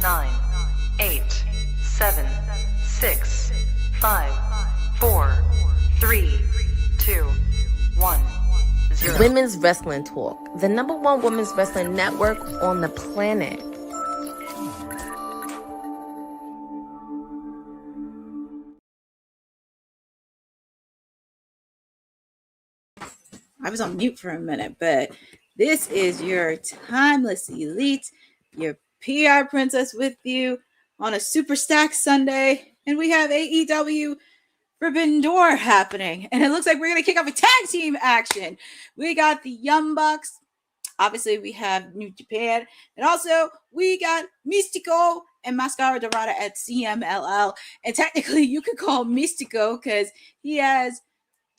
9, 8, 7, 6, 5, 4, 3, 2, 1, 0. Women's Wrestling Talk, the #1 women's wrestling network on the planet. I was on mute for a minute, but this is your timeless elite, your PR princess with you on a Super Stack Sunday. And we have AEW Forbidden Door happening. And it looks like we're going to kick off a tag team action. We got the Young Bucks. Obviously, we have New Japan. And also, we got Mystico and Mascara Dorada at CMLL. And technically, you could call Mystico because he has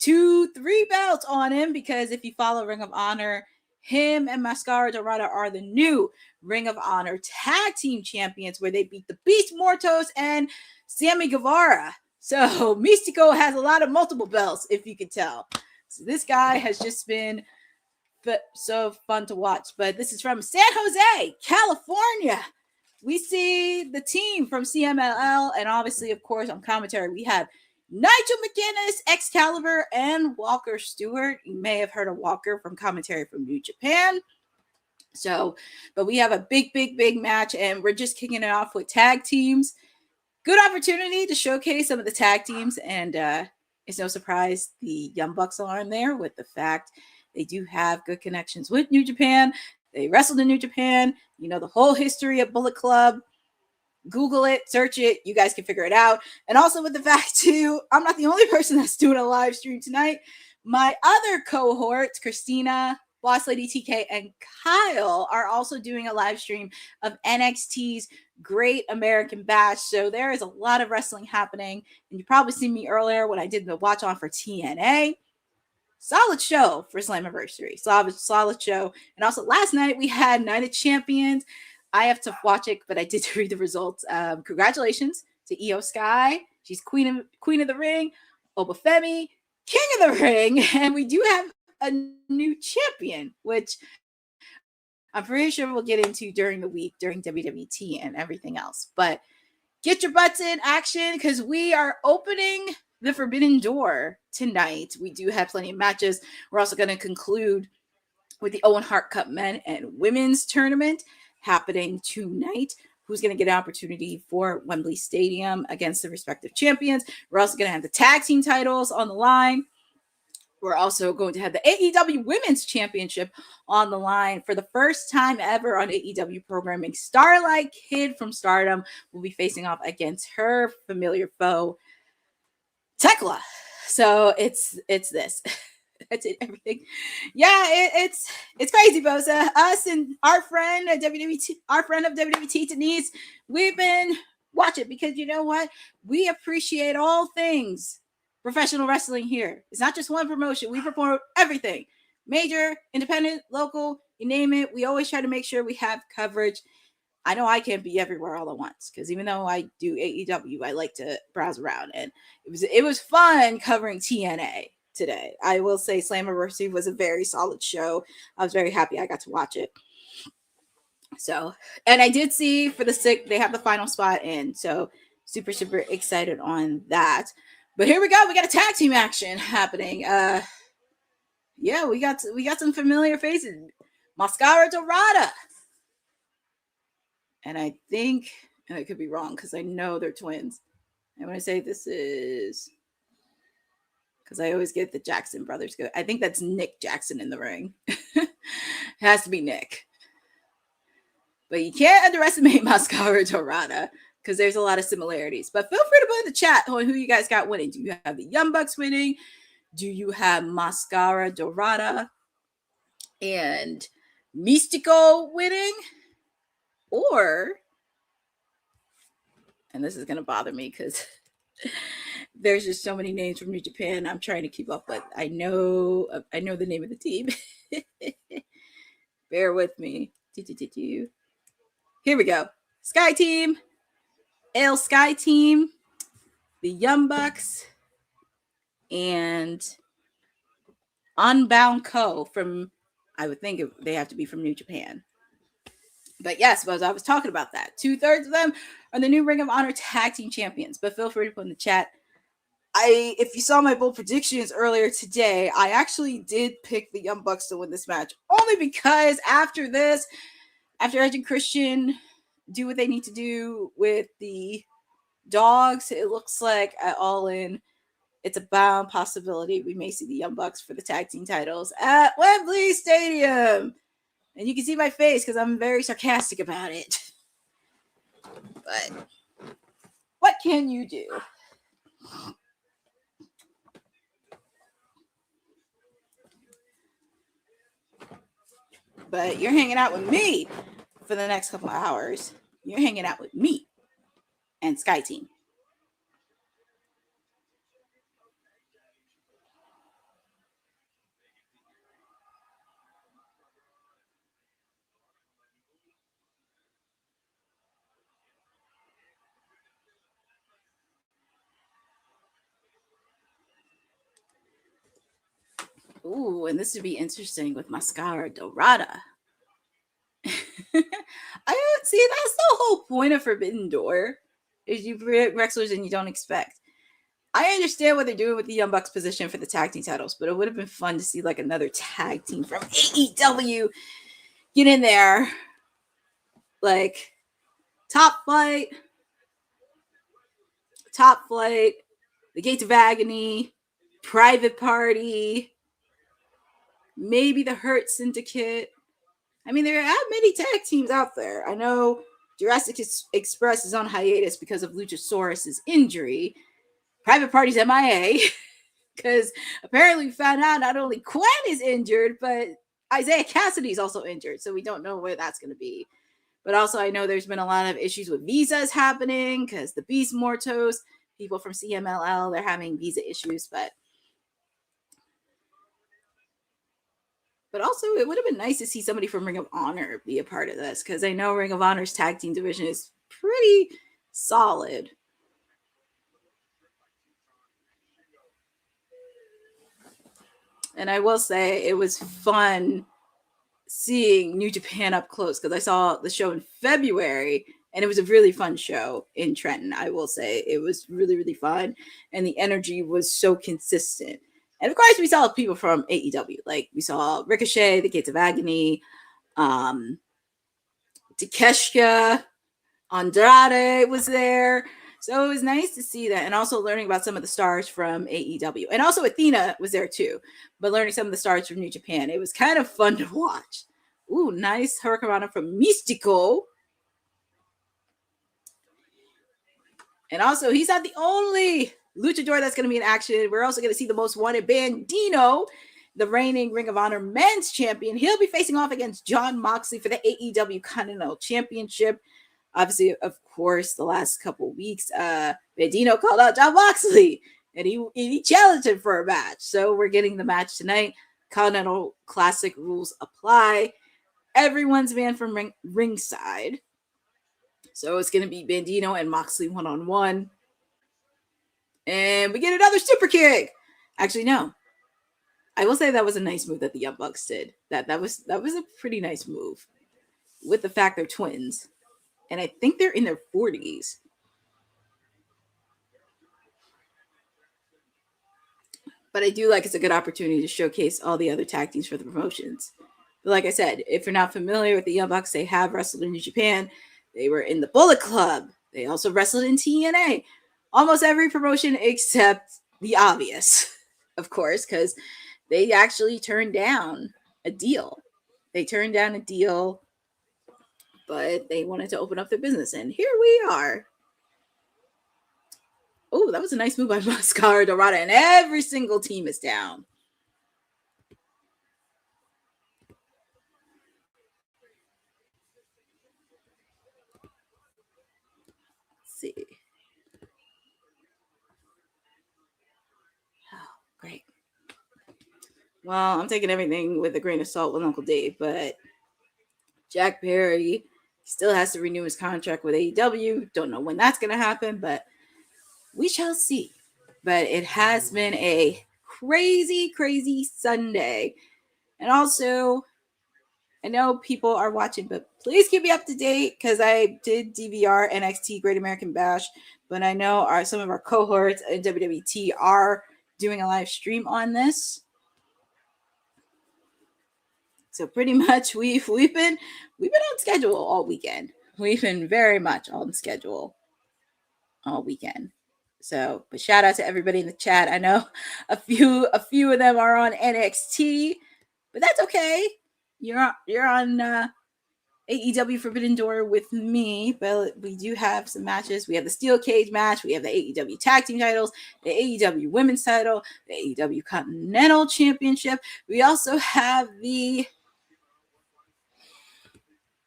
2-3 belts on him, because if you follow Ring of Honor, him and Mascara Dorada are the new Ring of Honor tag team champions, where they beat the Beast Mortos and Sammy Guevara. So Mystico has a lot of multiple belts, if you could tell. So this guy has just been so fun to watch. But this is from San Jose, California. We see the team from CMLL, and obviously, of course, on commentary, we have Nigel McGuinness, Excalibur, and Walker Stewart. You may have heard of Walker from commentary from New Japan. So, but we have a big match, and we're just kicking it off with tag teams. Good opportunity to showcase some of the tag teams, and it's no surprise the Young Bucks are in there, with the fact they do have good connections with New Japan. They wrestled in New Japan. You know the whole history of Bullet Club. Google it, search it, you guys can figure it out. And also with the fact too, I'm not the only person that's doing a live stream tonight. My other cohorts, Christina, Boss Lady TK, and Kyle, are also doing a live stream of NXT's Great American Bash. So there is a lot of wrestling happening. And you probably seen me earlier when I did the watch on for TNA. Solid show for Slammiversary. Solid show. And also last night we had Night of Champions. I have to watch it, but I did read the results. Congratulations to Io Sky. She's queen of the ring. Obafemi, king of the ring. And we do have a new champion, which I'm pretty sure we'll get into during the week, during WWT and everything else. But get your butts in action, because we are opening the Forbidden Door tonight. We do have plenty of matches. We're also going to conclude with the Owen Hart Cup men and women's tournament happening tonight. Who's going to get an opportunity for Wembley Stadium against the respective champions. We're also going to have the tag team titles on the line. We're also going to have the AEW Women's Championship on the line for the first time ever on AEW programming. Starlight Kid from Stardom will be facing off against her familiar foe, Tekla. So it's this. That's it, everything. Yeah, it's crazy, Bosa. Us and our friend of WWT, Denise, we've been watching, because you know what? We appreciate all things professional wrestling here. It's not just one promotion. We promote everything. Major, independent, local, you name it. We always try to make sure we have coverage. I know I can't be everywhere all at once, because even though I do AEW, I like to browse around. And it was fun covering TNA today. I will say Slammiversary was a very solid show. I was very happy I got to watch it. So, and I did see for the sick, they have the final spot in. So super excited on that. But here we go. We got a tag team action happening. Yeah, we got some familiar faces. Mascara Dorada. And I think, and I could be wrong because I know they're twins. And when I say this is, because I always get the Jackson brothers go. I think that's Nick Jackson in the ring. It has to be Nick. But you can't underestimate Mascara Dorada, because there's a lot of similarities. But feel free to put in the chat on who you guys got winning. Do you have the Young Bucks winning? Do you have Mascara Dorada and Mystico winning? Or, and this is going to bother me because there's just so many names from New Japan I'm trying to keep up with. I know the name of the team. Bear with me. Here we go. Sky Team, Ale Sky Team, the Young Bucks, and Unbound Co. from, I would think they have to be from New Japan. But yes, as I was talking about that, 2/3 of them are the new Ring of Honor tag team champions. But feel free to put in the chat. If you saw my bold predictions earlier today, I actually did pick the Young Bucks to win this match. Only because after this, after Edge and Christian do what they need to do with the dogs, it looks like at All In, it's a bound possibility we may see the Young Bucks for the tag team titles at Wembley Stadium. And you can see my face because I'm very sarcastic about it. But what can you do? But you're hanging out with me for the next couple of hours. You're hanging out with me and Sky Team. Ooh, and this would be interesting with Mascara Dorada. I see, that's the whole point of Forbidden Door, is you bring wrestlers and you don't expect. I understand what they're doing with the Young Bucks position for the tag team titles, but it would have been fun to see like another tag team from AEW get in there. Like Top Flight, the Gates of Agony, Private Party, maybe the Hurt Syndicate. I mean, there are many tag teams out there. I know Jurassic Express is on hiatus because of Luchasaurus's injury. Private Party's MIA because apparently we found out not only Quen is injured, but Isaiah Cassidy is also injured. So we don't know where that's going to be. But also, I know there's been a lot of issues with visas happening because the Beast Mortos, people from CMLL, they're having visa issues. But also, it would have been nice to see somebody from Ring of Honor be a part of this because I know Ring of Honor's tag team division is pretty solid. And I will say it was fun seeing New Japan up close because I saw the show in February and it was a really fun show in Trenton. I will say it was really, really fun and the energy was so consistent. And of course, we saw people from AEW. Like we saw Ricochet, the Gates of Agony, Takeshita, Andrade was there. So it was nice to see that. And also learning about some of the stars from AEW. And also Athena was there too. But learning some of the stars from New Japan. It was kind of fun to watch. Ooh, nice Hurricanrana from Mystico. And also, he's not the only luchador that's going to be in action. We're also going to see the most wanted Bandino, the reigning Ring of Honor men's champion. He'll be facing off against Jon Moxley for the AEW Continental Championship. Obviously, of course, the last couple weeks, Bandino called out Jon Moxley, and he challenged him for a match. So we're getting the match tonight. Continental Classic rules apply. Everyone's banned from ringside. So it's going to be Bandino and Moxley one-on-one. And we get another super kick. Actually, no. I will say that was a nice move that the Young Bucks did. That was a pretty nice move. With the fact they're twins. And I think they're in their 40s. But I do like it's a good opportunity to showcase all the other tag teams for the promotions. But like I said, if you're not familiar with the Young Bucks, they have wrestled in New Japan. They were in the Bullet Club. They also wrestled in TNA. Almost every promotion except the obvious, of course, because they actually turned down a deal. They turned down a deal, but they wanted to open up their business. And here we are. Oh, that was a nice move by Mascara Dorada. And every single team is down. See. Oh, great. Well, I'm taking everything with a grain of salt with Uncle Dave, but Jack Perry still has to renew his contract with AEW. Don't know when that's going to happen, but we shall see. But it has been a crazy, crazy Sunday. And also, I know people are watching, but please keep me up to date because I did DVR NXT Great American Bash, but I know some of our cohorts in WWT are doing a live stream on this. So pretty much we've been on schedule all weekend. We've been very much on schedule all weekend. So, but shout out to everybody in the chat. I know a few of them are on NXT, but that's okay. You're on AEW Forbidden Door with me, but we do have some matches. We have the Steel Cage match. We have the AEW Tag Team titles, the AEW Women's title, the AEW Continental Championship. We also have the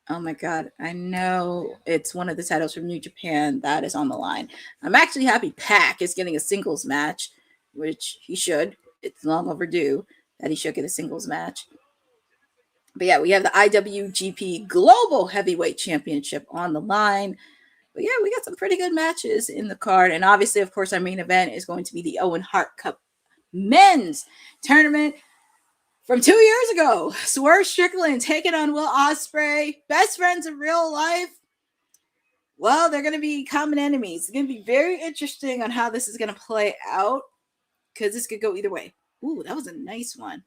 oh my God, I know it's one of the titles from New Japan that is on the line. I'm actually happy Pac is getting a singles match, which he should. It's long overdue that he should get a singles match. But yeah, we have the IWGP Global Heavyweight Championship on the line. But yeah, we got some pretty good matches in the card. And obviously, of course, our main event is going to be the Owen Hart Cup Men's Tournament. From 2 years ago, Swerve Strickland taking on Will Ospreay, best friends in real life. Well, they're going to be common enemies. It's going to be very interesting on how this is going to play out because this could go either way. Ooh, that was a nice one.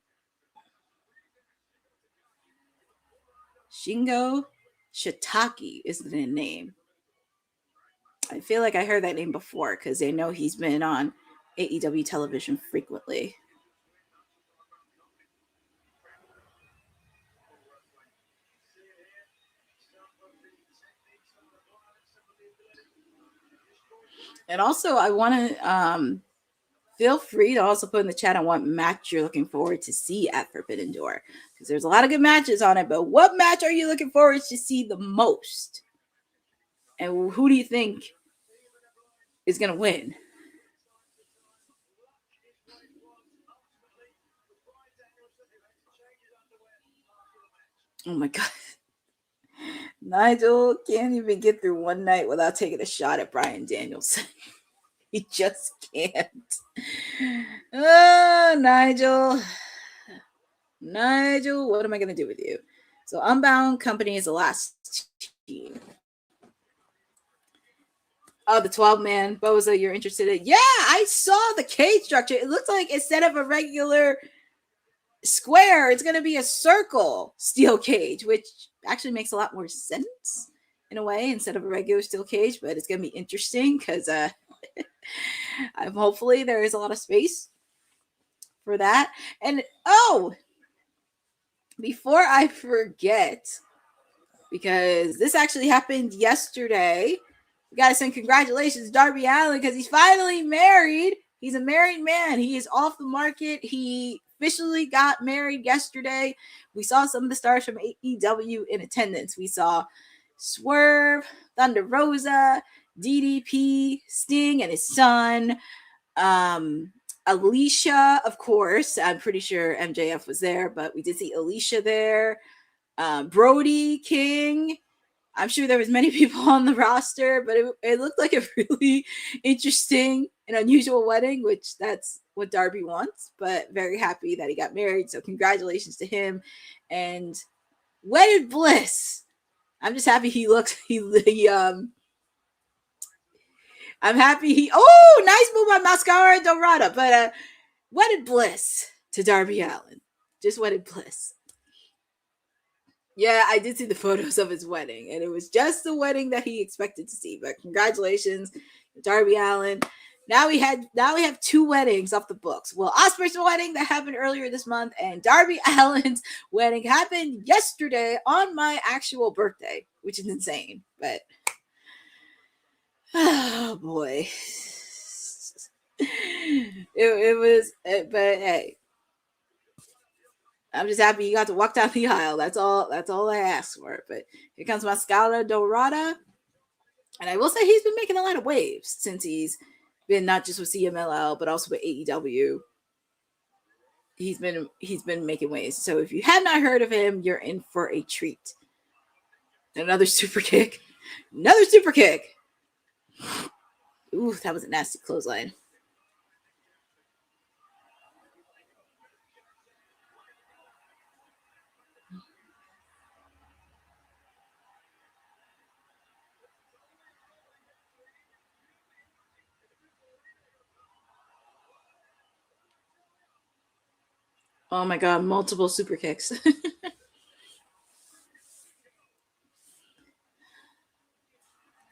Shingo Shiitake is the name. I feel like I heard that name before because I know he's been on AEW television frequently. And also, I want to feel free to also put in the chat on what match you're looking forward to see at Forbidden Door, because there's a lot of good matches on it. But what match are you looking forward to see the most? And who do you think is going to win? Oh my God. Nigel can't even get through one night without taking a shot at Bryan Danielson. He just can't. Oh, Nigel, what am I going to do with you? So Unbound Company is the last team. Oh, the 12-man Boza you're interested in? Yeah, I saw the cage structure. It looks like instead of a regular square, it's going to be a circle steel cage, which actually makes a lot more sense in a way instead of a regular steel cage, but it's going to be interesting because hopefully there is a lot of space for that. And before I forget, because this actually happened yesterday, we got to send congratulations to Darby Allin because he's finally married. He's a married man. He is off the market. He officially got married yesterday. We saw some of the stars from AEW in attendance. We saw Swerve, Thunder Rosa, DDP, Sting and his son, Alicia, of course. I'm pretty sure MJF was there, but we did see Alicia there. Brody King. I'm sure there was many people on the roster, but it looked like a really interesting and unusual wedding, which that's what Darby wants, but very happy that he got married. So congratulations to him and wedded bliss. I'm just happy I'm happy nice move by Mascara Dorada, but wedded bliss to Darby Allin. Just wedded bliss. Yeah, I did see the photos of his wedding, and it was just the wedding that he expected to see. But congratulations, Darby Allin. Now we have 2 weddings off the books. Well, Ospreay's wedding that happened earlier this month, and Darby Allin's wedding happened yesterday on my actual birthday, which is insane. But oh boy, it was. But hey. I'm just happy you got to walk down the aisle. That's all I asked for. But here comes Mascara Dorada. And I will say he's been making a lot of waves since he's been not just with CMLL, but also with AEW. He's been making waves. So if you have not heard of him, you're in for a treat. Another super kick. Another super kick. Ooh, that was a nasty clothesline. Oh my god, multiple super kicks.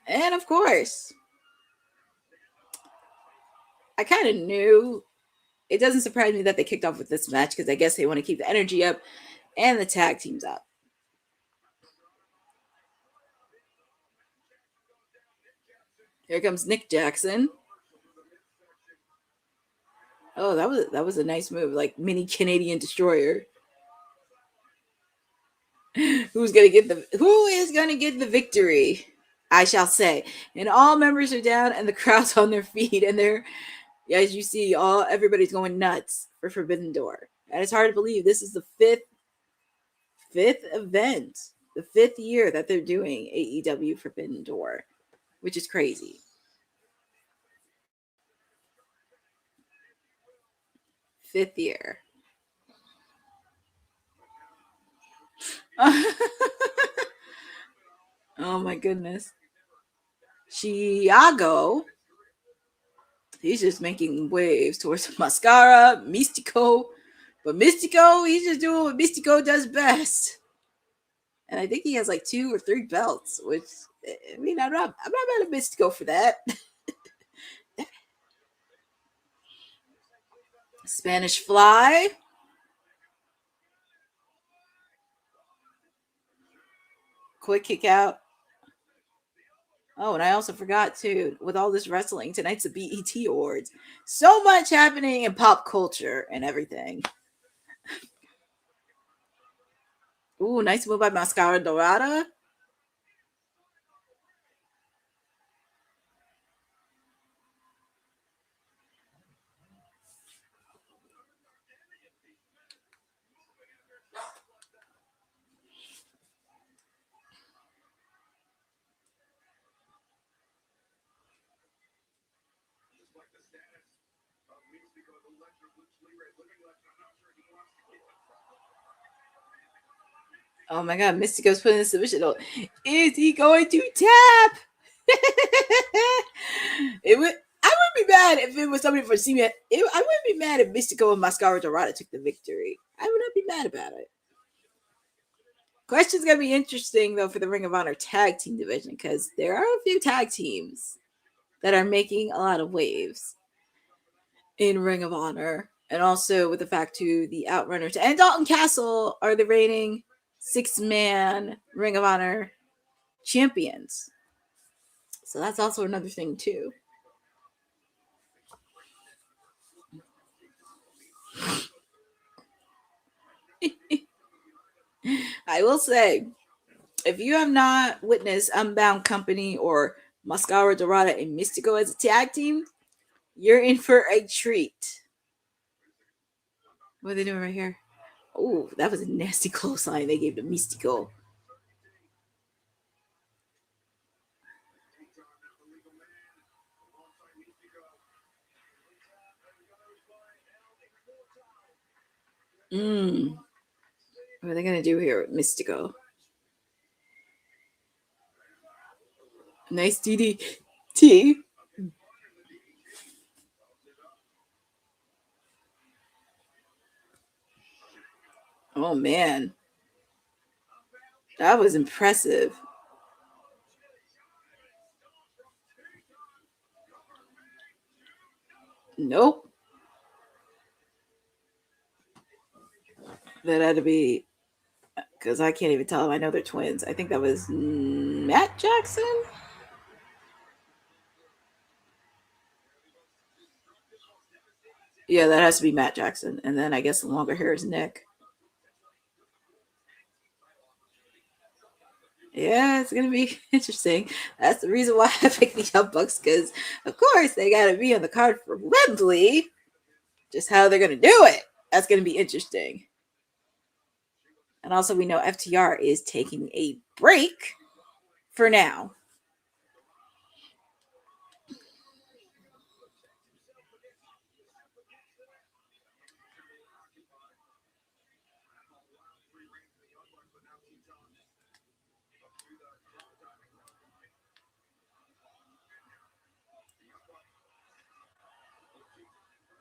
And of course, I kind of knew. It doesn't surprise me that they kicked off with this match because I guess they want to keep the energy up and the tag teams up. Here comes Nick Jackson. Oh, that was a nice move, like mini Canadian destroyer. Who is gonna get the victory? I shall say. And all members are down and the crowd's on their feet and they're, as you see, everybody's going nuts for Forbidden Door. And it's hard to believe this is the fifth event, the 5th year that they're doing AEW Forbidden Door, which is crazy. Fifth year. Oh my goodness. Chiago. He's just making waves towards Mascara, Mystico. But Mystico, he's just doing what Mystico does best. And I think he has like 2 or 3 belts, which, I mean, I'm not mad at Mystico for that. Spanish Fly. Quick kick out. Oh, and I also forgot too, with all this wrestling, tonight's the BET Awards. So much happening in pop culture and everything. Ooh, nice move by Mascara Dorada. Oh my god, Mystico's putting the submission on. Is he going to tap? It would. I wouldn't be mad if it was somebody for CMS. I wouldn't be mad if Mystico and Mascara Dorada took the victory. I would not be mad about it. Question's gonna be interesting though for the Ring of Honor tag team division because there are a few tag teams that are making a lot of waves in Ring of Honor, and also with the fact too the Outrunners and Dalton Castle are the reigning 6-man Ring of Honor champions. So that's also another thing too. I will say, if you have not witnessed Unbound Company or Mascara Dorada and Mystico as a tag team, you're in for a treat. What are they doing right here? Oh, that was a nasty clothesline they gave to Mystico. What are they going to do here with Mystico? Nice DDT. Oh, man. That was impressive. Nope. That had to be, because I can't even tell them. I know they're twins. I think that was Matt Jackson. Yeah, that has to be Matt Jackson. And then I guess the longer hair is Nick. Yeah, it's gonna be interesting. That's the reason why I picked the Young Bucks, because of course they gotta be on the card for Wembley. Just how they're gonna do it. That's gonna be interesting. And also we know FTR is taking a break for now.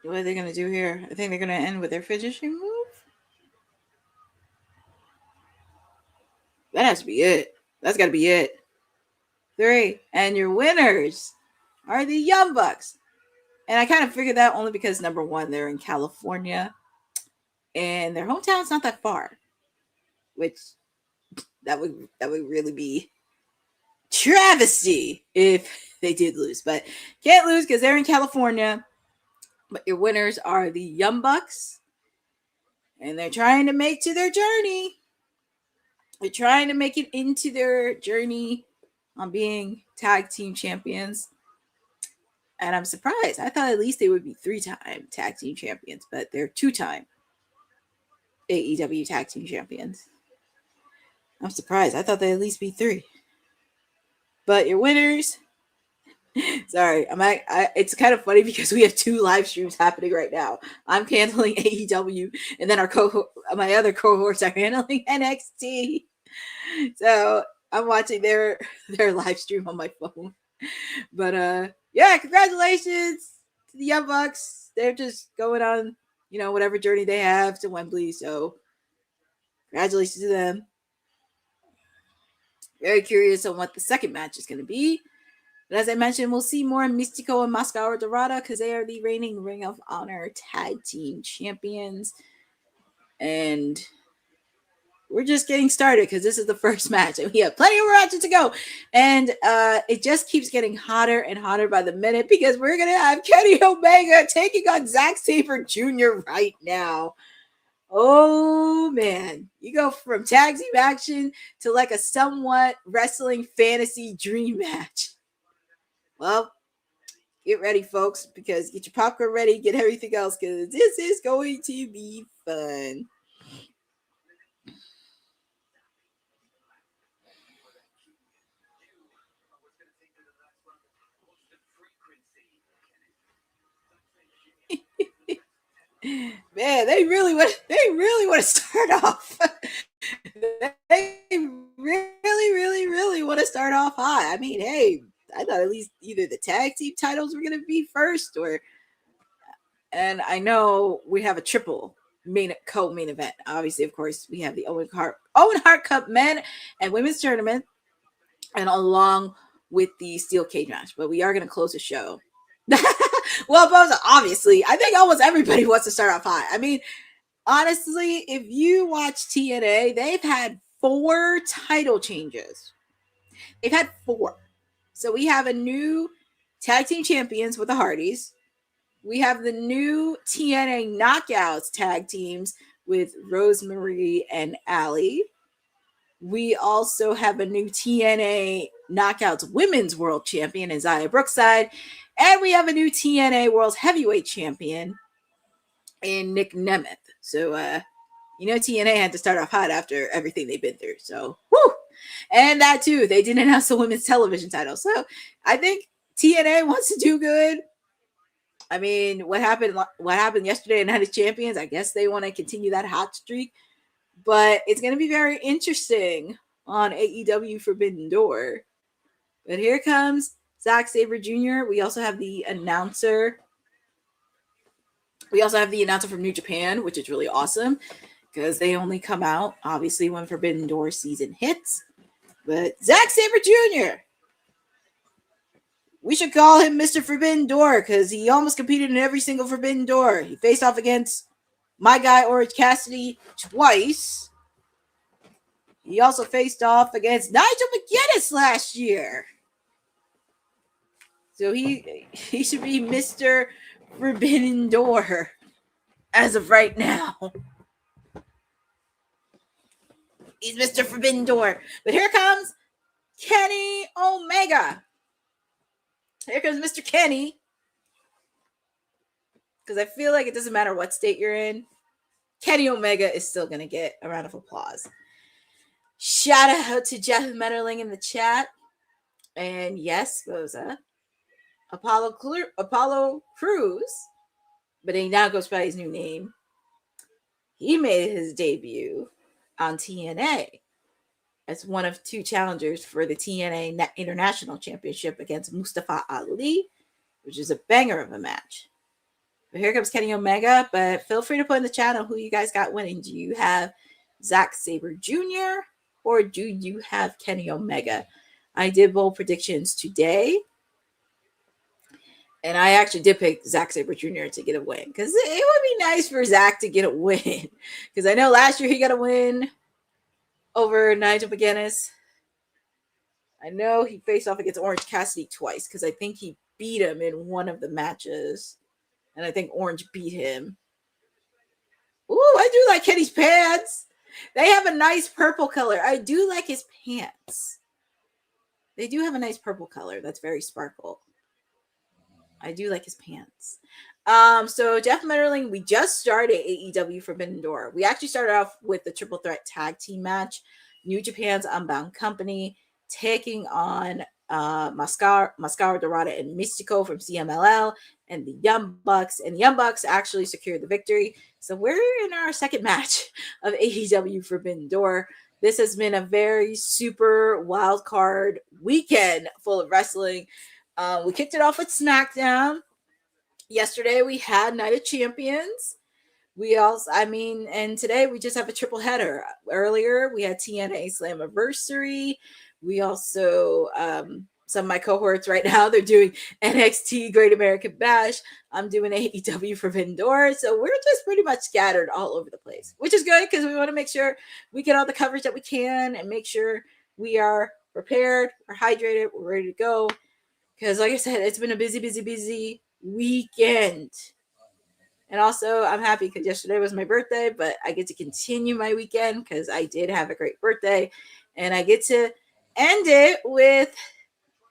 What are they gonna do here? I think they're gonna end with their finishing move. That has to be it. That's got to be it. 3. And your winners are the Young Bucks. And I kind of figured that only because, number one, they're in California. And their hometown's not that far. Which, that would really be travesty if they did lose. But can't lose because they're in California. But your winners are the Young Bucks. And they're trying to make to their journey. They're trying to make it into their journey on being tag team champions. And I'm surprised. I thought at least they would be 3-time tag team champions, but they're 2-time AEW tag team champions. I'm surprised. I thought they'd at least be 3. But your winners. Sorry, it's kind of funny because we have 2 live streams happening right now. I'm handling AEW, and then my other cohorts are handling NXT. So I'm watching their live stream on my phone. But yeah, congratulations to the Young Bucks. They're just going on, whatever journey they have to Wembley. So congratulations to them. Very curious on what the second match is going to be. But as I mentioned, we'll see more Mystico and Mascara Dorada because they are the reigning Ring of Honor tag team champions. And we're just getting started because this is the first match. And we have plenty of matches to go. And it just keeps getting hotter and hotter by the minute because we're going to have Kenny Omega taking on Zack Sabre Jr. right now. Oh, man. You go from tag team action to like a somewhat wrestling fantasy dream match. Well, get ready, folks, because get your popcorn ready, get everything else, because this is going to be fun. Man, they really want to start off. They really want to start off high. I mean, hey, I thought at least either the tag team titles were going to be first, and I know we have a triple co-main event. Obviously, of course, we have the Owen Hart Cup men and women's tournament, and along with the steel cage match. But we are going to close the show. Well, both obviously, I think almost everybody wants to start off high. I mean, honestly, if you watch TNA, they've had 4 title changes. They've had 4. So we have a new tag team champions with the Hardys. We have the new TNA Knockouts tag teams with Rosemary and Allie. We also have a new TNA Knockouts Women's World Champion, Isaiah Brookside. And we have a new TNA World Heavyweight Champion in Nick Nemeth. So, TNA had to start off hot after everything they've been through. So, whoo! And that too, they didn't announce the women's television title. So I think TNA wants to do good. I mean, what happened yesterday in Night of Champions, I guess they want to continue that hot streak. But it's going to be very interesting on AEW Forbidden Door. But here comes Zack Sabre Jr. We also have the announcer. We also have the announcer from New Japan, which is really awesome because they only come out, obviously, when Forbidden Door season hits. But Zack Sabre Jr., we should call him Mr. Forbidden Door because he almost competed in every single Forbidden Door. He faced off against my guy, Orange Cassidy, twice. He also faced off against Nigel McGuinness last year. So he should be Mr. Forbidden Door as of right now. He's Mr. Forbidden Door. But here comes Kenny Omega. Here comes Mr. Kenny. Because I feel like it doesn't matter what state you're in. Kenny Omega is still going to get a round of applause. Shout out to Jeff Metterling in the chat. And yes, Rosa. Apollo Crews, but he now goes by his new name. He made his debut on TNA as one of 2 challengers for the TNA International Championship against Mustafa Ali, which is a banger of a match. But here comes Kenny Omega, but feel free to put in the channel who you guys got winning. Do you have Zack Sabre Jr. or do you have Kenny Omega? I did bold predictions today. And I actually did pick Zack Sabre Jr. to get a win because it would be nice for Zack to get a win. Because I know last year he got a win over Nigel McGuinness. I know he faced off against Orange Cassidy twice because I think he beat him in one of the matches. And I think Orange beat him. Ooh, I do like Kenny's pants. They have a nice purple color. I do like his pants. They do have a nice purple color. That's very sparkle. I do like his pants. So Jeff Metterling, we just started AEW Forbidden Door. We actually started off with the triple threat tag team match. New Japan's Unbound Company taking on Mascara Dorada and Mystico from CMLL and the Young Bucks. And the Young Bucks actually secured the victory. So we're in our second match of AEW Forbidden Door. This has been a very super wild card weekend full of wrestling. We kicked it off with SmackDown. Yesterday we had Night of Champions. And today we just have a triple header. Earlier we had TNA Slammiversary. We also, some of my cohorts right now, they're doing NXT Great American Bash. I'm doing AEW Forbidden Door. So we're just pretty much scattered all over the place, which is good because we want to make sure we get all the coverage that we can and make sure we are prepared, we're hydrated, we're ready to go. Because like I said, it's been a busy weekend. And also, I'm happy because yesterday was my birthday, but I get to continue my weekend because I did have a great birthday. And I get to end it with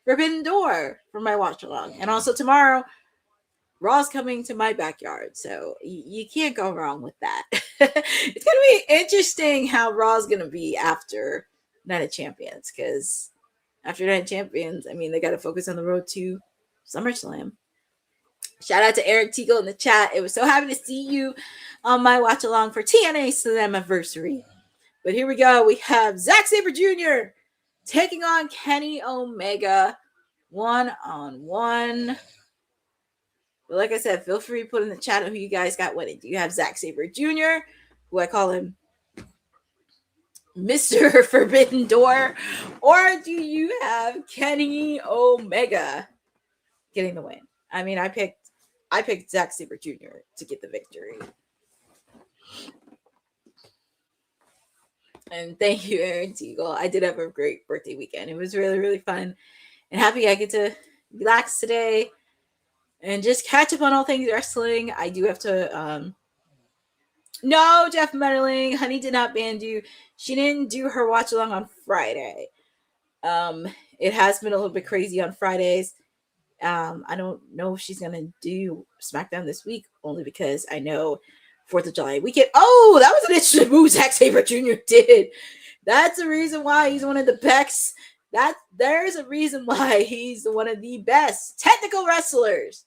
Forbidden Door for my watch along. And also tomorrow, Raw's coming to my backyard. So you can't go wrong with that. It's going to be interesting how Raw's going to be after Night of Champions. Because after Night of Champions, I mean, they got to focus on the road to SummerSlam. Shout out to Eric Teagle in the chat. It was so happy to see you on my watch along for TNA Slammiversary. But here we go. We have Zack Sabre Jr. taking on Kenny Omega 1-on-1. But like I said, feel free to put in the chat who you guys got winning. Do you have Zack Sabre Jr., who I call him Mr. Forbidden Door, or do you have Kenny Omega getting the win? I mean, I picked Zack Sabre Jr. to get the victory. And thank you, Aaron Teagle. I did have a great birthday weekend. It was really fun and happy I get to relax today and just catch up on all things wrestling. I do have to no, Jeff Metterling, Honey did not ban you. She didn't do her watch along on Friday. It has been a little bit crazy on Fridays. I don't know if she's gonna do SmackDown this week, only because I know 4th of July weekend. Oh, that was an interesting move Zack Sabre Jr. did. That's the reason why he's one of the best. There's a reason why he's one of the best technical wrestlers.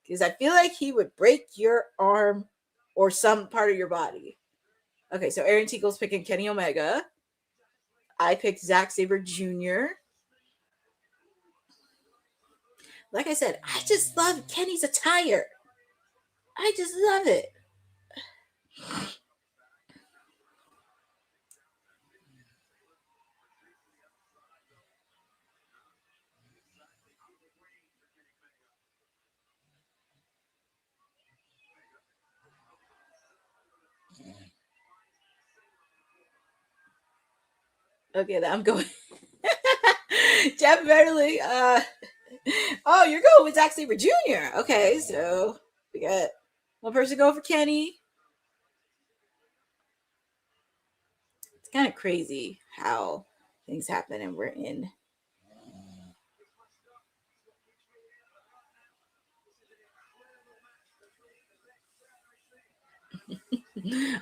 Because I feel like he would break your arm or some part of your body. Okay, so Aaron Teagle's picking Kenny Omega. I picked Zack Sabre Jr. Like I said, I just love Kenny's attire. I just love it. Okay, I'm going. Jeff Verley. Oh, you're going with Zack Sabre Jr. Okay, so we got one person going for Kenny. It's kind of crazy how things happen and we're in.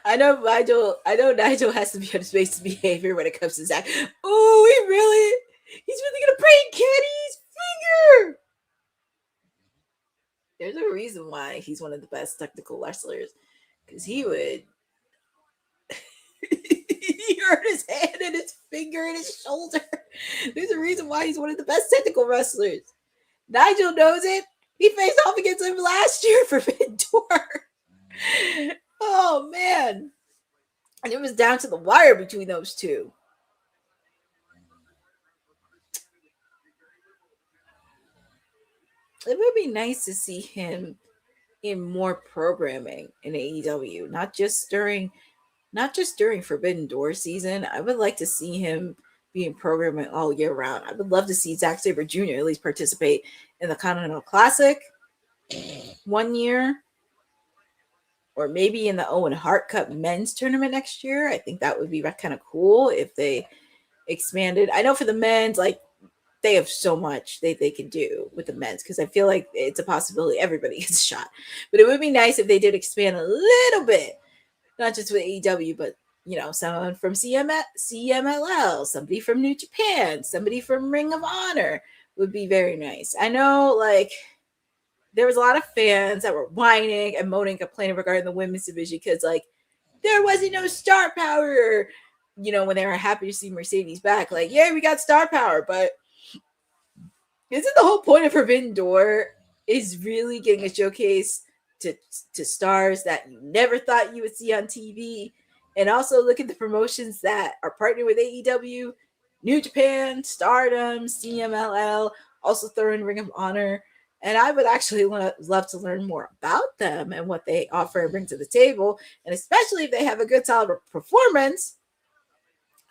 I know Nigel has to be on his base behavior when it comes to Zack. Oh, he's really gonna break Kenny's finger. There's a reason why he's one of the best technical wrestlers, because he would he hurt his hand and his finger and his shoulder. There's a reason why he's one of the best technical wrestlers. Nigel knows it. He faced off against him last year for Forbidden Door. Oh, man. And it was down to the wire between those two. it would be nice to see him in more programming in AEW, not just during Forbidden Door season. I would like to see him being programming all year round. I would love to see Zack Sabre Jr. at least participate in the Continental Classic one year, or maybe in the Owen Hart Cup men's tournament next year. I think that would be kind of cool if they expanded. I know for the men's, like, they have so much they can do with the men's, because I feel like it's a possibility everybody gets shot. But it would be nice if they did expand a little bit, not just with AEW, but someone from CMLL, somebody from New Japan, somebody from Ring of Honor would be very nice. I know, like, there was a lot of fans that were whining and moaning, complaining regarding the women's division because, like, there wasn't no star power. When they were happy to see Mercedes back, like, yeah, we got star power, but isn't the whole point of Forbidden Door is really getting a showcase to stars that you never thought you would see on TV? And also look at the promotions that are partnering with AEW, New Japan, Stardom, CMLL, also throw in Ring of Honor. And I would actually love to learn more about them and what they offer and bring to the table. And especially if they have a good, solid performance,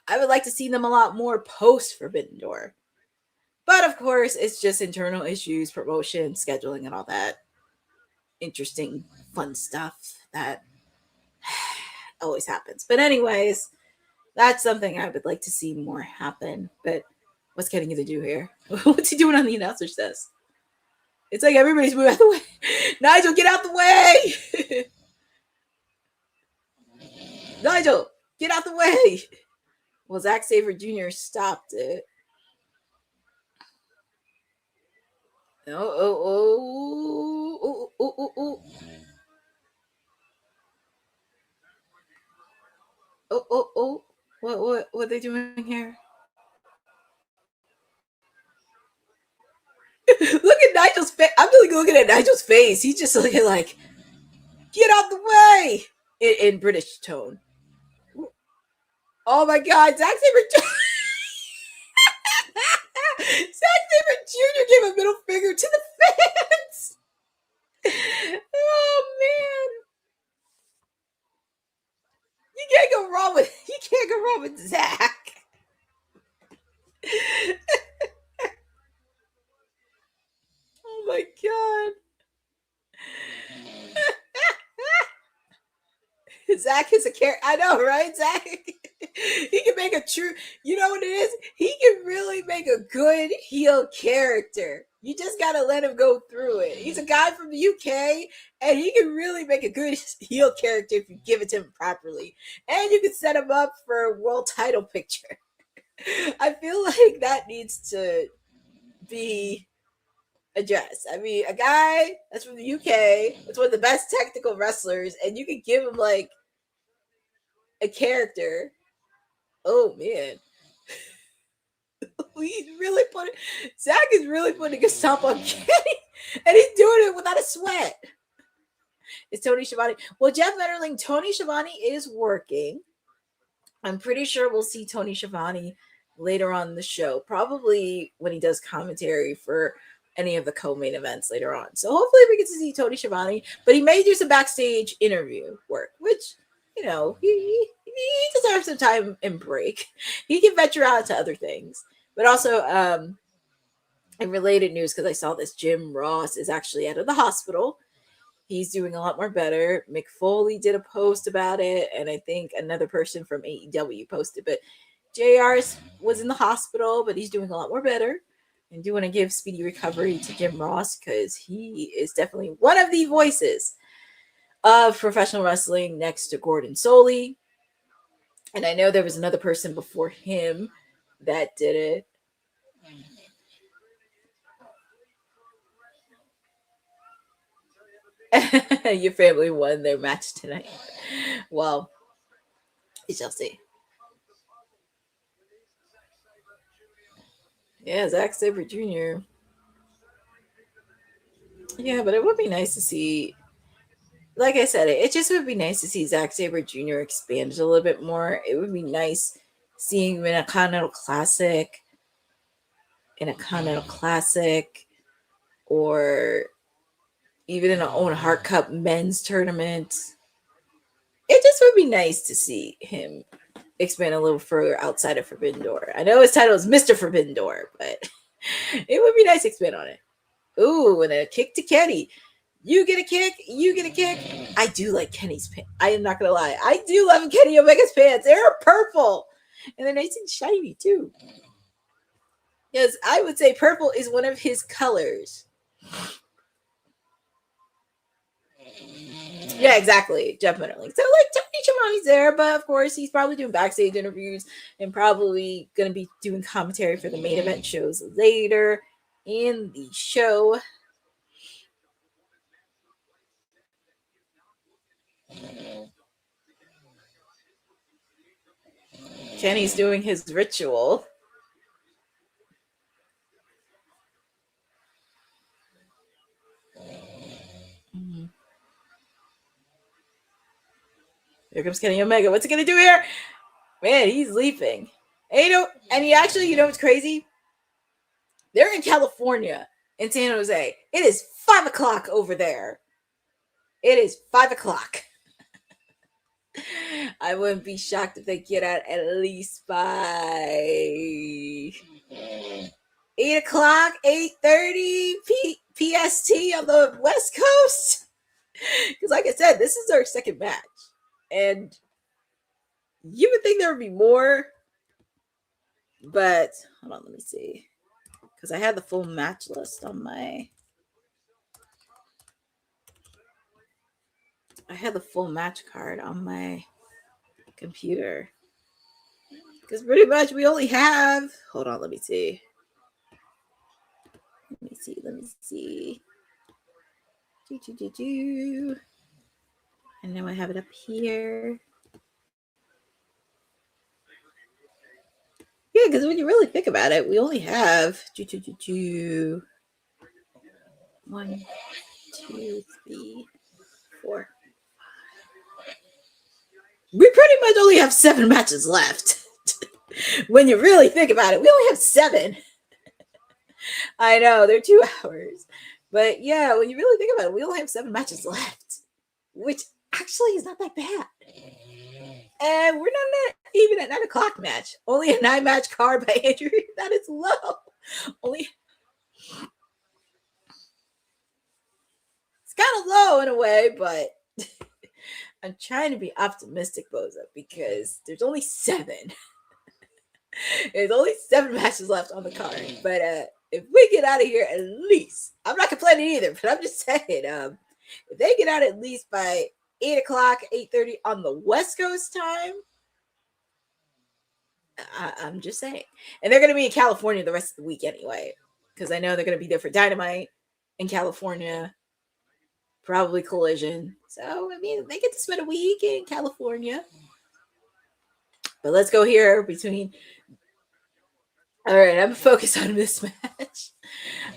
I would like to see them a lot more post Forbidden Door. But of course, it's just internal issues, promotion, scheduling, and all that interesting, fun stuff that always happens. But anyways, that's something I would like to see more happen. But what's Kenny going to do here? What's he doing on the announcer's desk? It's like everybody's moving out the way. Nigel, get out the way! Nigel, get out the way! Well, Zack Sabre Jr. stopped it. Oh. Oh. What are they doing here? Look at Nigel's face. I'm really looking at Nigel's face. He's just looking like, get out the way! In British tone. Oh my God, Zack Sabre Jr. Zack Sabre Jr. gave a middle finger to the fans. Oh man. You can't go wrong with Zack. Oh my God. Zack is a character. I know, right? Zack, he can make a true, you know what it is? He can really make a good heel character. You just got to let him go through it. He's a guy from the UK, and he can really make a good heel character if you give it to him properly. And you can set him up for a world title picture. I feel like that needs to be addressed. I mean, a guy that's from the UK, that's one of the best technical wrestlers, and you can give him, like, a character. Oh man. Zack is really putting a stomp on Kenny, and he's doing it without a sweat. It's Tony Schiavone. Well, Jeff Metterling, Tony Schiavone is working. I'm pretty sure we'll see Tony Schiavone later on in the show, probably when he does commentary for any of the co-main events later on. So hopefully we get to see Tony Schiavone, but he may do some backstage interview work, which, he deserves some time and break. He can venture out to other things. But also, in related news, because I saw this, Jim Ross is actually out of the hospital. He's doing a lot more better. Mick Foley did a post about it, and I think another person from AEW posted. But JR was in the hospital, but he's doing a lot more better. And do want to give speedy recovery to Jim Ross, because he is definitely one of the voices of professional wrestling next to Gordon Soley. And I know there was another person before him that did it. Your family won their match tonight. Well, we shall see. Yeah, Zack Sabre Jr. Yeah, but it would be nice to see, like I said, it just would be nice to see Zack Sabre Jr. expanded a little bit more. It would be nice seeing him in a Continental Classic, or even in an Owen Hart Cup men's tournament. It just would be nice to see him expand a little further outside of Forbidden Door. I know his title is Mr. Forbidden Door, but it would be nice to expand on it. Ooh, and a kick to Kenny. You get a kick. You get a kick. I do like Kenny's pants. I am not going to lie. I do love Kenny Omega's pants. They're purple. And they're nice and shiny, too. Yes, I would say purple is one of his colors. Yeah, exactly. Definitely. So, like, Tony Schiavone's there, but of course, he's probably doing backstage interviews and probably going to be doing commentary for the main event shows later in the show. Kenny's doing his ritual. Here comes Kenny Omega. What's he going to do here? Man, he's leaping. And he actually, you know what's crazy? They're in California, in San Jose. It is 5 o'clock over there. It is 5 o'clock. I wouldn't be shocked if they get out at least by 8 o'clock, 8:30 PST on the West Coast. Because like I said, this is our second match. And you would think there would be more. But, hold on, let me see. Because I had the full match list on my... I had the full match card on my computer. Because pretty much we only have... Hold on, let me see. Let me see. And now I have it up here. Yeah, because when you really think about it, we only have 1, 2, 3, 4. We pretty much only have 7 matches left. When you really think about it, we only have 7. I know, they're 2 hours. But yeah, when you really think about it, we only have 7 matches left. Which actually is not that bad. And we're not even at 9 o'clock match. Only a 9-match card by Andrew. That is low. It's kind of low in a way, but I'm trying to be optimistic, Boza, because there's only 7. There's only 7 matches left on the card. But if we get out of here at least, I'm not complaining either, but I'm just saying, if they get out at least by 8 o'clock, 8:30 on the West Coast time, I'm just saying. And they're going to be in California the rest of the week anyway, because I know they're going to be there for Dynamite in California, probably Collision. So, I mean, they get to spend a week in California. But let's go here between... All right, I'm focused on this match.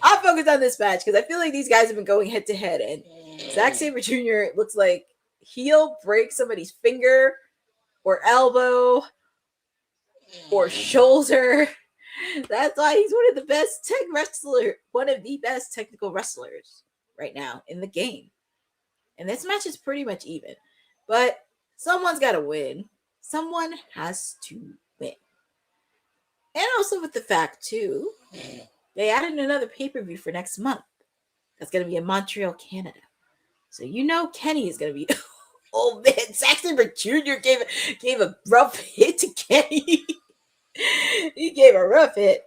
I'm focused on this match because I feel like these guys have been going head to head. And Zack Sabre Jr. looks like he'll break somebody's finger or elbow or shoulder. That's why he's one of the best technical wrestlers right now in the game. And this match is pretty much even. But someone's got to win. Someone has to win. And also with the fact, too, they added another pay-per-view for next month. That's going to be in Montreal, Canada. So you know Kenny is going to be... Oh, man, Zack Sabre Jr. gave a rough hit to Kenny. He gave a rough hit.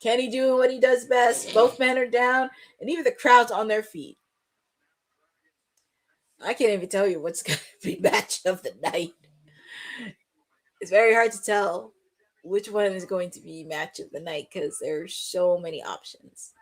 Kenny doing what he does best. Both men are down. And even the crowd's on their feet. I can't even tell you what's going to be match of the night. It's very hard to tell which one is going to be match of the night because there's so many options.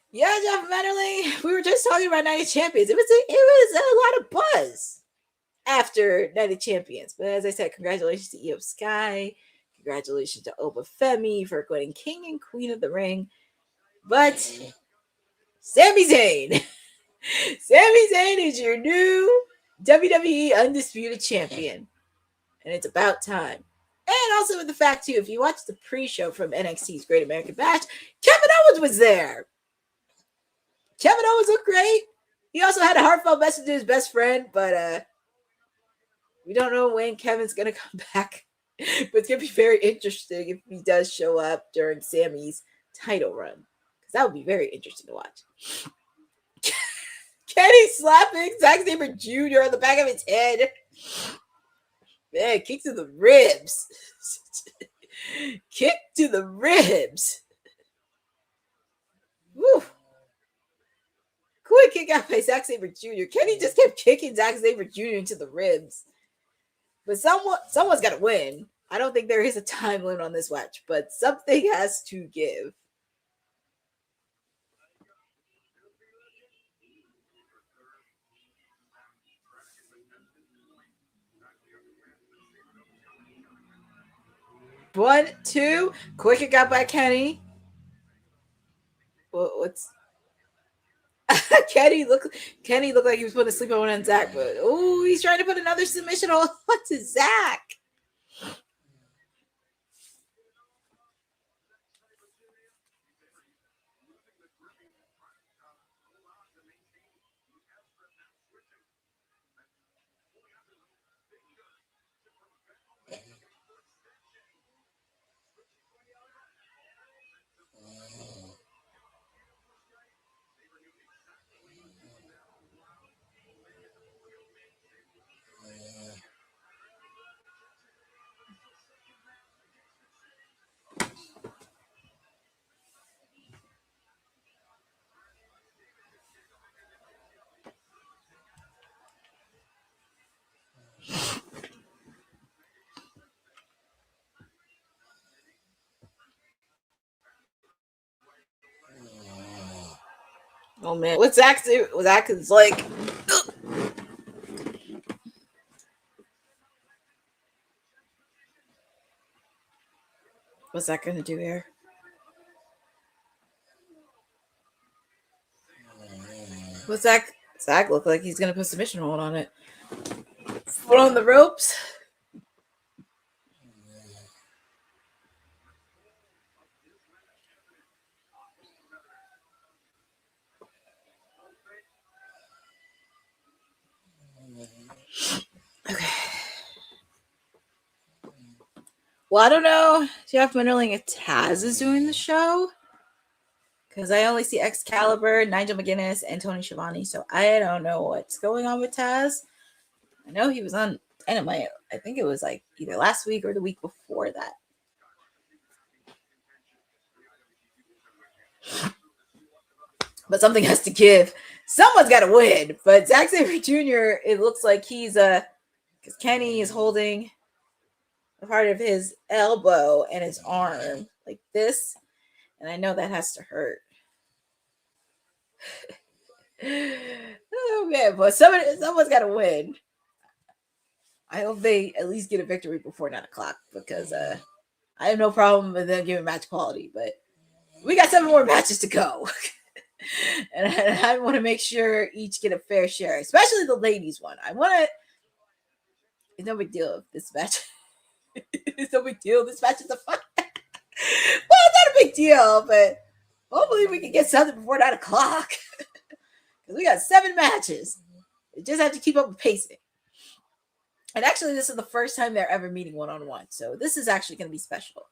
Yeah, Jeff Metterling, we were just talking about Night of Champions. It was a lot of buzz after Night of Champions. But as I said, congratulations to Io Sky. Congratulations to Oba Femi for winning King and Queen of the Ring. But Sami Zayn Sami Zayn is your new WWE Undisputed Champion. And it's about time. And also with the fact, too, if you watch the pre-show from NXT's Great American Bash, Kevin Owens was there. Kevin Owens looked great. He also had a heartfelt message to his best friend, but we don't know when Kevin's going to come back. But it's going to be very interesting if he does show up during Sammy's title run. Because that would be very interesting to watch. Kenny slapping Zack Sabre Jr. on the back of his head. Man, kick to the ribs. Kick to the ribs. Woo. Quick kick out by Zack Sabre Jr. Kenny just kept kicking Zack Sabre Jr. into the ribs. But someone's got to win. I don't think there is a time limit on this match, but something has to give. One, two. Quick kick out by Kenny. What's Kenny looked like he was putting a sleep on Zach, but oh, he's trying to put another submission on to Zach. Oh man, what's Zach do? Zach is like, ugh. What's Zach gonna do here? What's Zach? Zach look like he's gonna put submission hold on it. Foot on the ropes. Okay. Well, I don't know. Jeff Wonderling if Taz is doing the show. Because I only see Excalibur, Nigel McGuinness, and Tony Schiavone. So I don't know what's going on with Taz. I know he was on Dynamite. I think it was like either last week or the week before that. But something has to give. Someone's got to win. But Zack Sabre Jr., it looks like he's because Kenny is holding a part of his elbow and his arm like this. And I know that has to hurt. Oh man, but someone's got to win. I hope they at least get a victory before 9 o'clock because I have no problem with them giving match quality, but we got 7 more matches to go. And I want to make sure each get a fair share, especially the ladies one. It's no big deal if this match. It's no big deal. This match is a fun. Well, it's not a big deal, but hopefully we can get something before 9 o'clock. Because we got 7 matches. We just have to keep up with pacing. And actually, this is the first time they're ever meeting one-on-one. So this is actually going to be special.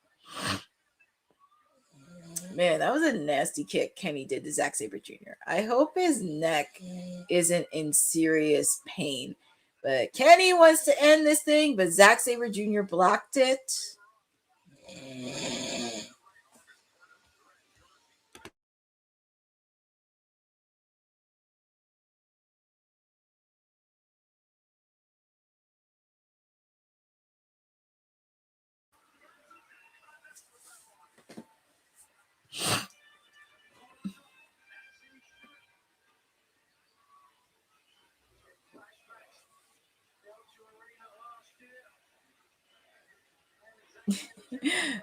Man, that was a nasty kick Kenny did to Zack Sabre Jr. I hope his neck isn't in serious pain. But Kenny wants to end this thing, but Zack Sabre Jr. blocked it.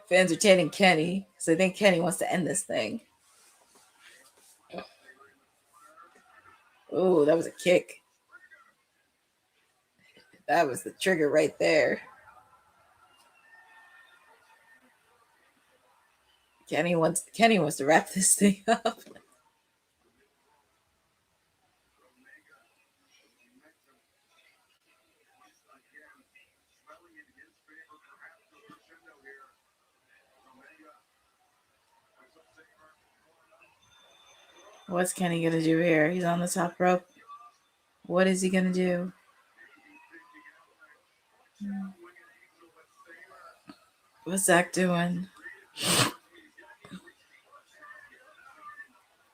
Fans are chanting Kenny because I think Kenny wants to end this thing. Oh, that was a kick. That was the trigger right there. Kenny wants to wrap this thing up. What's Kenny gonna do here? He's on the top rope. What is he gonna do? What's Zach doing?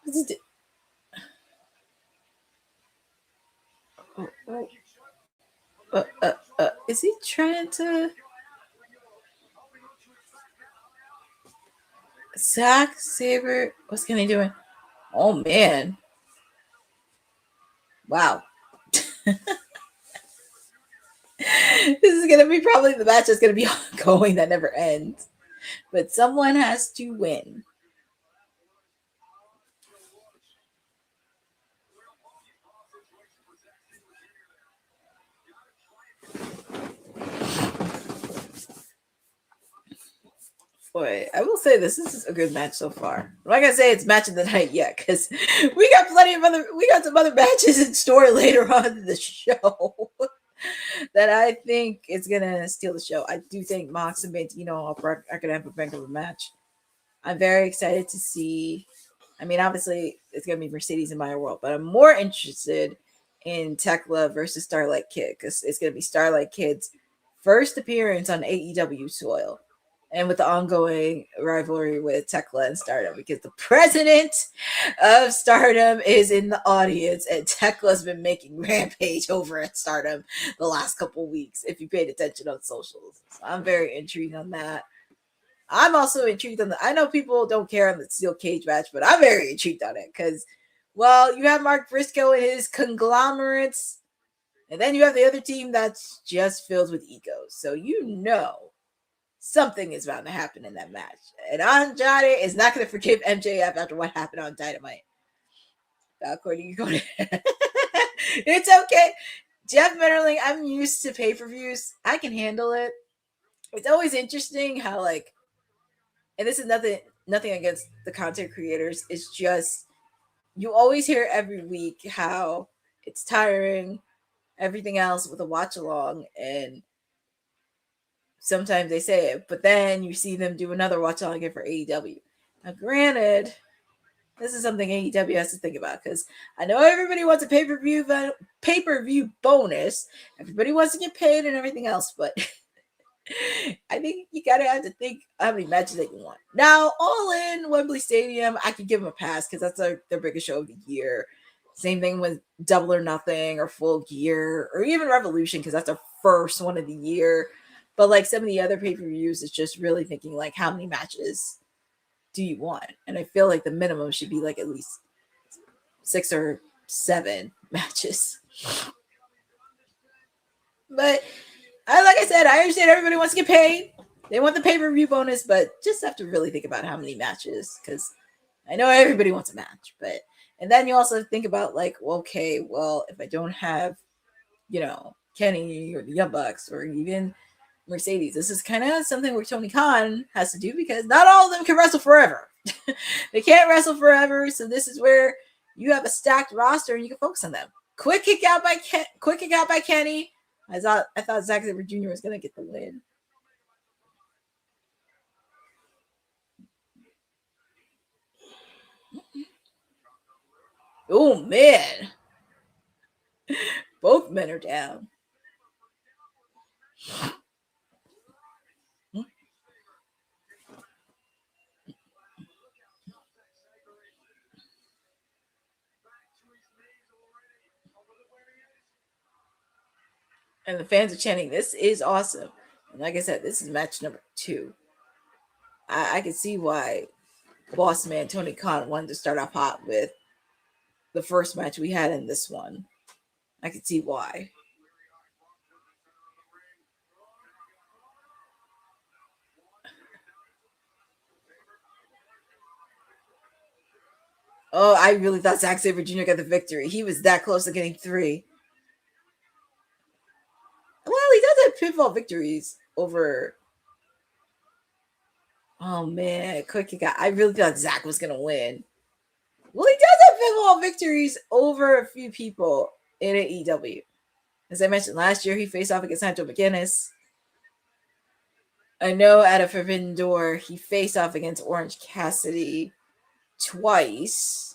What's he do? Is he trying to? Zach Saber? What's Kenny doing? Oh man! Wow. This is gonna be probably the match that's gonna be ongoing that never ends. But someone has to win. Boy, I will say this is a good match so far. I'm not gonna say it's match of the night yet, because we got some other matches in store later on in the show that I think is gonna steal the show. I do think Mox and Bantino are gonna have a bank of a match. I'm very excited to see. I mean, obviously it's gonna be Mercedes in my world, but I'm more interested in Tekla versus Starlight Kid, because it's gonna be Starlight Kid's first appearance on AEW soil, and with the ongoing rivalry with Tekla and Stardom, because the president of Stardom is in the audience, and Tekla's been making rampage over at Stardom the last couple weeks, if you paid attention on socials. So I'm very intrigued on that. I'm also intrigued on I know people don't care on the steel cage match, but I'm very intrigued on it because, well, you have Mark Briscoe and his conglomerates, and then you have the other team that's just filled with egos. So you know something is bound to happen in that match. And Andrade is not going to forgive MJF after what happened on Dynamite. According to it's okay. Jeff Metterling, I'm used to pay-per-views. I can handle it. It's always interesting how, like, and this is nothing against the content creators. It's just you always hear every week how it's tiring, everything else with a watch along, and sometimes they say it, but then you see them do another watch along again for AEW. Now, granted, this is something AEW has to think about, because I know everybody wants a pay-per-view bonus. Everybody wants to get paid and everything else, but I think you gotta have to think how many matches that you want. Now, All In Wembley Stadium, I could give them a pass because that's their biggest show of the year. Same thing with Double or Nothing or Full Gear or even Revolution, because that's their first one of the year. But like some of the other pay-per-views, it's just really thinking like, how many matches do you want? And I feel like the minimum should be like at least 6 or 7 matches. But like I said, I understand everybody wants to get paid. They want the pay-per-view bonus, but just have to really think about how many matches, because I know everybody wants a match. But and then you also think about like, well, okay, well, if I don't have, Kenny or the Young Bucks or even Mercedes, this is kind of something where Tony Khan has to do, because not all of them can wrestle forever. They can't wrestle forever, so this is where you have a stacked roster and you can focus on them. Quick kick out by Kenny. I thought Zack Sabre Jr. was gonna get the win. Oh man, both men are down. And the fans are chanting, "This is awesome!" And like I said, this is match number 2. I can see why Boss Man Tony Khan wanted to start off hot with the first match we had in this one. I can see why. Oh, I really thought Zack Sabre Jr. got the victory. He was that close to getting 3. Well, he does have pinfall victories over. Oh man, quick guy. I really thought Zack was gonna win. Well, he does have pinfall victories over a few people in AEW. As I mentioned last year, he faced off against Santo McGinnis. I know at a Forbidden Door, he faced off against Orange Cassidy twice.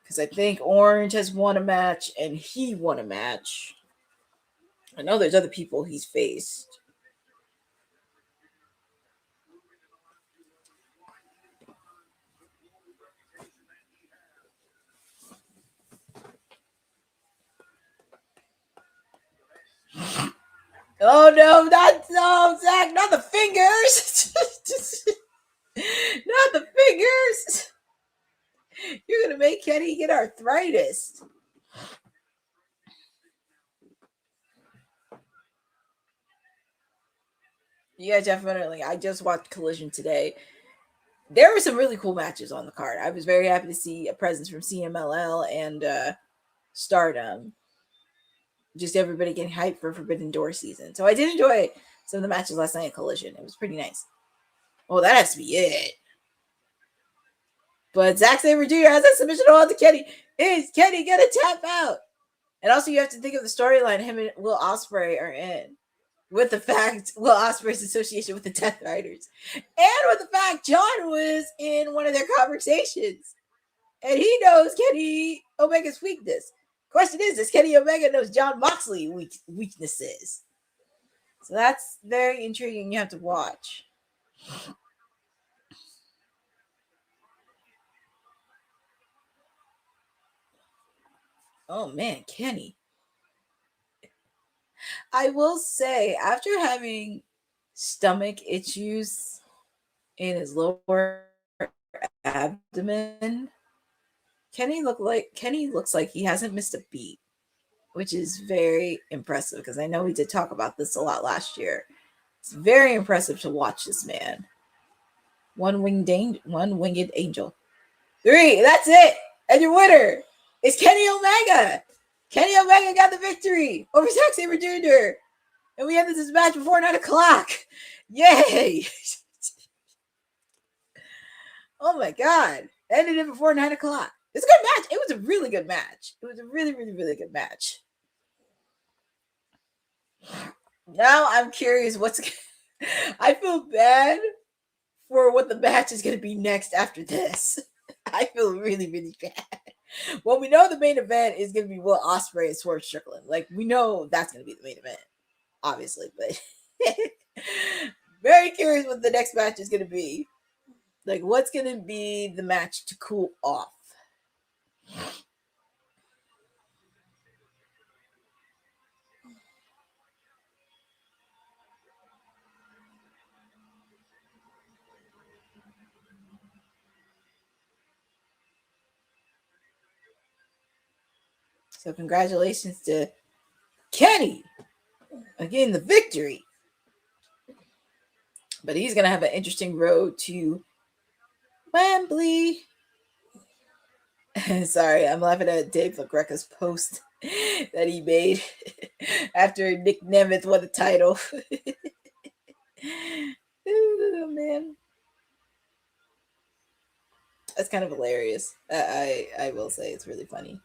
Because I think Orange has won a match and he won a match. I know there's other people he's faced. Oh no, Zach, not the fingers. Not the fingers. You're gonna make Kenny get arthritis. Yeah, definitely. I just watched Collision today. There were some really cool matches on the card. I was very happy to see a presence from CMLL and Stardom. Just everybody getting hyped for Forbidden Door season. So I did enjoy some of the matches last night at Collision. It was pretty nice. Oh, that has to be it. But Zack Sabre Jr. has that submission on to Kenny. Is Kenny gonna tap out? And also, you have to think of the storyline him and Will Ospreay are in. With the fact Will Ospreay's association with the Death Riders. And with the fact John was in one of their conversations. And he knows Kenny Omega's weakness. Question is, does Kenny Omega knows John Moxley's weaknesses? So that's very intriguing. You have to watch. Oh man, Kenny. I will say, after having stomach issues in his lower abdomen, Kenny looks like he hasn't missed a beat, which is very impressive because I know we did talk about this a lot last year. It's very impressive to watch this man. One-winged angel. 3, that's it. And your winner is Kenny Omega. Kenny Omega got the victory over Zack Sabre Jr. And we ended this match before 9 o'clock. Yay! Oh my god. Ended it before 9 o'clock. It's a good match. It was a really good match. It was a really, really, really good match. Now I'm curious I feel bad for what the match is going to be next after this. I feel really, really bad. Well, we know the main event is going to be Will Ospreay and Swerve Strickland. Like, we know that's going to be the main event, obviously. But very curious what the next match is going to be. Like, what's going to be the match to cool off? So congratulations to Kenny. Again, the victory. But he's going to have an interesting road to Wembley. Sorry, I'm laughing at Dave LaGreca's post that he made after Nick Nemeth won the title. Oh, man. That's kind of hilarious. I will say it's really funny.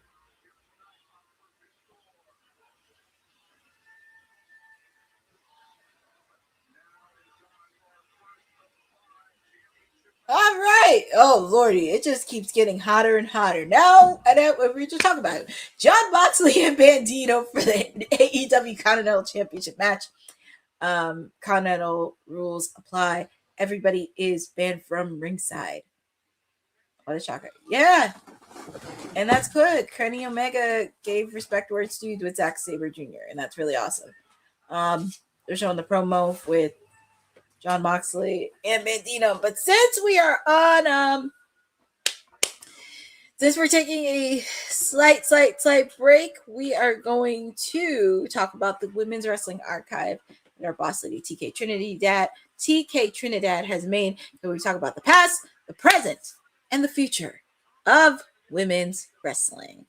All right. Oh, Lordy. It just keeps getting hotter and hotter. Now, we were just talking about it. John Moxley and Bandito for the AEW Continental Championship match. Continental rules apply. Everybody is banned from ringside. What a shocker. Yeah. And that's good. Kenny Omega gave respect where it's due with Zack Sabre Jr. And that's really awesome. They're showing the promo with John Moxley and Bandito. But since we are on, since we're taking a slight break, we are going to talk about the Women's Wrestling Archive that our boss lady, TK Trinidad has made. So we talk about the past, the present, and the future of women's wrestling.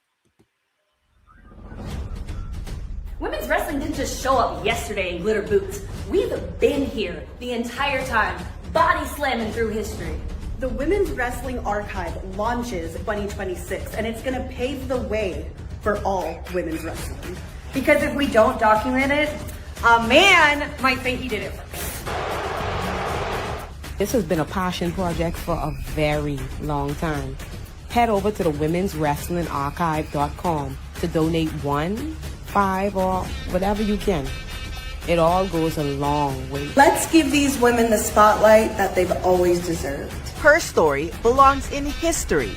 Women's wrestling didn't just show up yesterday in glitter boots. We've been here the entire time, body slamming through history. The Women's Wrestling Archive launches 2026, and it's going to pave the way for all women's wrestling. Because if we don't document it, a man might think he did it first. This has been a passion project for a very long time. Head over to the womenswrestlingarchive.com to donate 1, 5, or whatever you can. It all goes a long way. Let's give these women the spotlight that they've always deserved. Her story belongs in history.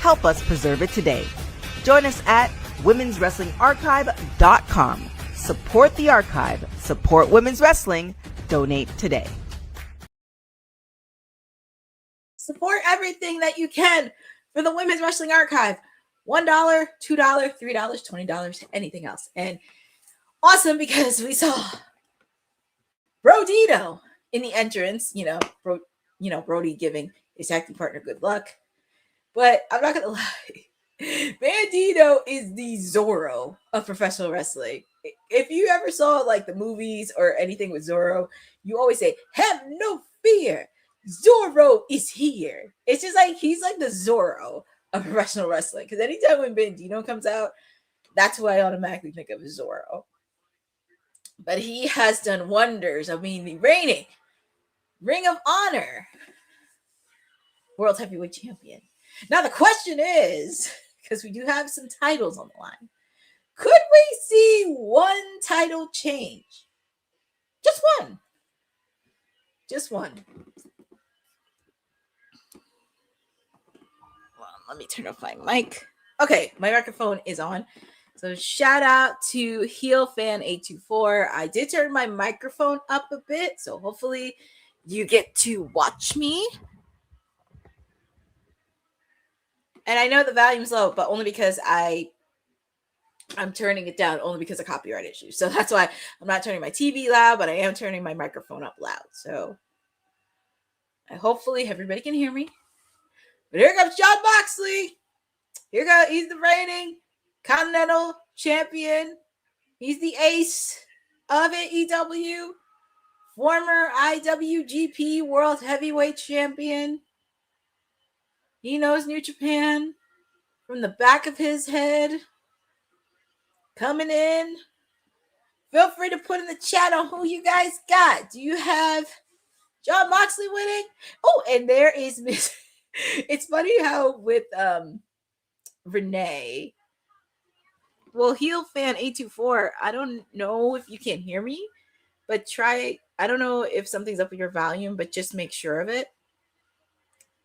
Help us preserve it today. Join us at womenswrestlingarchive.com. Support the archive. Support women's wrestling. Donate today. Support everything that you can for the Women's Wrestling Archive. $1, $2, $3, $20, anything else. And awesome because we saw Brodito in the entrance, Brody giving his tag team partner good luck. But I'm not going to lie. Bandito is the Zorro of professional wrestling. If you ever saw like the movies or anything with Zorro, you always say, have no fear. Zorro is here. It's just like he's like the Zorro of professional wrestling. Because anytime when Bandito comes out, that's who I automatically think of as Zorro. But he has done wonders. I mean, the reigning Ring of Honor World Heavyweight Champion. Now the question is, because we do have some titles on the line, could we see one title change? Just one. Just one. Well, let me turn off my mic. Okay, my microphone is on. So shout out to Heel Fan 824. I did turn my microphone up a bit, so hopefully you get to watch me. And I know the volume's low, but only because I'm turning it down only because of copyright issues. So that's why I'm not turning my TV loud, but I am turning my microphone up loud. So hopefully everybody can hear me. But here comes Jon Moxley. Here goes. He's the reigning Continental Champion. He's the ace of AEW. Former IWGP World Heavyweight Champion. He knows New Japan from the back of his head. Coming in. Feel free to put in the chat on who you guys got. Do you have Jon Moxley winning? Oh, and there is Miss. It's funny how with Renee. Well, Heel Fan 824, I don't know if you can hear me, but try. I don't know if something's up with your volume, but just make sure of it.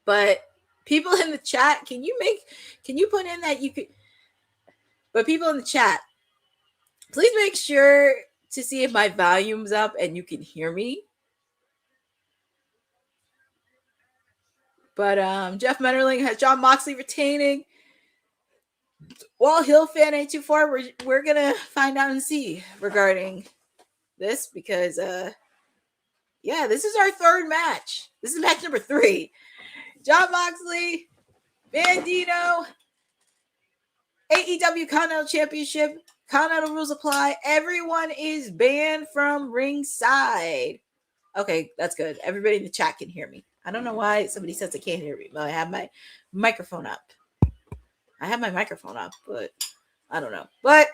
But people in the chat, can you put in that you could, but people in the chat, please make sure to see if my volume's up and you can hear me. But Jeff Mennerling has Jon Moxley retaining. Well, Hill Fan 824, we're gonna find out and see regarding this because this is our third match. This is match number 3. Jon Moxley, Bandito, AEW Continental Championship, Continental rules apply. Everyone is banned from ringside. Okay, that's good. Everybody in the chat can hear me. I don't know why somebody says they can't hear me, but I have my microphone up. But I don't know. But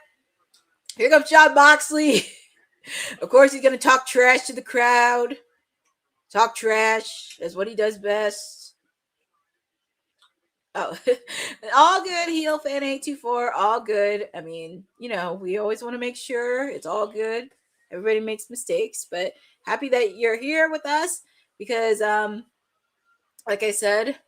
here comes Jon Moxley. Of course, he's going to talk trash to the crowd. Talk trash. That's what he does best. Oh, all good. Heel Fan 824. All good. I mean, we always want to make sure it's all good. Everybody makes mistakes, but happy that you're here with us because, like I said,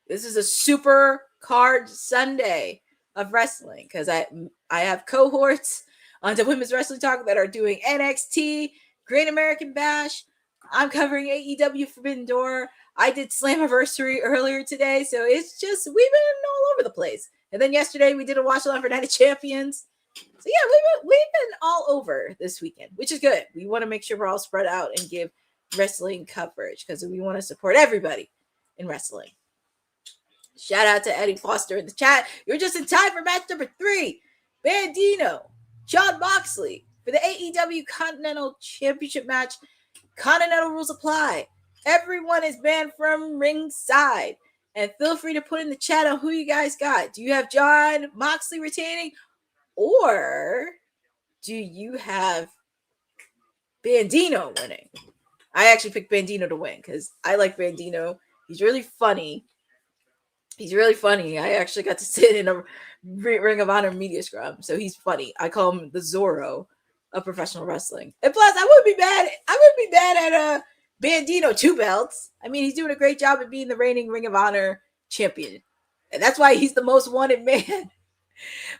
this is a super card Sunday of wrestling because I have cohorts on the Women's Wrestling Talk that are doing NXT, Great American Bash. I'm covering AEW Forbidden Door. I did Slammiversary earlier today, so it's just we've been all over the place. And then yesterday we did a watch along for Night of Champions. So yeah, we've been all over this weekend, which is good. We want to make sure we're all spread out and give wrestling coverage because we want to support everybody in wrestling. Shout out to Eddie Foster in the chat. You're just in time for match number 3. Bandino, Jon Moxley for the AEW Continental Championship match. Continental rules apply. Everyone is banned from ringside. And feel free to put in the chat on who you guys got. Do you have Jon Moxley retaining? Or do you have Bandino winning? I actually picked Bandino to win because I like Bandino. He's really funny. I actually got to sit in a Ring of Honor media scrum, so he's funny. I call him the Zorro of professional wrestling. And plus, I wouldn't be mad at Bandino 2 belts. I mean, he's doing a great job of being the reigning Ring of Honor champion, and that's why he's the most wanted man.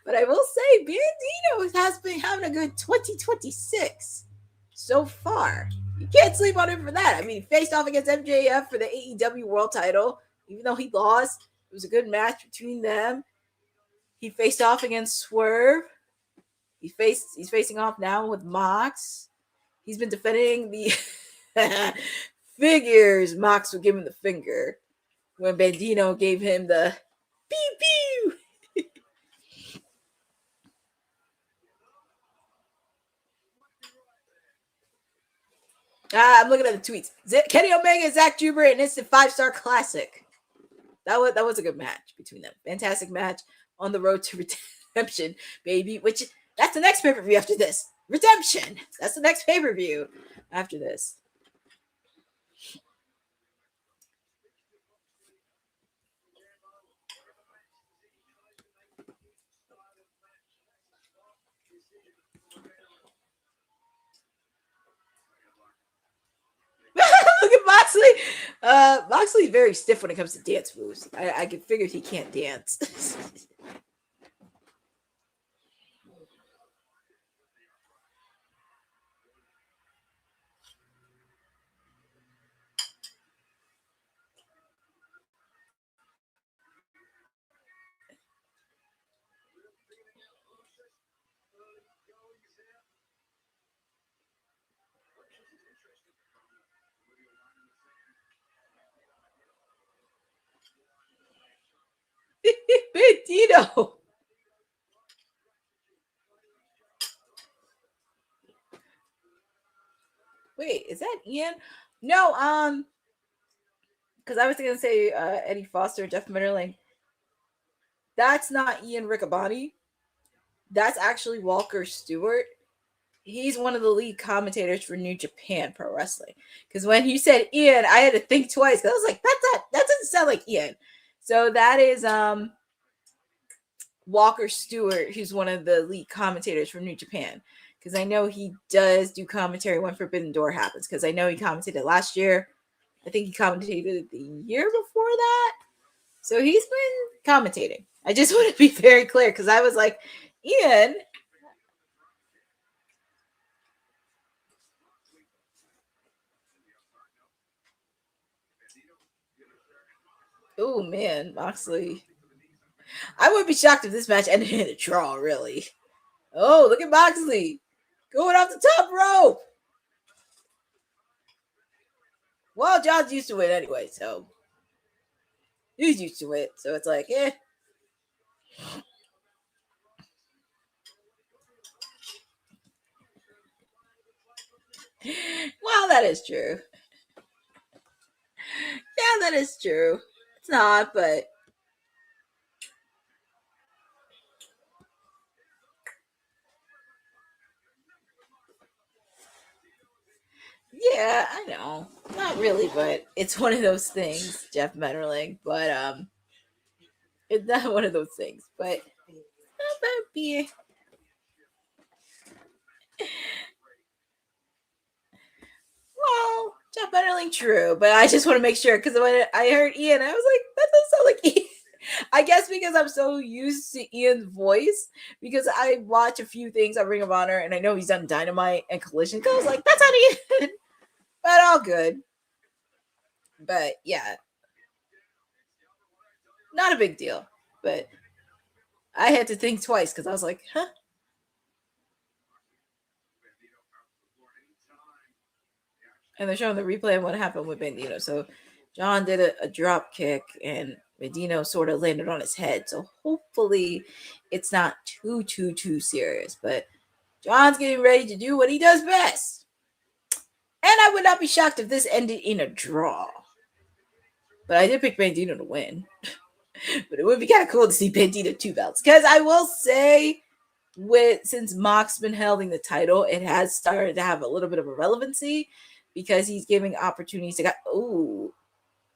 But I will say, Bandino has been having a good 2026 so far. You can't sleep on him for that. I mean, he faced off against MJF for the AEW World Title, even though he lost. It was a good match between them. He faced off against Swerve. He's facing off now with Mox. He's been defending the figures. Mox would give him the finger when Bandino gave him the pew pew. I'm looking at the tweets. Kenny Omega and Zack Juber, an instant 5-star classic. That was a good match between them. Fantastic match on the road to redemption, baby. Which that's the next pay-per-view after this. Redemption. That's the next pay-per-view after this. Look at Moxley. Moxley's very stiff when it comes to dance moves. I can figure he can't dance. Bandito. Wait, is that Ian? No, because I was gonna say Eddie Foster, Jeff Mitterling. That's not Ian Riccaboni. That's actually Walker Stewart. He's one of the lead commentators for New Japan Pro Wrestling. Because when you said Ian, I had to think twice. Because I was like, that doesn't sound like Ian. So that is Walker Stewart, who's one of the lead commentators for New Japan. Because I know he does do commentary when Forbidden Door happens. Because I know he commentated last year. I think he commentated the year before that. So he's been commentating. I just want to be very clear because I was like, Ian. Oh man, Moxley. I wouldn't be shocked if this match ended in a draw, really. Oh, look at Moxley going off the top rope. Well, John's used to it anyway, so he's used to it. So it's like, eh. Well, that is true. Yeah, that is true. It's not, but yeah, I know. Not really, but it's one of those things, Jeff Metterling. But it's not one of those things. But that might be. Well, Jeff Metterling, true, but I just want to make sure because when I heard Ian, I was like, that doesn't sound like Ian. I guess because I'm so used to Ian's voice, because I watch a few things on Ring of Honor, and I know he's done Dynamite and Collision. Because I was like, that's not Ian, but all good. But yeah, not a big deal. But I had to think twice because I was like, huh. And they're showing the replay of what happened with Bandito. So John did a drop kick, and Bandito sort of landed on his head. So hopefully it's not too serious. But John's getting ready to do what he does best. And I would not be shocked if this ended in a draw. But I did pick Bandito to win. But it would be kind of cool to see Bandito 2 belts. Because I will say, since Mox's been holding the title, it has started to have a little bit of a relevancy. Because he's giving opportunities to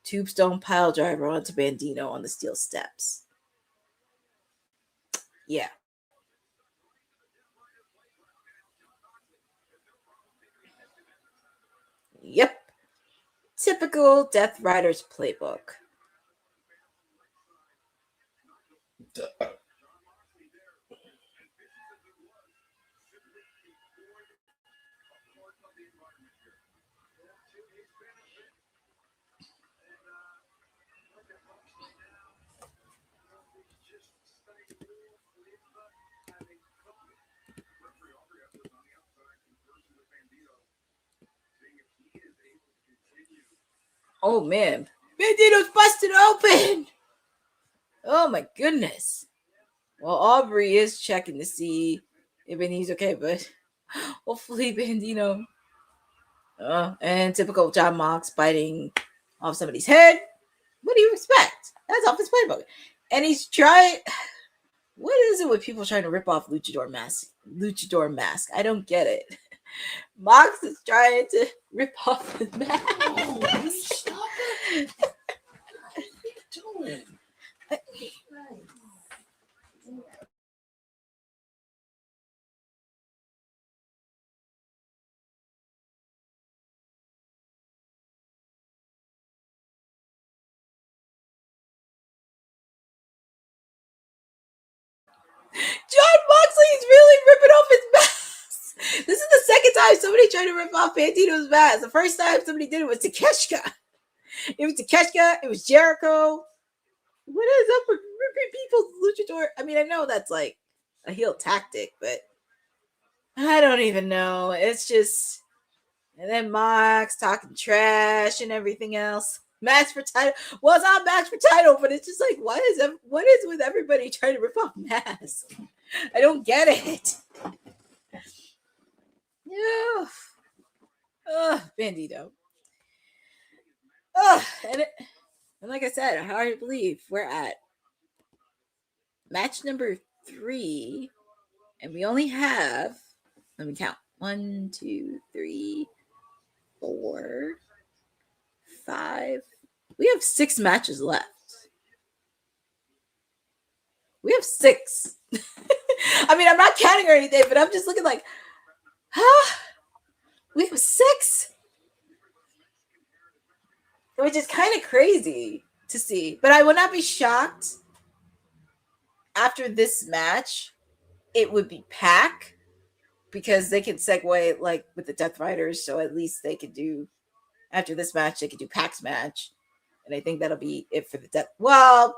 tombstone pile driver onto Bandito on the steel steps. Yeah. Yep. Typical Death Riders playbook. Oh man, Bandito's busted open. Oh my goodness. Well, Aubrey is checking to see if he's okay, but hopefully Bandito. And typical John Mox biting off somebody's head. What do you expect? That's off his playbook. And he's trying. What is it with people trying to rip off Luchador Mask? I don't get it. Mox is trying to rip off his mask. Oh, stop it. What are you doing? John Moxley's really ripping off his mask. This is the second time somebody tried to rip off Bandito's mask. The first time somebody did it was Takeshita. It was Takeshita. It was Jericho. What is up with ripping people's luchador? I mean, I know that's like a heel tactic, but I don't even know. It's just, and then Mox talking trash and everything else. Match for title. Well, it's not match for title, but it's just like, what is with everybody trying to rip off masks? I don't get it. Yeah. Bandito. And like I said, hard to believe we're at match number 3, and we only have, let me count, 1, 2, 3, 4, 5. We have 6 matches left. We have 6. I mean, I'm not counting or anything, but I'm just looking like, we have 6? Which is kind of crazy to see. But I would not be shocked after this match, it would be Pac, because they can segue like with the Death Riders. So at least they could do, after this match, they could do Pac's match. And I think that'll be it for the Death. Well,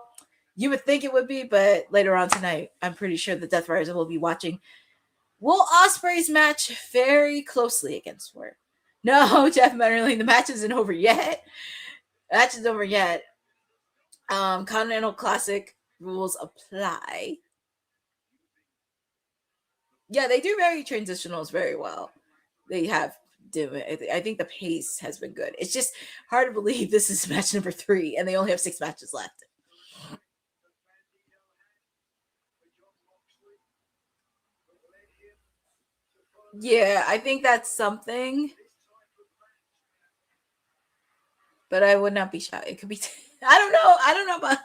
you would think it would be, but later on tonight, I'm pretty sure the Death Riders will be watching Will Ospreay's match very closely against her. No, Jeff Metterling, the match isn't over yet. The match is over yet. Continental Classic rules apply. Yeah, they do very transitionals very well. They have. I think the pace has been good. It's just hard to believe this is match number 3 and they only have 6 matches left. Yeah, I think that's something. But I would not be shocked. It could be. I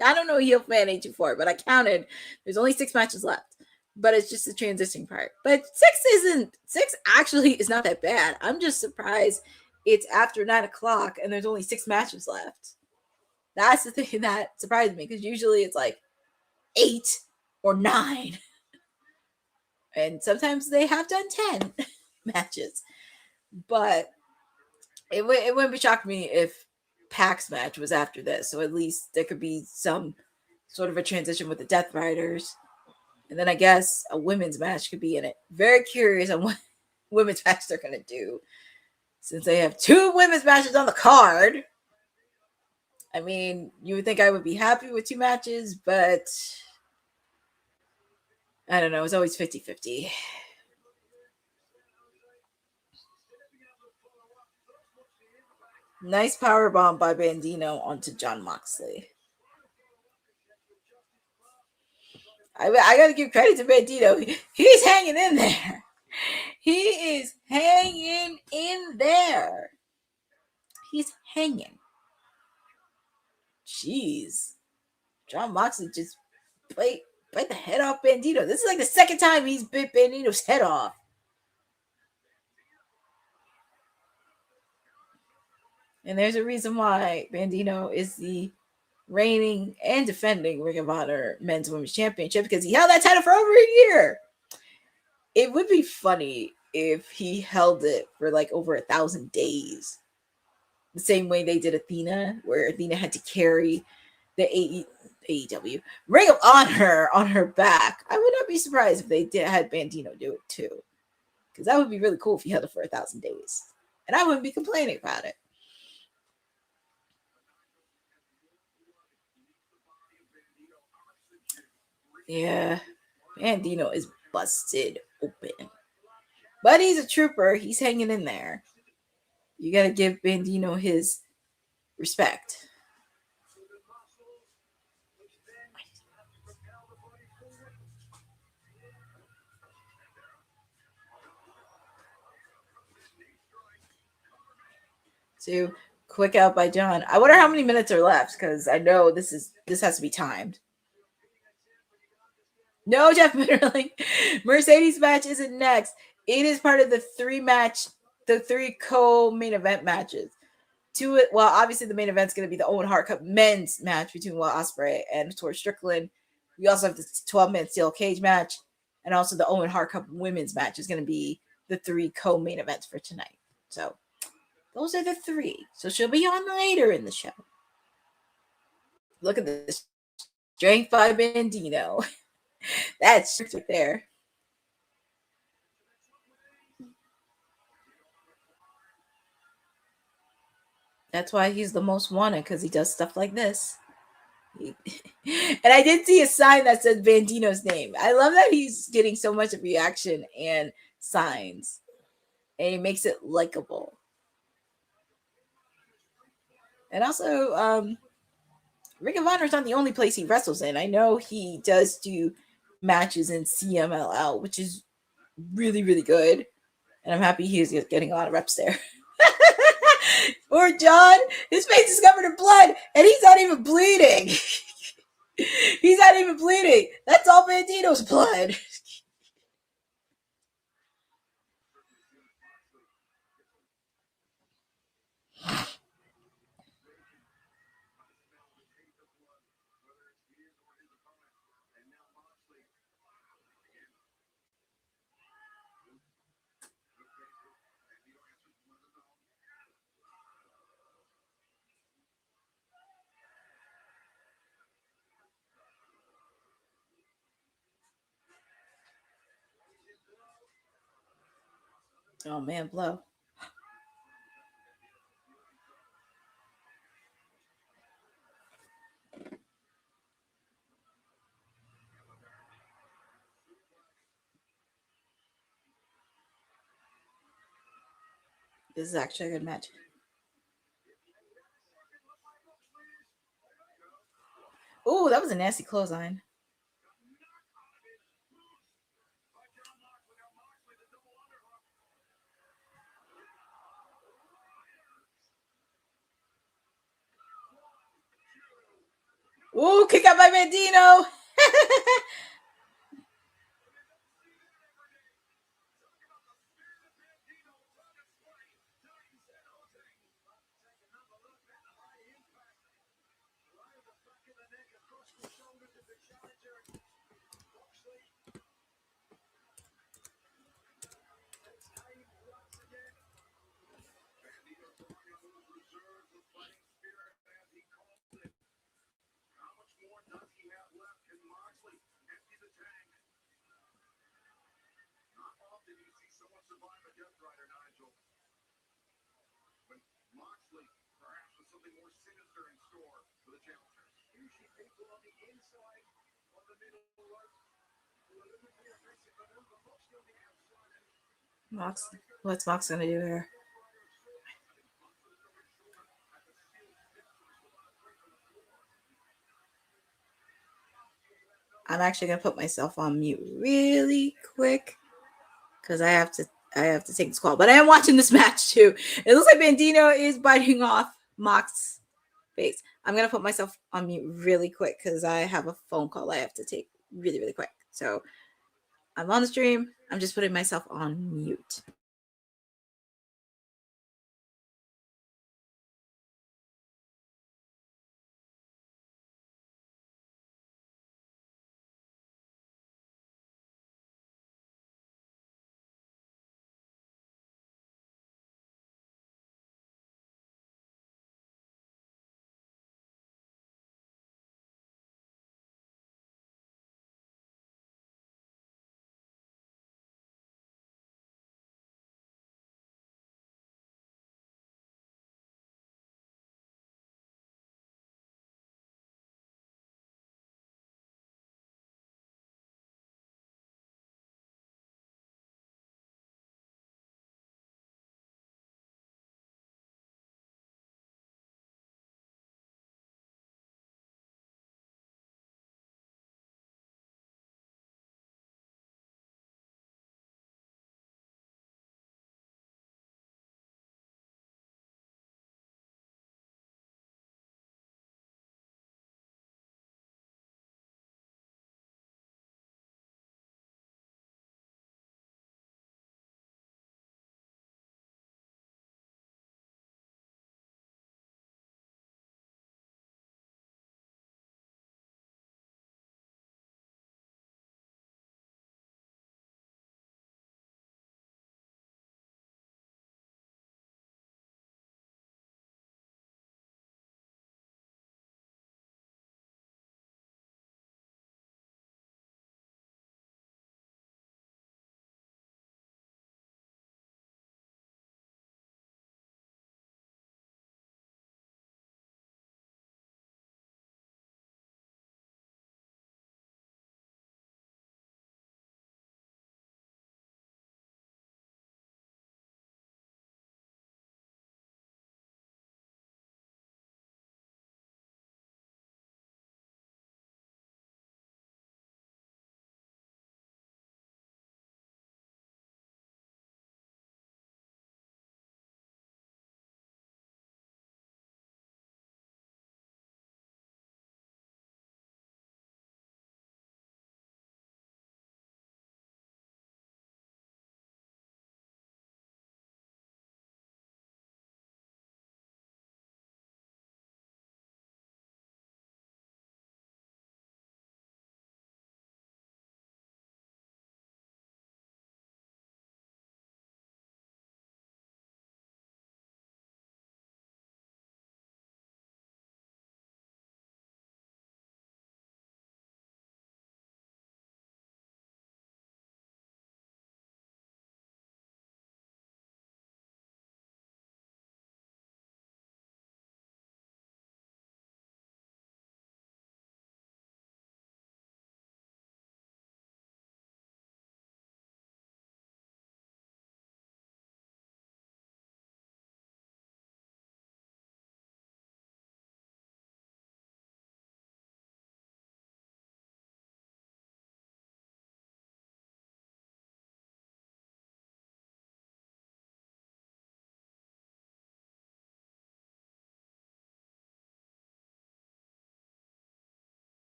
don't know heel fan 824, but I counted. There's only 6 matches left. But it's just the transition part. But 6 actually is not that bad. I'm just surprised it's after 9 o'clock and there's only 6 matches left. That's the thing that surprised me, because usually it's like 8 or 9. And sometimes they have done 10 matches. But it wouldn't be shocked me if Pac's match was after this. So at least there could be some sort of a transition with the Death Riders. And then I guess a women's match could be in it. Very curious on what women's match they're going to do, since they have 2 women's matches on the card. I mean, you would think I would be happy with 2 matches, but I don't know. It's always 50-50. Nice power bomb by Bandino onto John Moxley. I got to give credit to Bandito. He's hanging in there. He is hanging in there. He's hanging. Jeez. John Moxley just bite the head off Bandito. This is like the second time he's bit Bandito's head off. And there's a reason why Bandito is the reigning and defending Ring of Honor Men's Women's Championship, because he held that title for over a year. It would be funny if he held it for like over 1,000 days. The same way they did Athena, where Athena had to carry the AEW Ring of Honor on her back. I would not be surprised if they had Bandito do it too, because that would be really cool if he held it for 1,000 days, and I wouldn't be complaining about it. Yeah, Bandito is busted open, but he's a trooper. He's hanging in there. You got to give Bandito his respect. So quick out by John. I wonder how many minutes are left, because I know this has to be timed. No, Jeff Mitterling. Mercedes match isn't next. It is part of the 3 co-main event matches. Obviously the main event's going to be the Owen Hart Cup men's match between Will Ospreay and Tori Strickland. We also have the 12-man steel cage match, and also the Owen Hart Cup women's match is going to be the 3 co-main events for tonight. So those are the 3. So she'll be on later in the show. Look at this. Strength by Bandito. That's right there. That's why he's the most wanted, because he does stuff like this. And I did see a sign that said Bandito's name. I love that he's getting so much reaction and signs, and he makes it likable. And also, Ring of Honor is not the only place he wrestles in. I know he does do matches in CMLL, which is really, really good. And I'm happy he's getting a lot of reps there. Poor John, his face is covered in blood, and he's not even bleeding. He's not even bleeding. That's all Bandito's blood. Oh man, blow. This is actually a good match. Oh, that was a nasty clothesline. Ooh, kick out by Bandito. Moxley, perhaps with something more sinister in store. Mox, what's Mox gonna do here? I'm actually gonna put myself on mute really quick because I have to take this call. But I am watching this match too. It looks like Bandino is biting off Mox's face. I'm gonna put myself on mute really quick because I have a phone call I have to take really, really quick. So I'm on the stream. I'm just putting myself on mute.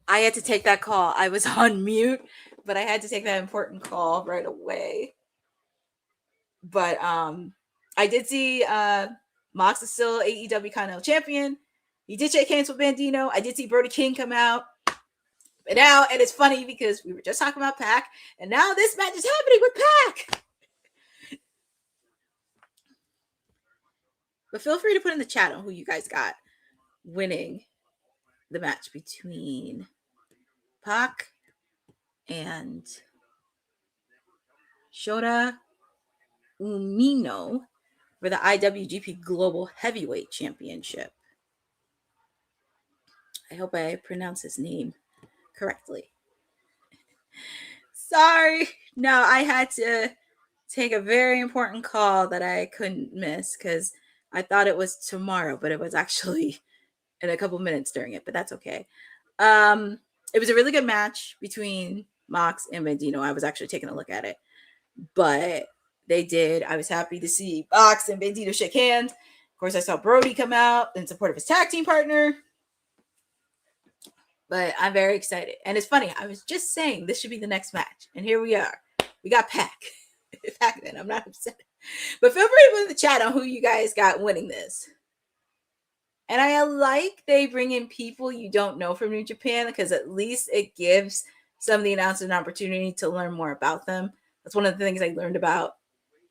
I had to take that call. I was on mute, but I had to take that important call right away. But I did see Mox is still AEW Continental Champion. He did shake hands with Bandino. I did see Brody King come out. But now, and it's funny because we were just talking about Pac, and now this match is happening with Pac. But feel free to put in the chat on who you guys got winning the match between Pac and Shota Umino for the IWGP Global Heavyweight Championship. I hope I pronounced his name correctly. Sorry. No, I had to take a very important call that I couldn't miss because I thought it was tomorrow, but it was actually in a couple minutes during it, but that's okay. It was a really good match between Mox and Bandino. I was actually taking a look at it, but they did. I was happy to see Mox and Bandino shake hands. Of course, I saw Brody come out in support of his tag team partner. But I'm very excited. And it's funny, I was just saying this should be the next match. And here we are. We got Pac. Pac then, I'm not upset. But feel free to put in the chat on who you guys got winning this. And I like they bring in people you don't know from New Japan because at least it gives some of the announcers an opportunity to learn more about them. That's one of the things I learned about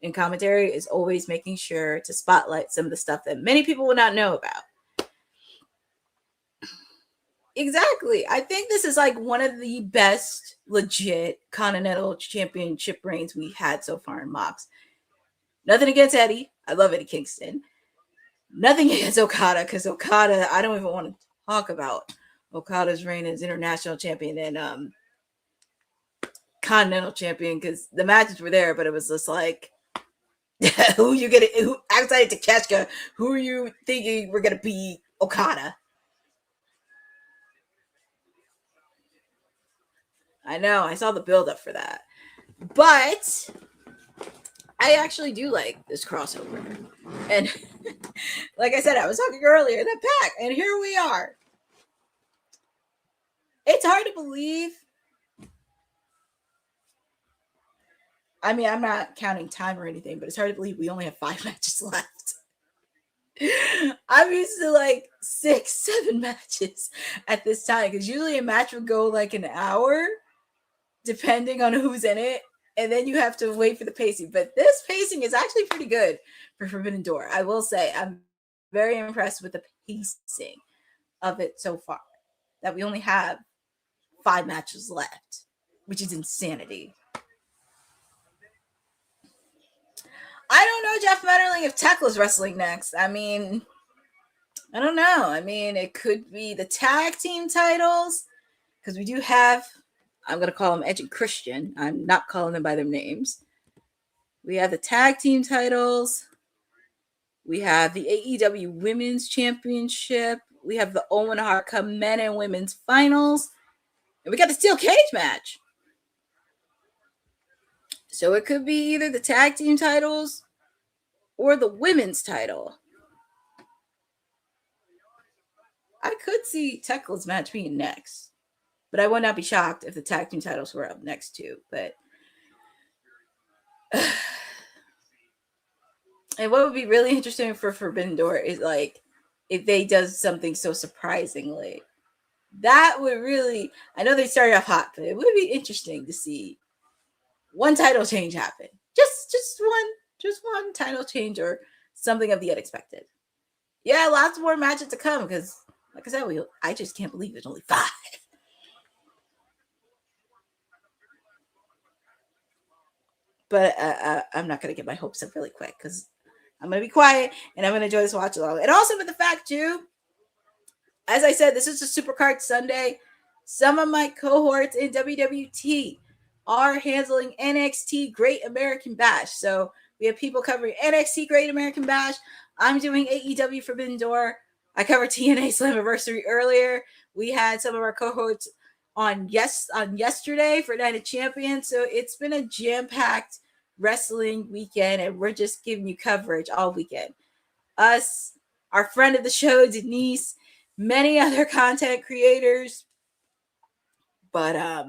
in commentary is always making sure to spotlight some of the stuff that many people will not know about. Exactly. I think this is like one of the best legit Continental Championship reigns we had so far in Mox. Nothing against Eddie. I love Eddie Kingston. Nothing against Okada because Okada, I don't even want to talk about Okada's reign as international champion and Continental champion because the matches were there, but it was just like, who outside of Takeshita, who are you thinking we're going to be Okada? I know, I saw the build up for that. But I actually do like this crossover. And like I said, I was talking earlier, that Pac, and here we are. It's hard to believe. I mean, I'm not counting time or anything, but it's hard to believe we only have 5 matches left. I'm used to like 6, 7 matches at this time because usually a match would go like an hour depending on who's in it, and then you have to wait for the pacing. But this pacing is actually pretty good for Forbidden Door. I will say I'm very impressed with the pacing of it so far, that we only have 5 matches left, which is insanity. I don't know, Jeff Metterling, if Tekla's wrestling next. I mean, I don't know. I mean, it could be the tag team titles, because we do have, I'm going to call them Edge and Christian. I'm not calling them by their names. We have the tag team titles. We have the AEW Women's Championship. We have the Owen Hart Cup Men and Women's Finals. And we got the Steel Cage match. So it could be either the tag team titles or the women's title. I could see Tekla's match being next. But I would not be shocked if the tag team titles were up next too. But and what would be really interesting for Forbidden Door is like if they does something so surprisingly. That would really, I know they started off hot, but it would be interesting to see one title change happen. Just one title change or something of the unexpected. Yeah, lots more matches to come because, like I said, I just can't believe it's only 5. But I'm not going to get my hopes up really quick because I'm going to be quiet and I'm going to enjoy this watch along. And also with the fact, too, as I said, this is a Supercard Sunday. Some of my cohorts in WWT are handling NXT Great American Bash. So we have people covering NXT Great American Bash. I'm doing AEW Forbidden Door. I covered TNA Slammiversary earlier. We had some of our cohorts on yesterday for Night of Champions. So it's been a jam-packed wrestling weekend, and we're just giving you coverage all weekend. Us, our friend of the show, Denise, many other content creators, But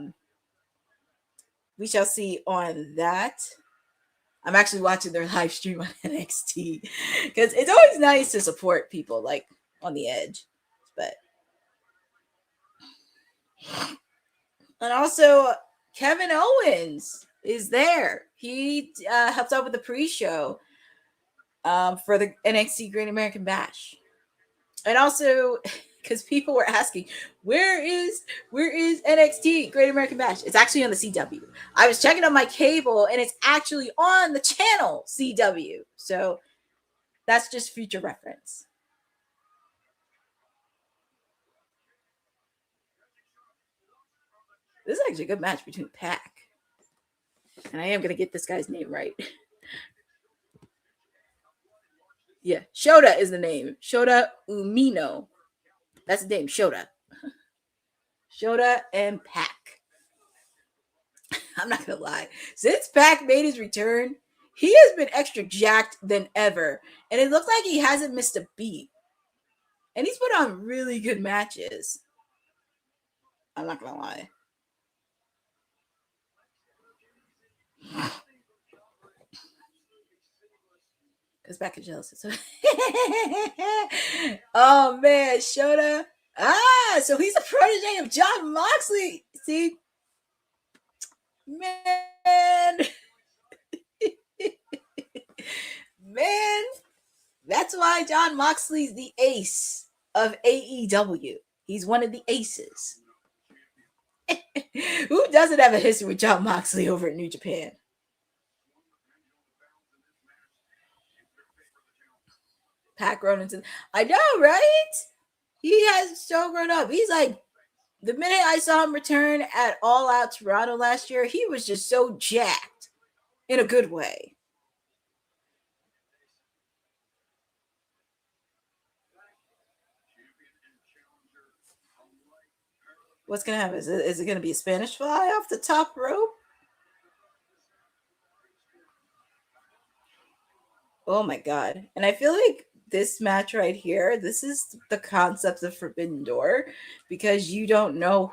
we shall see on that. I'm actually watching their live stream on NXT because it's always nice to support people like on the edge. But and also Kevin Owens is there. He helped out with the pre-show for the NXT Great American Bash. And also because people were asking, where is NXT Great American Bash? It's actually on the CW. I was checking on my cable and it's actually on the channel CW. So that's just future reference. This is actually a good match between Pac. And I am going to get this guy's name right. Yeah, Shota is the name. Shota Umino. That's the name, Shota. Shota and Pac. I'm not going to lie. Since Pac made his return, he has been extra jacked than ever. And it looks like he hasn't missed a beat. And he's put on really good matches. I'm not going to lie. Because Pac is jealous. So oh, man. Shota. So he's a protege of Jon Moxley. See? Man. Man. That's why Jon Moxley's the ace of AEW. He's one of the aces. Who doesn't have a history with Jon Moxley over at New Japan? Pat Roninson. I know, right? He has so grown up. He's like, the minute I saw him return at All Out Toronto last year, he was just so jacked in a good way. What's going to happen? Is it going to be a Spanish fly off the top rope? Oh my God. And I feel like this match right here, this is the concept of Forbidden Door because you don't know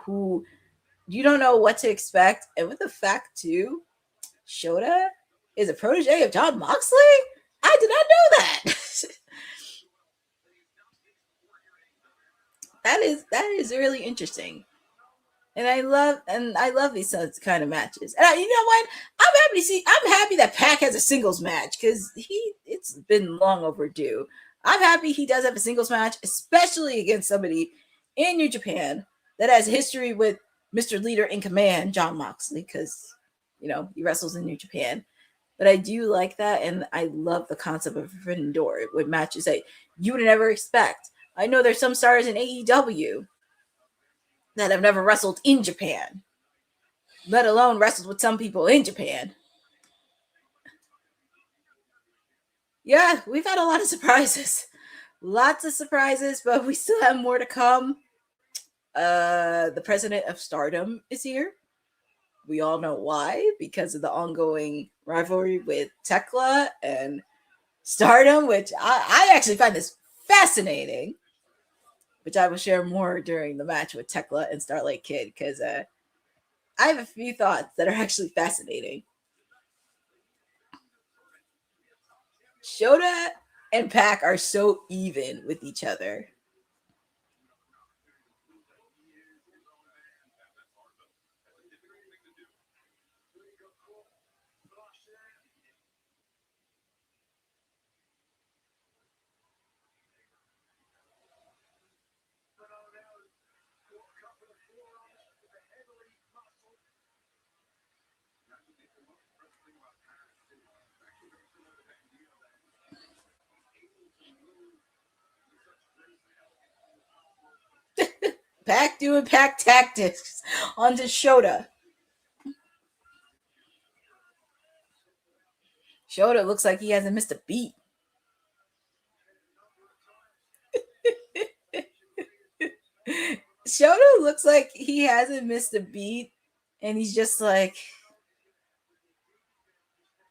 what to expect. And with the fact too, Shota is a protege of Jon Moxley? I did not know that. that is really interesting. And I love these kind of matches. And you know what? I'm happy that Pac has a singles match because it's been long overdue. I'm happy he does have a singles match, especially against somebody in New Japan that has history with Mr. Leader in Command, Jon Moxley, because he wrestles in New Japan. But I do like that, and I love the concept of Forbidden Door with matches that you would never expect. I know there's some stars in AEW that have never wrestled in Japan, let alone wrestled with some people in Japan. Yeah, we've had a lot of surprises. Lots of surprises, but we still have more to come. The president of Stardom is here. We all know why, because of the ongoing rivalry with Tekla and Stardom, which I actually find this fascinating, which I will share more during the match with Tekla and Starlight Kid, because I have a few thoughts that are actually fascinating. Shota and Pac are so even with each other. Pac doing Pac tactics onto Shota. Shota looks like he hasn't missed a beat. Shota looks like he hasn't missed a beat, and he's just like,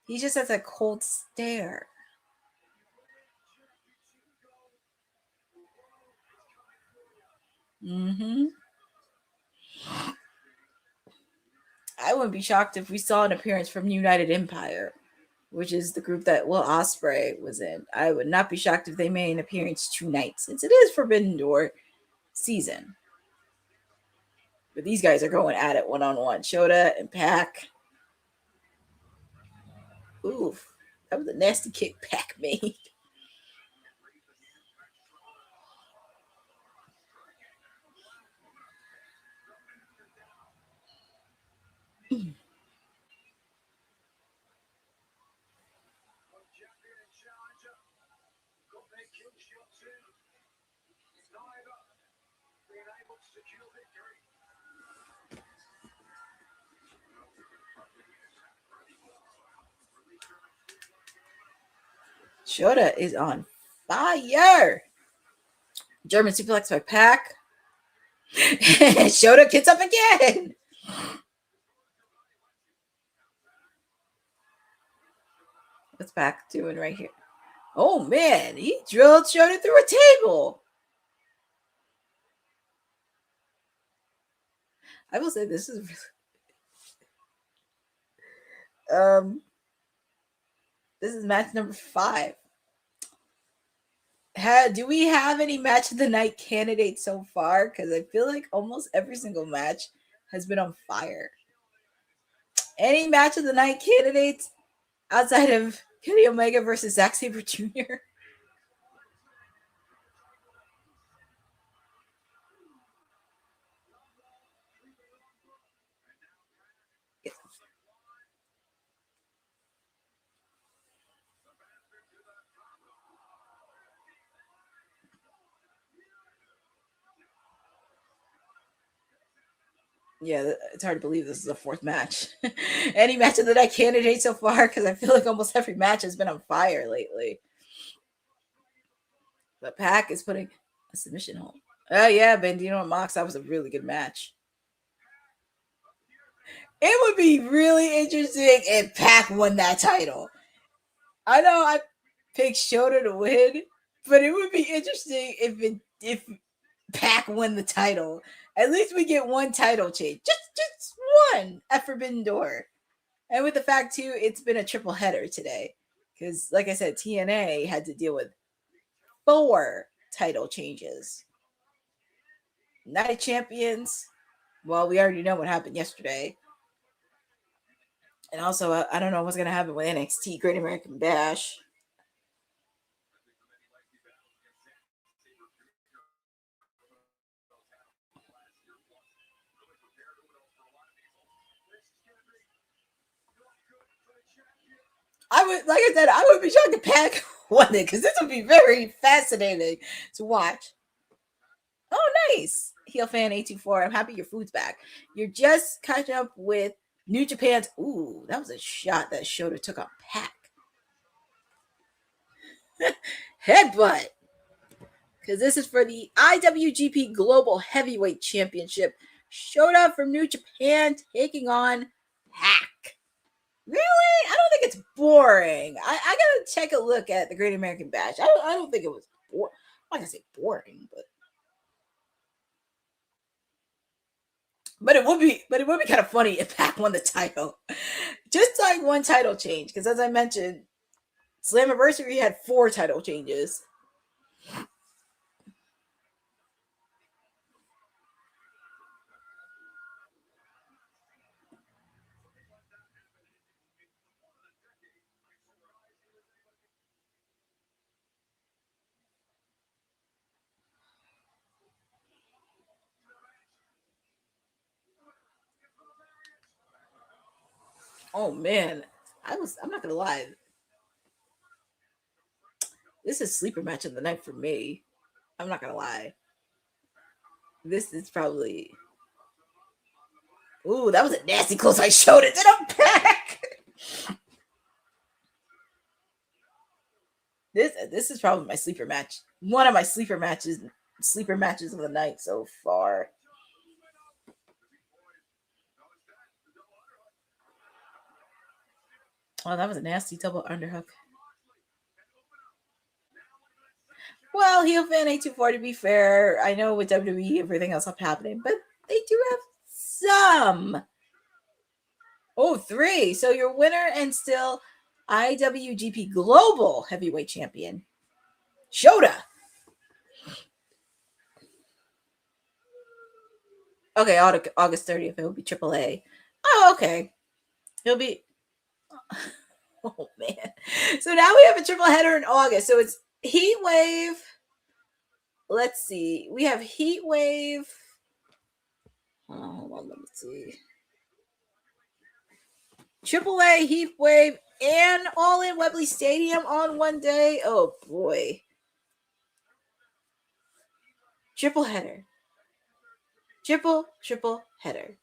he just has a cold stare. Mm-hmm. I wouldn't be shocked if we saw an appearance from United Empire, which is the group that Will Ospreay was in. I would not be shocked if they made an appearance tonight, since it is Forbidden Door season. But these guys are going at it one-on-one. Shota and Pac. Oof. That was a nasty kick Pac made. Shota is on fire. German suplex by Pac. Shota gets up again. What's Pac doing right here? Oh man, he drilled Shota through a table. I will say this is really, this is match number 5. Do we have any match of the night candidates so far? Because I feel like almost every single match has been on fire. Any match of the night candidates outside of Kenny Omega versus Zack Sabre Jr.? Yeah, it's hard to believe this is a 4th match. Any match of the night candidate so far? Because I feel like almost every match has been on fire lately. But Pac is putting a submission hold. Oh, yeah, Bandito and Mox. That was a really good match. It would be really interesting if Pac won that title. I know I picked Shota to win, but it would be interesting if Pac won the title. At least we get one title change. Just one at Forbidden Door. And with the fact, too, it's been a triple header today. Because, like I said, TNA had to deal with 4 title changes. Night of Champions. Well, we already know what happened yesterday. And also, I don't know what's going to happen with NXT Great American Bash. Like I said, I would be shocked if Pac won it because this would be very fascinating to watch. Oh, nice. Heel fan 824. I'm happy your food's back. You're just catching up with New Japan's. Ooh, that was a shot that Shota took on Pac. Headbutt. Because this is for the IWGP Global Heavyweight Championship. Shota from New Japan taking on Pac. Really? I don't think it's boring. I gotta take a look at the Great American Bash. I don't think it was boring. I'm not gonna say boring, but it would be kind of funny if Pac won the title. Just like one title change, because as I mentioned, Slammiversary had 4 title changes. Oh man, I'm not gonna lie. This is sleeper match of the night for me. I'm not gonna lie. This is probably. Ooh, that was a nasty close. I showed it. Did I Pac? This is probably my sleeper match. One of my sleeper matches of the night so far. Oh, that was a nasty double underhook. Well, heel fan 824, to be fair, I know with WWE everything else up happening, but they do have some Oh, 3. So your winner and still IWGP Global Heavyweight Champion, Shota. Okay, August 30th, it will be AAA. Oh, okay. It'll be... Oh, man. So now we have a triple header in August. So it's Heat Wave. Let's see. We have Heat Wave. Hold on, let me see. AAA, Heat Wave, and All in Wembley Stadium on one day. Oh, boy. Triple header. Triple header.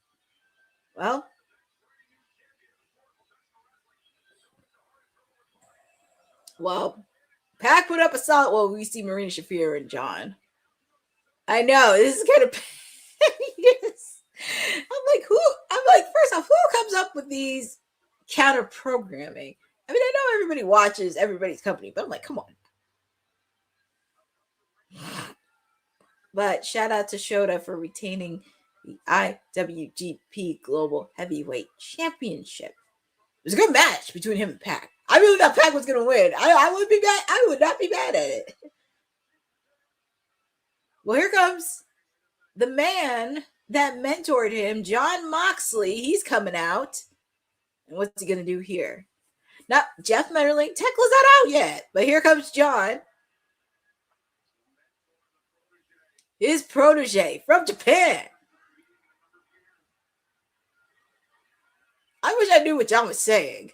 Well, Pac put up a solid. Well, we see Marina Shafir and John. I know this is kind of. I'm like, first off, who comes up with these counter programming? I mean, I know everybody watches everybody's company, but I'm like, come on. But shout out to Shota for retaining the IWGP Global Heavyweight Championship. It was a good match between him and Pac. I really thought Pac was going to win. I would be bad. I would not be mad at it. Well, here comes the man that mentored him, Jon Moxley. He's coming out. And what's he going to do here? Now, Jeff Metterling, Tekla's not out yet. But here comes John. His protege from Japan. I wish I knew what John was saying.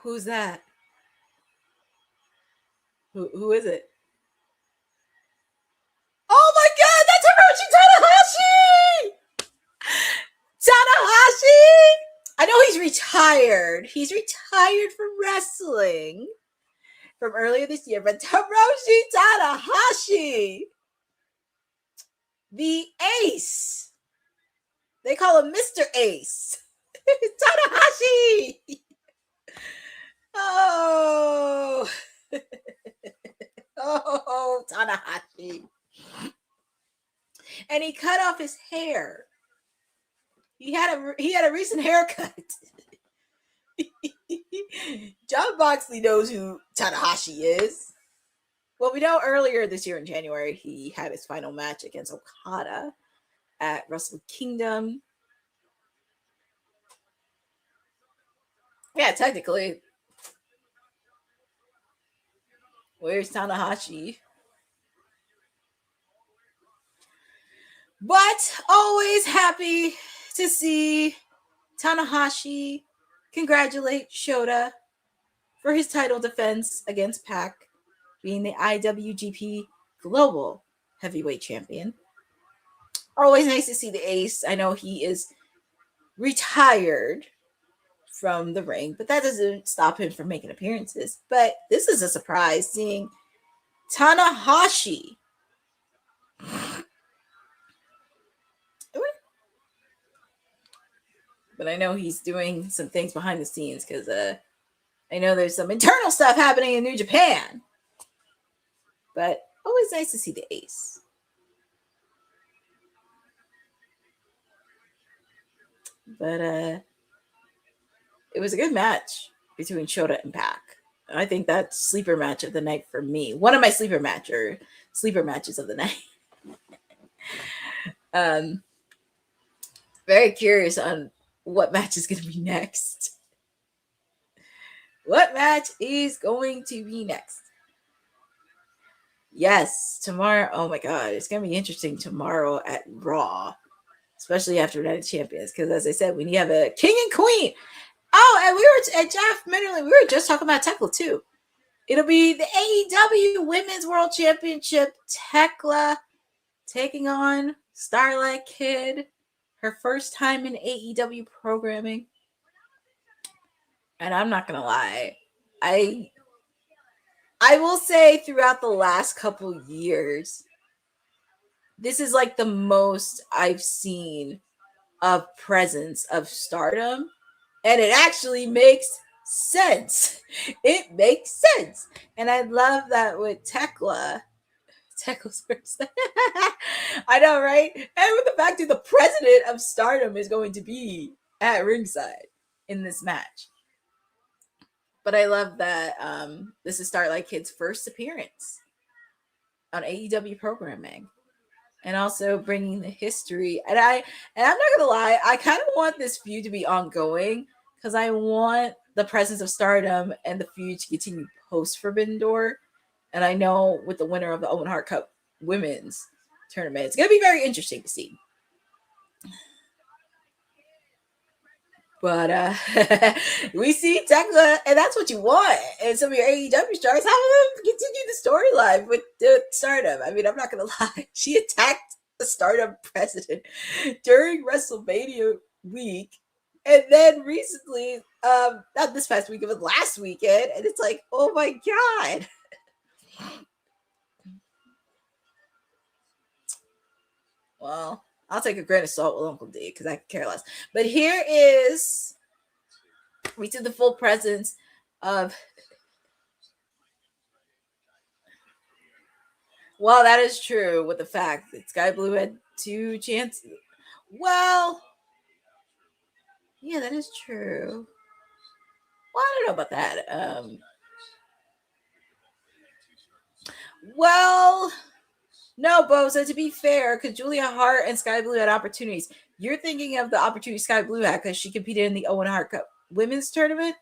Who's that? Who is it? Oh my God, that's Hiroshi Tanahashi! Tanahashi! I know he's retired. He's retired from wrestling from earlier this year, but Hiroshi Tanahashi, the Ace. They call him Mr. Ace. Tanahashi! Oh. Oh, Tanahashi. And he cut off his hair. He had a recent haircut. Jon Moxley knows who Tanahashi is. Well, we know earlier this year in January, he had his final match against Okada at Wrestle Kingdom. Yeah, technically. Where's Tanahashi? But always happy to see Tanahashi congratulate Shota for his title defense against Pac, being the IWGP Global Heavyweight Champion. Always nice to see the Ace. I know he is retired from the ring, but that doesn't stop him from making appearances. But this is a surprise seeing Tanahashi. But I know he's doing some things behind the scenes because I know there's some internal stuff happening in New Japan. But always nice to see the Ace. But it was a good match between Shota and Pac. I think that's sleeper match of the night for me. One of my sleeper matches of the night. Very curious on what match is going to be next. What match is going to be next? Yes, tomorrow. Oh my God, it's going to be interesting tomorrow at Raw, especially after Night of Champions. Because as I said, we have a king and queen. Oh, and we were at Jeff Minnerly. We were just talking about Tekla too. It'll be the AEW Women's World Championship. Tekla taking on Starlight Kid. Her first time in AEW programming. And I'm not going to lie. I will say throughout the last couple years, this is like the most I've seen of presence of Stardom. And it actually makes sense. It makes sense. And I love that with Tekla Tekkla's first. I know, right? And with the fact that the president of Stardom is going to be at ringside in this match. But I love that this is Starlight Kid's first appearance on AEW programming, and also bringing the history. And I'm not gonna lie, I kind of want this feud to be ongoing because I want the presence of Stardom and the feud to continue post Forbidden Door. And I know with the winner of the Owen Hart Cup Women's Tournament, it's gonna be very interesting to see. But we see Tekla, and that's what you want. And some of your AEW stars, have them continue the storyline with Stardom. I mean, I'm not going to lie. She attacked the Stardom president during WrestleMania week. And then recently, not this past weekend, but last weekend. And it's like, oh my God. Well, I'll take a grain of salt with Uncle D because I could care less. But here is, we see the full presence of, well, that is true with the fact that Sky Blue had 2 chances. Well, yeah, that is true. Well, I don't know about that. Well, no, Boza, to be fair, because Julia Hart and Sky Blue had opportunities. You're thinking of the opportunity Sky Blue had because she competed in the Owen Hart Cup Women's Tournament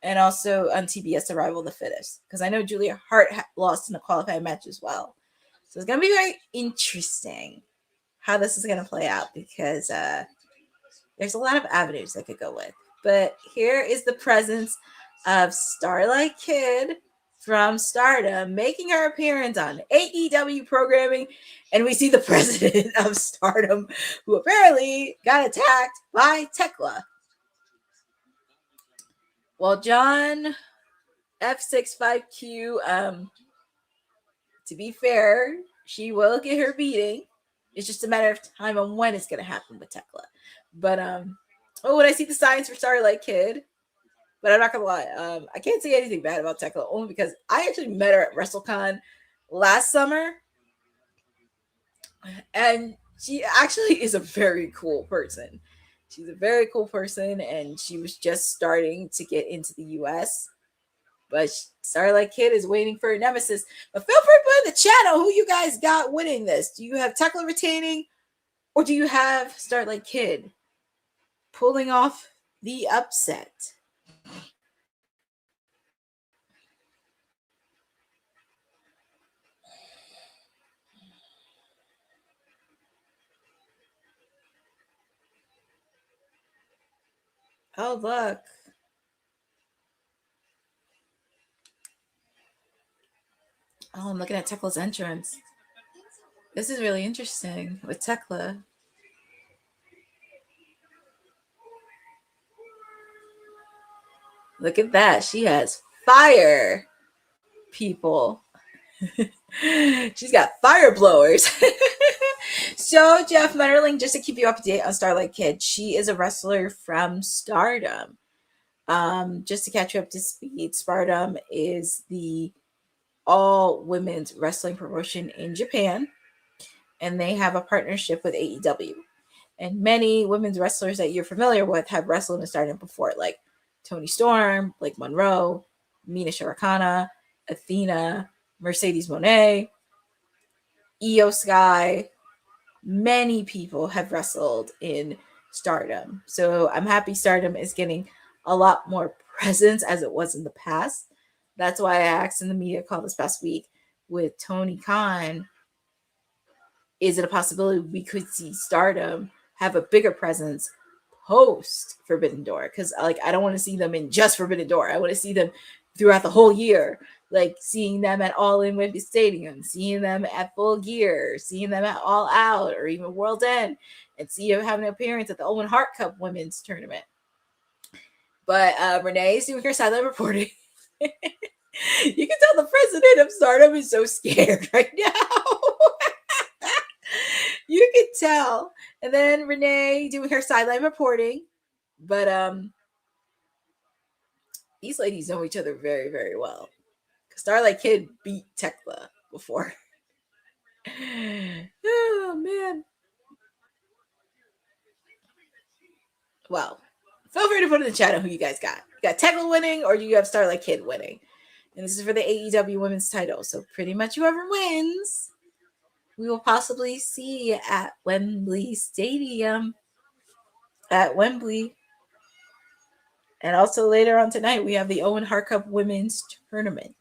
and also on TBS Survival of the Fittest. Because I know Julia Hart lost in a qualifying match as well. So it's going to be very interesting how this is going to play out because there's a lot of avenues I could go with. But here is the presence of Starlight Kid from Stardom making her appearance on AEW programming, and we see the president of Stardom who apparently got attacked by Tekla. Well, John F65Q, to be fair, she will get her beating. It's just a matter of time on when it's going to happen with Tekla. But when I see the signs for Starlight Kid, but I'm not gonna lie, I can't say anything bad about Tekla only because I actually met her at WrestleCon last summer, and she actually is a very cool person. She's a very cool person, and she was just starting to get into the US. But Starlight Kid is waiting for a nemesis. But feel free to put in the channel who you guys got winning this. Do you have Tekla retaining, or do you have Starlight Kid pulling off the upset? Oh, look. Oh, I'm looking at Tekla's entrance. This is really interesting with Tekla. Look at that. She has fire, people. She's got fire blowers. So, Jeff Metterling, just to keep you up to date on Starlight Kid, she is a wrestler from Stardom. Just to catch you up to speed, Stardom is the all women's wrestling promotion in Japan, and they have a partnership with AEW. And many women's wrestlers that you're familiar with have wrestled in Stardom before, like Toni Storm, Blake Monroe, Mina Shirakana, Athena, Mercedes Moné, Io Sky. Many people have wrestled in Stardom. So I'm happy Stardom is getting a lot more presence as it was in the past. That's why I asked in the media call this past week with Tony Khan, is it a possibility we could see Stardom have a bigger presence post Forbidden Door? Because I don't want to see them in just Forbidden Door. I want to see them throughout the whole year, like seeing them at All In Wembley Stadium, seeing them at Full Gear, seeing them at All Out, or even World End, and see them having an appearance at the Owen Hart Cup Women's Tournament. But Renee is doing her sideline reporting. You can tell the president of Stardom is so scared right now. You can tell. And then Renee doing her sideline reporting. But these ladies know each other very, very well. Starlight Kid beat Tekla before. Oh man. Well, feel free to put in the chat on who you guys got. You got Tekla winning, or do you have Starlight Kid winning? And this is for the AEW Women's title. So pretty much whoever wins, we will possibly see at Wembley Stadium. At Wembley. And also later on tonight, we have the Owen Hart Cup Women's Tournament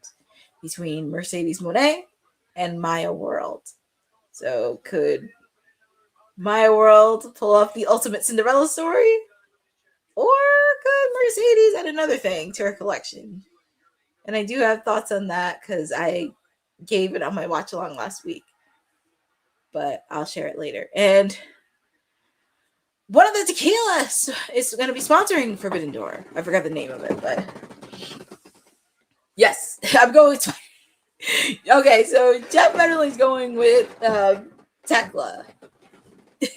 between Mercedes Moné and Maya World. So could Maya World pull off the ultimate Cinderella story? Or could Mercedes add another thing to her collection? And I do have thoughts on that because I gave it on my watch along last week. But I'll share it later. And one of the tequilas is going to be sponsoring Forbidden Door. I forgot the name of it, but yes, I'm going with. Okay, so Jeff Federling's going with Tekla.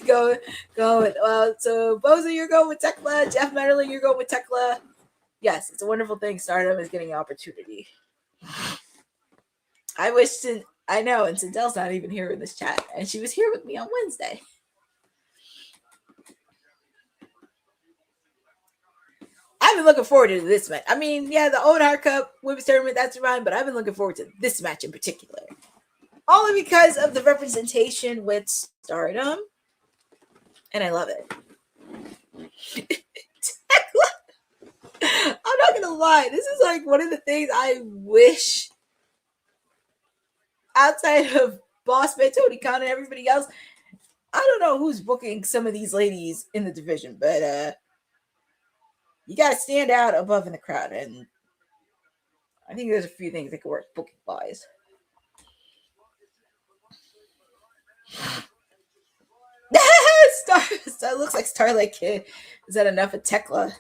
go with. So Boza, you're going with Tekla. Jeff Federling, you're going with Tekla. Yes, it's a wonderful thing. Stardom is getting an opportunity. I wish I know, and Sindel's not even here in this chat, and she was here with me on Wednesday. I've been looking forward to this match. I mean, yeah, the Owen Hart Cup Women's Tournament, that's fine, but I've been looking forward to this match in particular. Only because of the representation with Stardom, and I love it. I'm not gonna lie, this is like one of the things I wish, outside of Boss Man, Tony Khan, and everybody else, I don't know who's booking some of these ladies in the division, but you gotta stand out above in the crowd, and I think there's a few things that could work booking wise. Star looks like Starlight Kid. Is that enough of Tekla?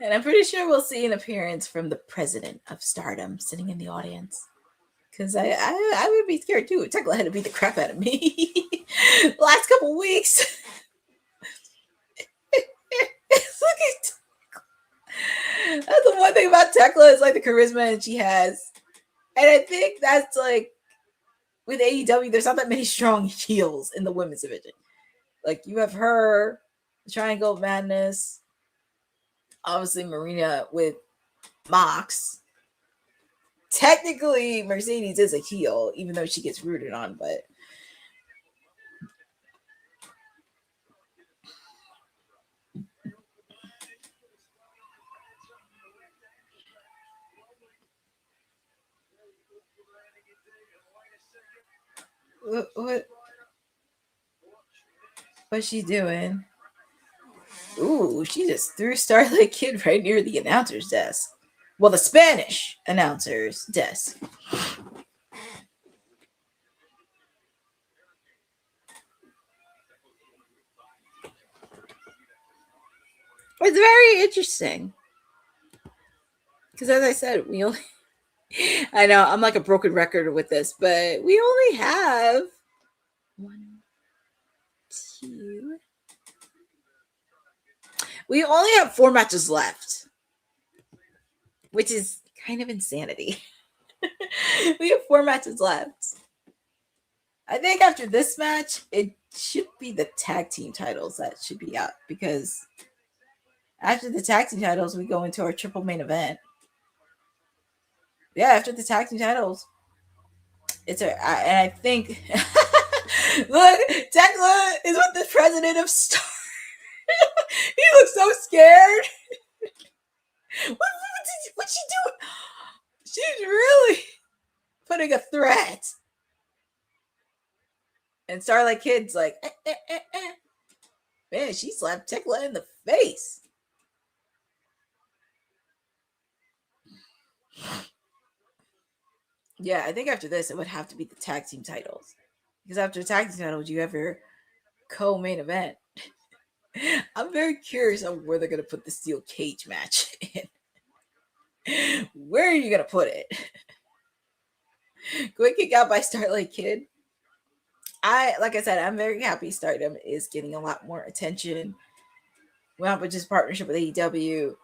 And I'm pretty sure we'll see an appearance from the president of Stardom sitting in the audience. Because I would be scared too. Tekla had to beat the crap out of me the last couple weeks. Look at that's the one thing about Tekla is like the charisma and she has. And I think that's like with AEW, there's not that many strong heels in the women's division. Like you have her, Triangle of Madness, obviously Marina with Mox. Technically, Mercedes is a heel, even though she gets rooted on, but what's she doing? Ooh, she just threw Starlight Kid right near the announcer's desk. Well, the Spanish announcer's desk. It's very interesting. Because as I said, we only... I know, I'm like a broken record with this, but we only have 1, 2... We only have 4 matches left, which is kind of insanity. We have 4 matches left. I think after this match, it should be the tag team titles that should be out, because after the tag team titles, we go into our triple main event. Yeah, after the tag team titles, and I think look, Tekla is with the president of Star. He looks so scared. What's she doing? She's really putting a threat. And Starlight Kid's like, Man, she slapped Tekla in the face. Yeah, I think after this, it would have to be the tag team titles. Because after the tag team titles, you have your co-main event. I'm very curious on where they're going to put the steel cage match in. Where are you going to put it? Quick kick out by Starlight Kid. Like I said, I'm very happy Stardom is getting a lot more attention. With his partnership with AEW,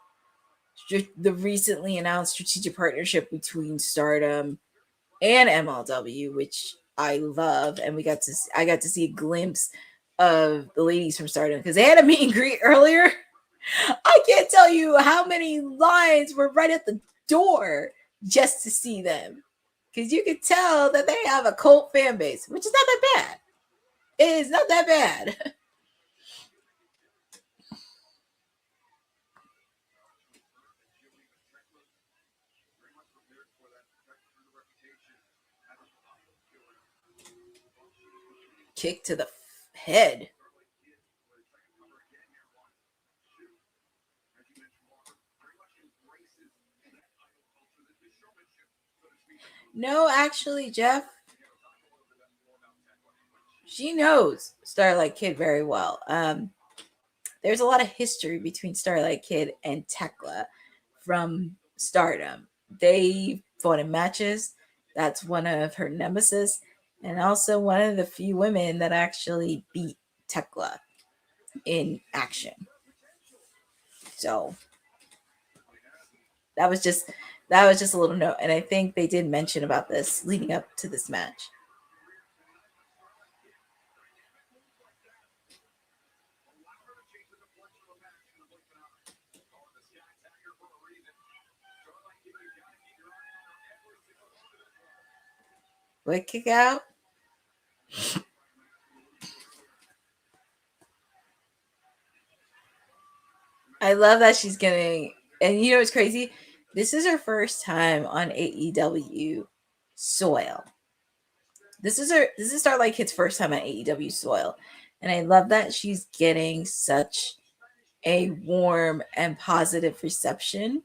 the recently announced strategic partnership between Stardom and MLW, which I love, and I got to see a glimpse of the ladies from Stardom because they had a meet and greet earlier. I can't tell you how many lines were right at the door just to see them, because you could tell that they have a cult fan base, which is not that bad. It is not that bad. Kick to the head. No, actually, Jeff, she knows Starlight Kid very well. There's a lot of history between Starlight Kid and Tekla from Stardom. They fought in matches. That's one of her nemesis, and also one of the few women that actually beat Tekla in action. So that was just a little note, and I think they did mention about this leading up to this match. Quick kick out. I love that she's getting, and you know what's crazy? This is her first time on AEW soil. This is Starlight Kid's first time on AEW soil. And I love that she's getting such a warm and positive reception.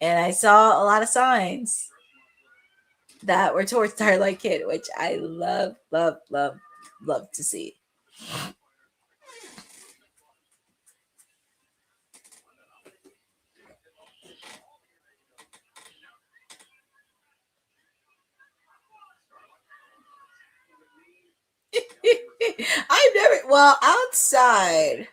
And I saw a lot of signs that were towards Starlight Kid, which I love to see. I've never, well, outside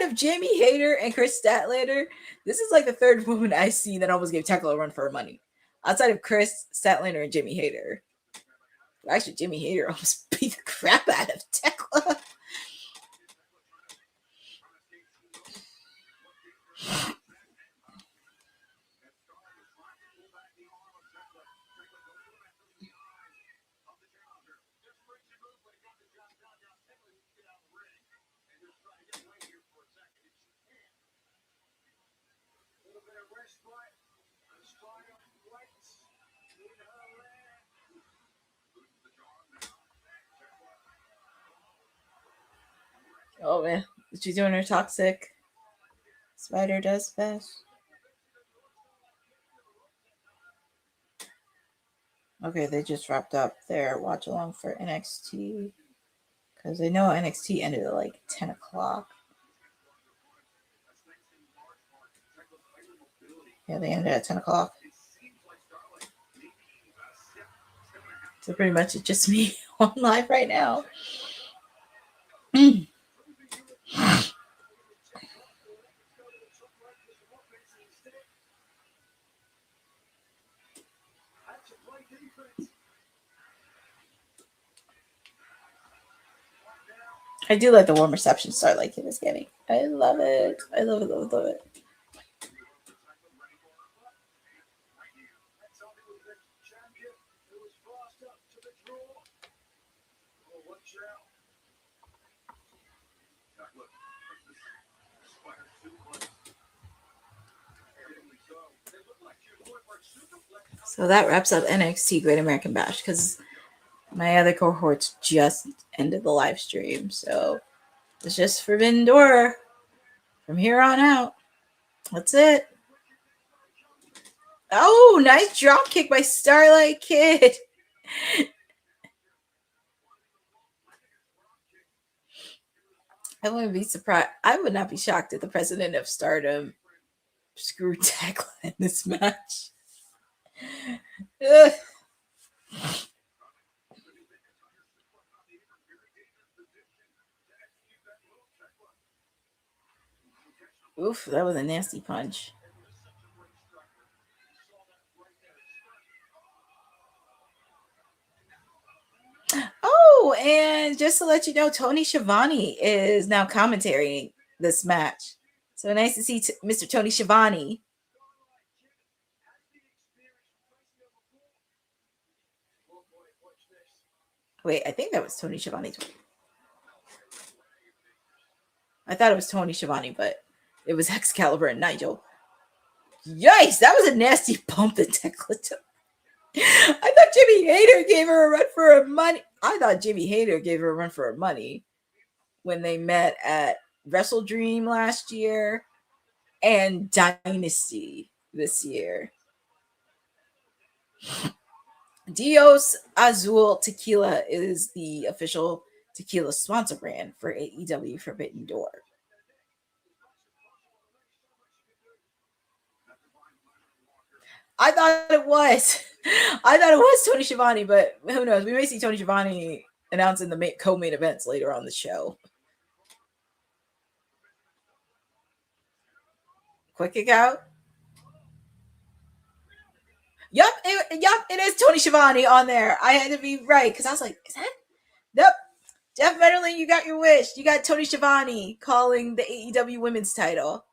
of Jamie Hayter and Chris Statlander, this is like the third woman I've seen that almost gave Tekla a run for her money. Outside of Chris Statlander and Jamie Hayter. Actually, Jamie Hayter almost beat the crap out of Tekla. Oh man, she's doing her toxic spider does best. Okay, they just wrapped up their watch along for NXT because I know NXT ended at like 10 o'clock. Yeah, they ended at 10 o'clock. So pretty much it's just me on live right now. I do like the warm reception Starlight Kid is getting. I love it. I love it. So that wraps up NXT Great American Bash because my other cohorts just ended the live stream. So it's just Forbidden Door from here on out. That's it. Oh, nice drop kick by Starlight Kid. I wouldn't be surprised. I would not be shocked if the president of Stardom screwed Tekla in this match. Ugh. Oof, that was a nasty punch. Oh, and just to let you know, Tony Schiavone is now commentating this match. So nice to see Mr. Tony Schiavone. Wait, I think that was Tony Schiavone. I thought it was Tony Schiavone, but it was Excalibur and Nigel. Yikes, that was a nasty bump that Tekla took. I thought Jimmy Hayter gave her a run for her money. I thought Jimmy Hayter gave her a run for her money when they met at Wrestle Dream last year and Dynasty this year. Dios Azul Tequila is the official tequila sponsor brand for AEW Forbidden Door. I thought it was. I thought it was Tony Schiavone, but who knows? We may see Tony Schiavone announcing the co-main events later on the show. Quick kick out. Yup, it is Tony Schiavone on there. I had to be right because I was like, is that? Nope. Jeff Metterling, you got your wish. You got Tony Schiavone calling the AEW Women's title.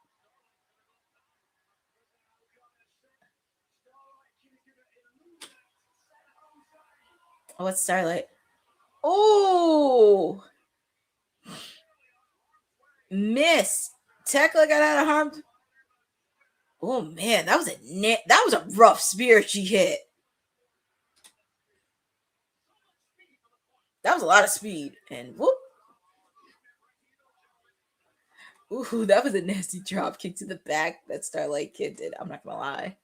Oh, it's Starlight. Oh, miss. Tekla got out of harm. Oh man, that was a rough spear she hit. That was a lot of speed, and whoop. Ooh, that was a nasty drop kick to the back that Starlight Kid did. I'm not gonna lie.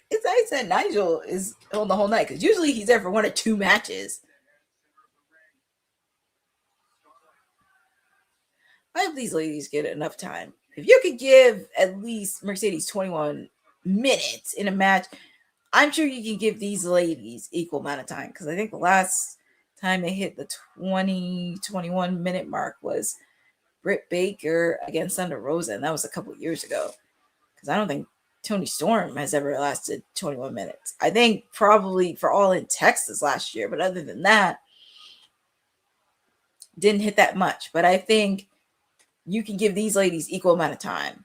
It's nice that Nigel is on the whole night because usually he's there for 1 or 2 matches. I hope these ladies get enough time. If you could give at least Mercedes 21 minutes in a match, I'm sure you can give these ladies equal amount of time because I think the last time they hit the 21 minute mark was Britt Baker against Thunder Rosa, and that was a couple years ago. Because I don't think Tony Storm has ever lasted 21 minutes. I think probably for All in Texas last year, but other than that, didn't hit that much. But I think you can give these ladies equal amount of time.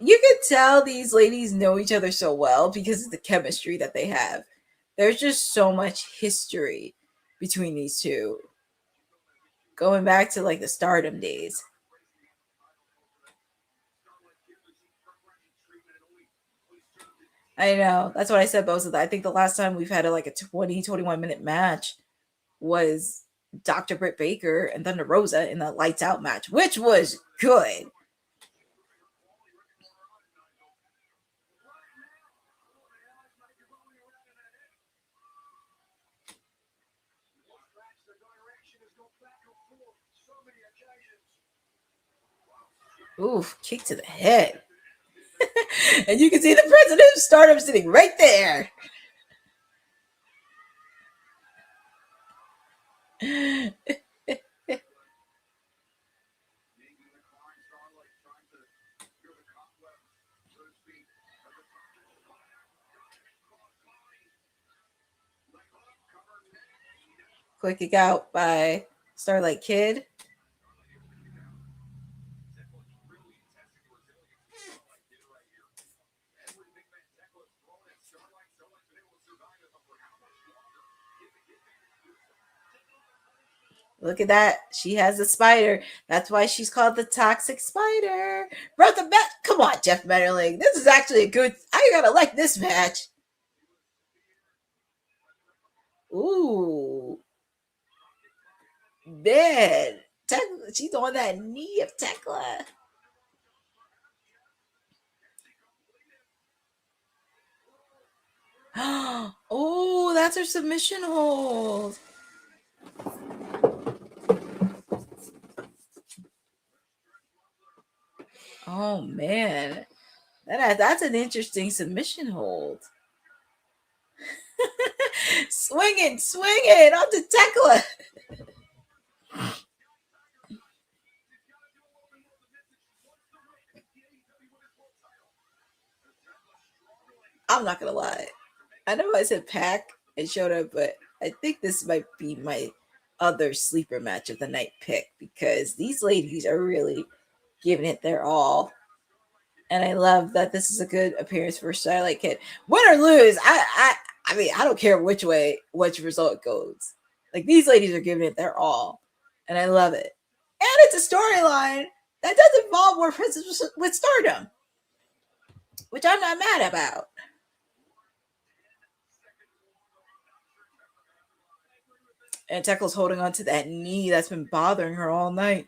You could tell these ladies know each other so well because of the chemistry that they have. There's just so much history between these two. Going back to like the Stardom days. I know. That's what I said, both of that. I think the last time we've had a 21 minute match was Dr. Britt Baker and Thunder Rosa in the Lights Out match, which was good. Oof, kick to the head. And you can see the president of Stardom sitting right there. Quick kick out by Starlight Kid. Look at that. She has a spider. That's why she's called the Toxic Spider. Bro, the match. Come on, Jeff Metterling. This is actually a good. I gotta like this match. Ooh. Man. She's on that knee of Tekla. Oh, that's her submission hold. Oh man, that's an interesting submission hold. swinging onto Tekla. I'm not gonna lie. I know I said Pac and showed up, but I think this might be my other sleeper match of the night pick because these ladies are really giving it their all. And I love that this is a good appearance for Starlight Kid. Win or lose, I mean, I don't care which result goes. Like, these ladies are giving it their all. And I love it. And it's a storyline that does involve more presence with Stardom, which I'm not mad about. And Tekla's holding on to that knee that's been bothering her all night.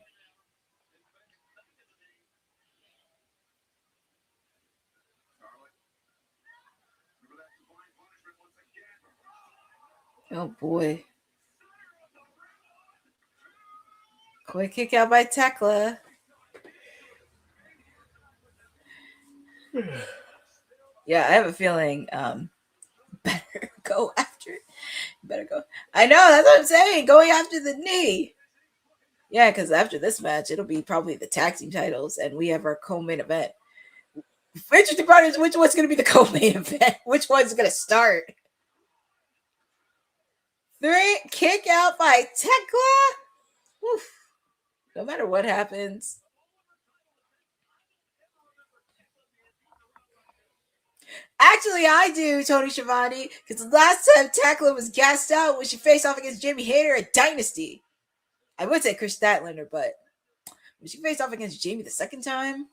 Oh boy. Quick kick out by Tekla. Yeah, I have a feeling better go after it. Better go. I know, that's what I'm saying. Going after the knee. Yeah, because after this match, it'll be probably the tag team titles, and we have our co-main event. Interesting part is which one's going to be the co-main event? Which one's going to start? 3 kick out by Tekla. Oof. No matter what happens. Actually, I do, Tony Schiavone, because the last time Tekla was gassed out when she faced off against Jamie Hayter at Dynasty. I would say Chris Statlander, but when she faced off against Jamie the second time,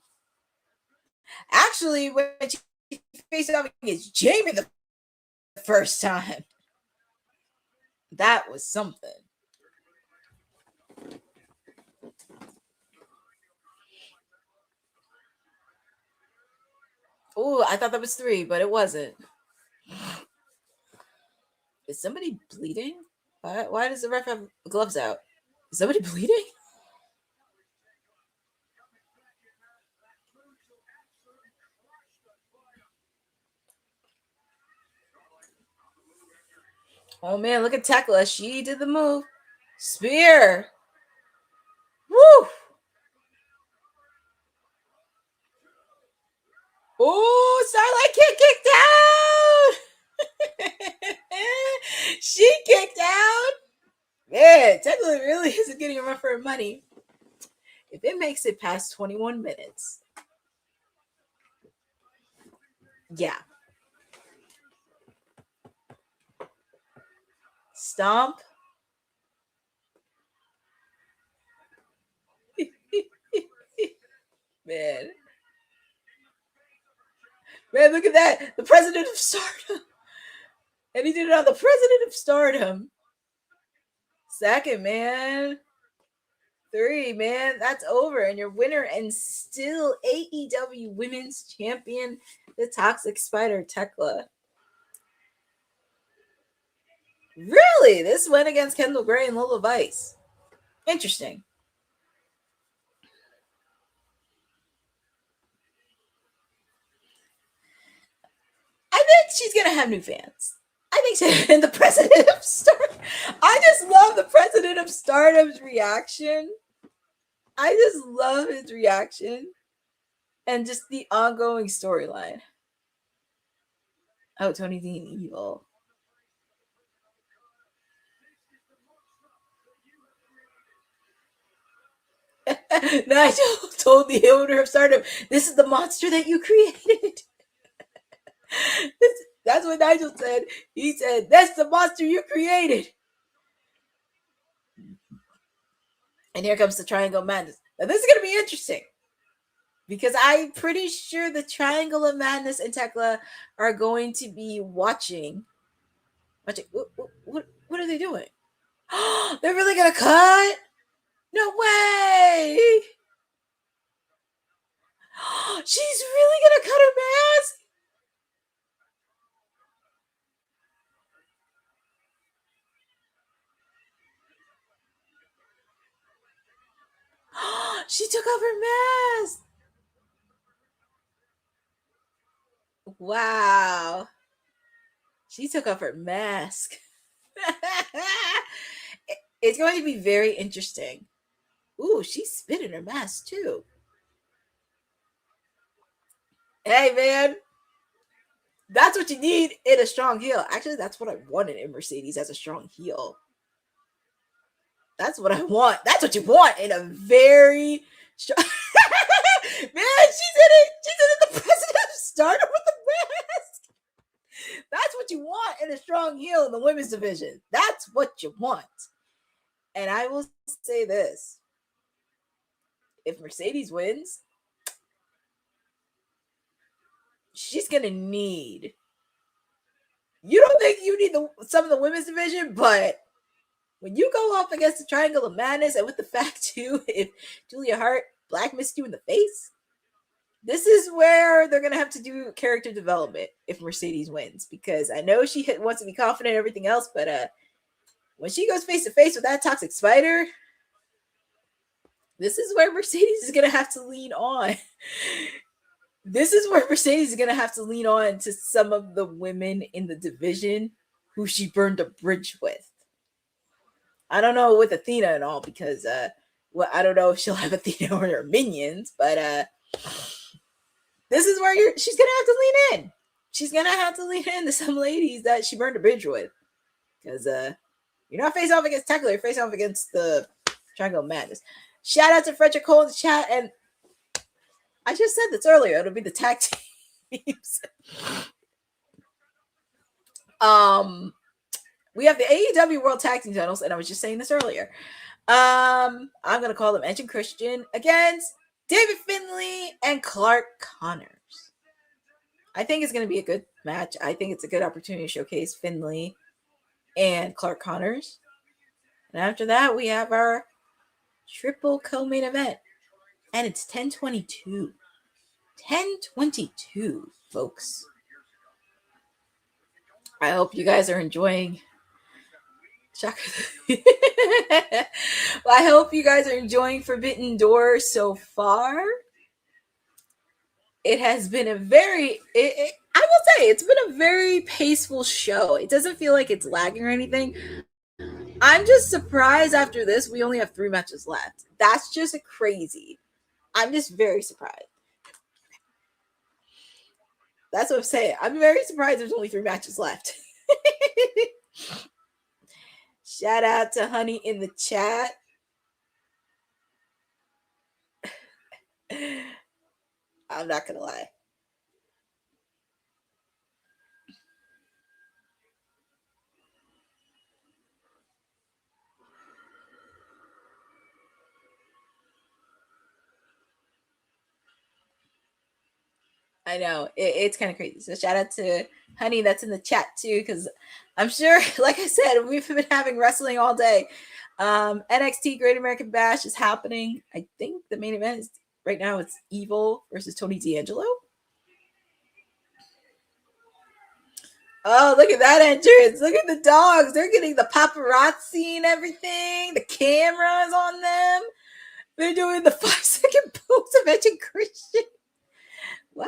actually, when she faced off against Jamie the first time, that was something. Oh, I thought that was 3, but it wasn't. Is somebody bleeding? Why does the ref have gloves out? Is somebody bleeding? Oh man, look at Tekla. She did the move. Spear. Woo! Oh, Starlight kicked out. She kicked out. Man, Tekla really isn't getting a run for her money. If it makes it past 21 minutes, yeah. Stomp. Man. Man, look at that. The president of Stardom. And he did it on the president of Stardom. Second, man. 3, man. That's over. And your winner and still AEW Women's Champion, the Toxic Spider, Tekla. Really? This went against Kendall Gray and Lola Vice. Interesting. I think she's going to have new fans. I think she's the president of Stardom. I just love the president of Stardom's reaction. I just love his reaction. And just the ongoing storyline. Oh, Tony Dean evil. Nigel told the owner of Stardom, "This is the monster that you created." That's what Nigel said. He said, "That's the monster you created." And here comes the Triangle of Madness. Now this is going to be interesting because I'm pretty sure the Triangle of Madness and Tekla are going to be watching. What are they doing? They're really going to cut? No way! She's really going to cut her mask? She took off her mask. Wow. She took off her mask. It's going to be very interesting. Ooh, she spit in her mask too. Hey, man. That's what you need in a strong heel. Actually, that's what I wanted in Mercedes as a strong heel. That's what I want. That's what you want in a very strong... Man, she's in it. She's in the president of Stardom with the mask. That's what you want in a strong heel in the women's division. That's what you want. And I will say this. If Mercedes wins, she's going to need... You don't think you need some of the women's division, but when you go up against the Triangle of Madness, and with the fact too, if Julia Hart black missed you in the face, this is where they're gonna have to do character development if Mercedes wins, because I know she wants to be confident and everything else, but when she goes face to face with that toxic spider, this is where Mercedes is gonna have to lean on. This is where Mercedes is gonna have to lean on to some of the women in the division who she burned a bridge with. I don't know with Athena and all, because well, I don't know if she'll have Athena or her minions, but this is where she's gonna have to lean in. She's gonna have to lean in to some ladies that she burned a bridge with, because you're not facing off against Tekla, you're facing off against the Triangle of Madness. Shout out to Frederick Cole in the chat, and I just said this earlier. It'll be the tag teams. We have the AEW World Tag Team titles, and I was just saying this earlier. I'm gonna call them Edge and Christian against David Finlay and Clark Connors. I think it's gonna be a good match. I think it's a good opportunity to showcase Finlay and Clark Connors. And after that, we have our triple co-main event. And it's 10:22. 10:22, folks. I hope you guys are enjoying. Well, I hope you guys are enjoying Forbidden Door so far. It has been a very, I will say, it's been a very paceful show. It doesn't feel like it's lagging or anything. I'm just surprised after this, we only have 3 matches left. That's just crazy. I'm just very surprised. That's what I'm saying. I'm very surprised there's only 3 matches left. Shout out to Honey in the chat. I'm not going to lie. I know it's kind of crazy. So shout out to Honey that's in the chat too, because I'm sure, like I said, we've been having wrestling all day. NXT Great American Bash is happening. I think the main event is right now. It's Evil versus Tony D'Angelo. Oh, look at that entrance! Look at the dogs. They're getting the paparazzi and everything. The cameras on them. They're doing the 5-second pose of Edge and Christian. Well,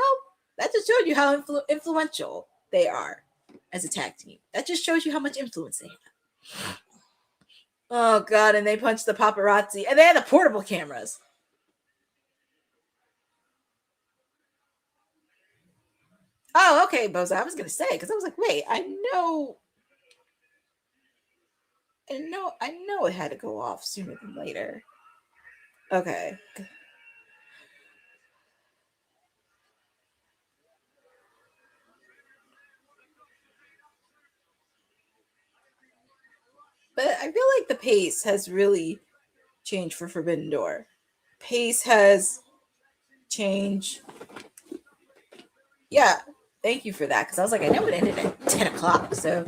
that just showed you how influential they are as a tag team. That just shows you how much influence they have. Oh, God, and they punched the paparazzi. And they had the portable cameras. Oh, okay, Boza. I was going to say, because I was like, wait, I know it had to go off sooner than later. Okay. But I feel like the pace has really changed for Forbidden Door. Pace has changed. Yeah, thank you for that. Because I was like, I know it ended at 10 o'clock. So,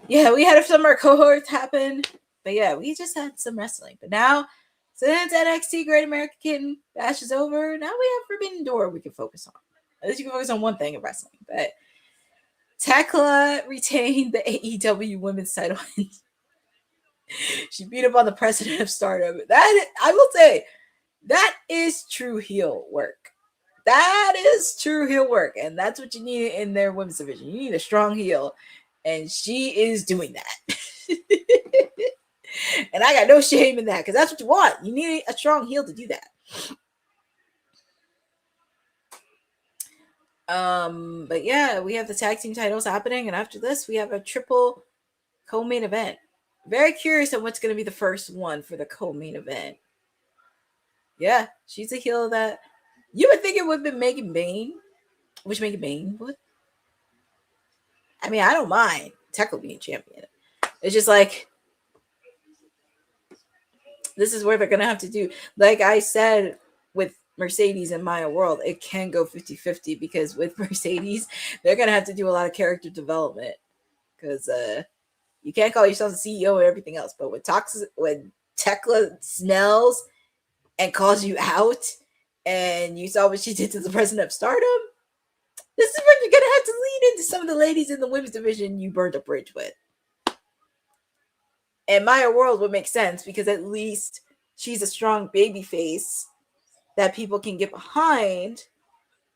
yeah, we had some of our cohorts happen. But yeah, we just had some wrestling. But now, since NXT Great American Bash is over, now we have Forbidden Door we can focus on. At least you can focus on one thing in wrestling. But Tekla retained the AEW women's title. She beat up on the president of Stardom. That, I will say, that is true heel work. That is true heel work. And that's what you need in their women's division. You need a strong heel. And she is doing that. And I got no shame in that because that's what you want. You need a strong heel to do that. But yeah, we have the tag team titles happening, and after this, we have a triple co-main event. Very curious on what's going to be the first one for the co-main event. Yeah, she's a heel that you would think it would have been Megan Bayne. Which Megan Bayne would? I mean, I don't mind Tekla being champion. It's just like, this is where they're going to have to do, like I said, with Mercedes and Maya World, it can go 50-50 because with Mercedes, they're going to have to do a lot of character development because you can't call yourself a CEO and everything else. But when Tekla smells and calls you out, and you saw what she did to the president of Stardom, this is where you're going to have to lean into some of the ladies in the women's division you burned a bridge with. And Maya World would make sense because at least she's a strong baby face that people can get behind.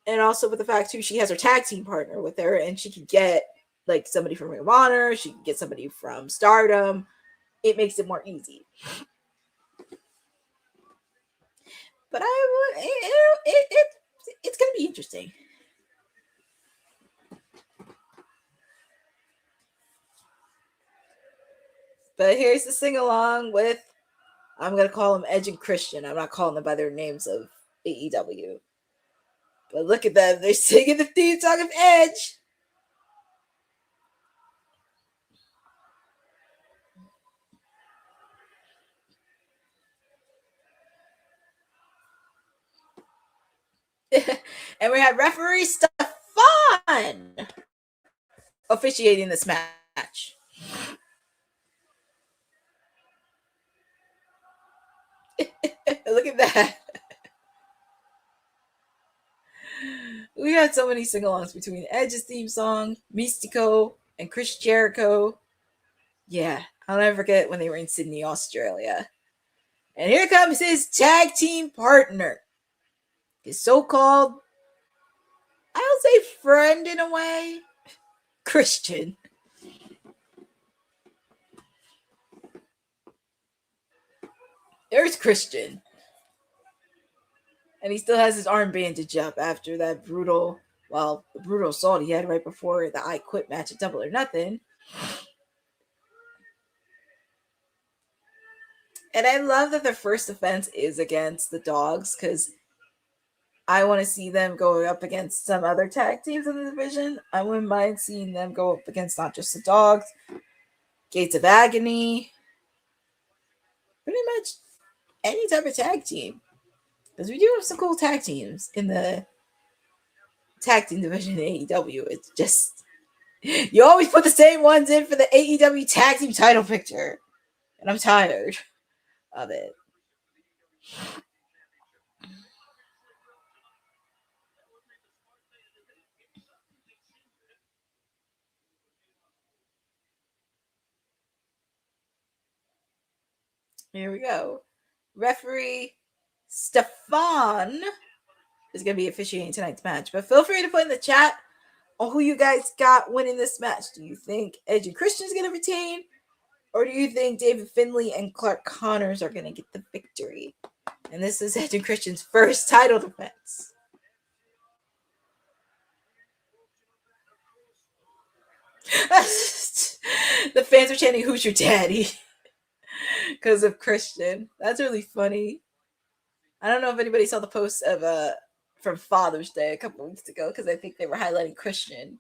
And also with the fact, too, she has her tag team partner with her, and she could get like somebody from Ring of Honor. She can get somebody from Stardom. It makes it more easy. But it's going to be interesting. But here's the sing along with, I'm going to call them Edge and Christian. I'm not calling them by their names of AEW. But look at them. They're singing the theme song of Edge. And we have referee Stefan officiating this match. Look at that. We had so many sing-alongs between Edge's theme song, Mystico, and Chris Jericho. Yeah, I'll never forget when they were in Sydney, Australia. And here comes his tag team partner. His so-called, I would say friend in a way, Christian. There's Christian. And he still has his arm bandage up after that brutal assault he had right before the I Quit match at Double or Nothing. And I love that their first offense is against the Dogs because I want to see them go up against some other tag teams in the division. I wouldn't mind seeing them go up against not just the Dogs, Gates of Agony, pretty much any type of tag team. Because we do have some cool tag teams in the tag team division in AEW. It's just, you always put the same ones in for the AEW tag team title picture. And I'm tired of it. Here we go. Referee Stefan is going to be officiating tonight's match. But feel free to put in the chat on who you guys got winning this match. Do you think Edge and Christian is going to retain? Or do you think David Finlay and Clark Connors are going to get the victory? And this is Edge and Christian's first title defense. The fans are chanting, "Who's your daddy?" because of Christian. That's really funny. I don't know if anybody saw the post of from Father's Day a couple weeks ago because I think they were highlighting Christian.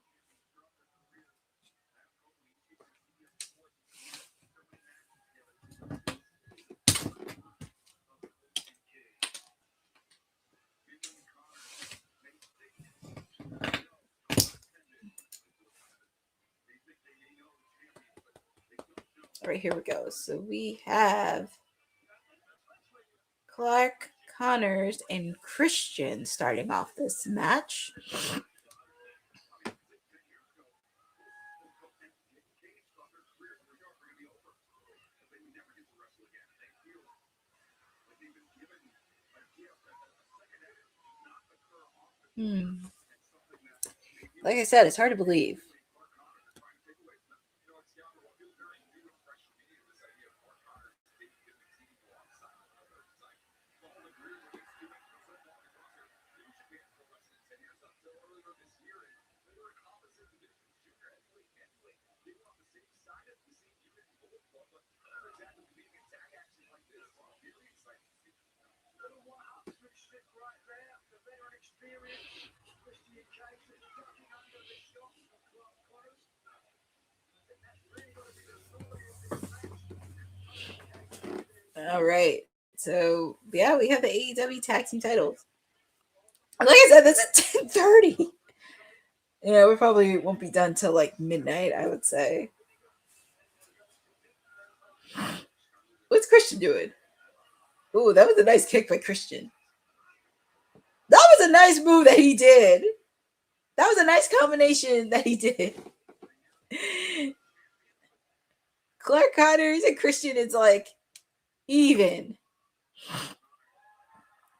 All right, here we go. So we have Clark Connors and Christian starting off this match. Like I said, it's hard to believe. All right. So yeah, we have the AEW tag team titles. Like I said, this is 10:30. Yeah, we probably won't be done till like midnight, I would say. What's Christian doing? Ooh, that was a nice kick by Christian. That was a nice move that he did. That was a nice combination that he did. Clark Connors and Christian is like even.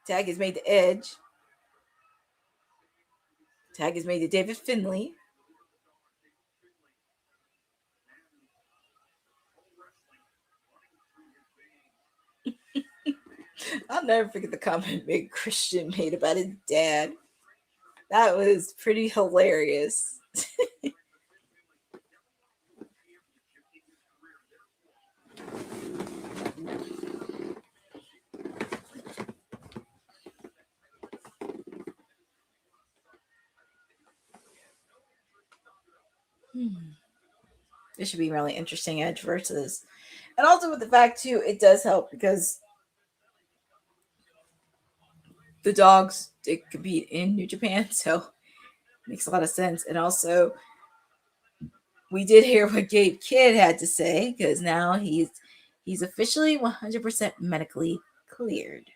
Tag is made to Edge. Tag is made to David Finlay. I'll never forget the comment Big Christian made about his dad. That was pretty hilarious. This should be really interesting, Edge versus. And also with the fact, too, it does help because the dogs did compete in New Japan, so it makes a lot of sense. And also, we did hear what Gabe Kidd had to say because now he's officially 100% medically cleared.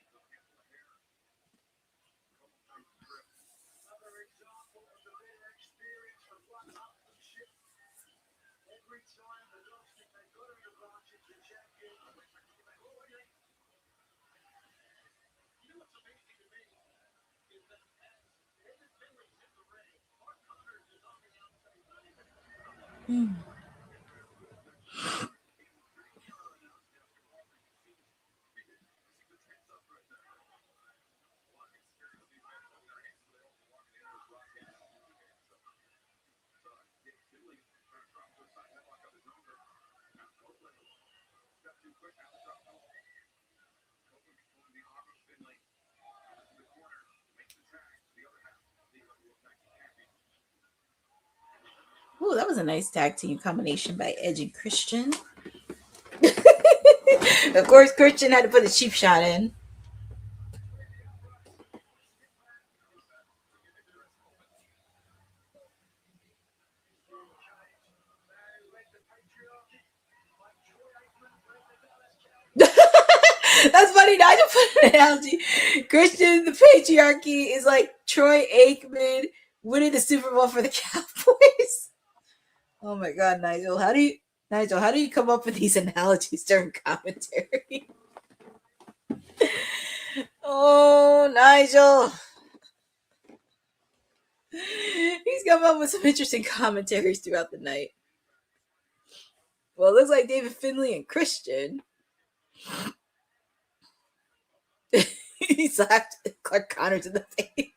Ooh, that was a nice tag team combination by Edge and Christian. Of course, Christian had to put a cheap shot in. That's funny. Now I just put an analogy. Christian, the patriarchy is like Troy Aikman winning the Super Bowl for the Cowboys. Oh my God, Nigel, how do you come up with these analogies during commentary? Oh, Nigel. He's come up with some interesting commentaries throughout the night. Well, it looks like David Finlay and Christian. He slapped Clark Connors in the face.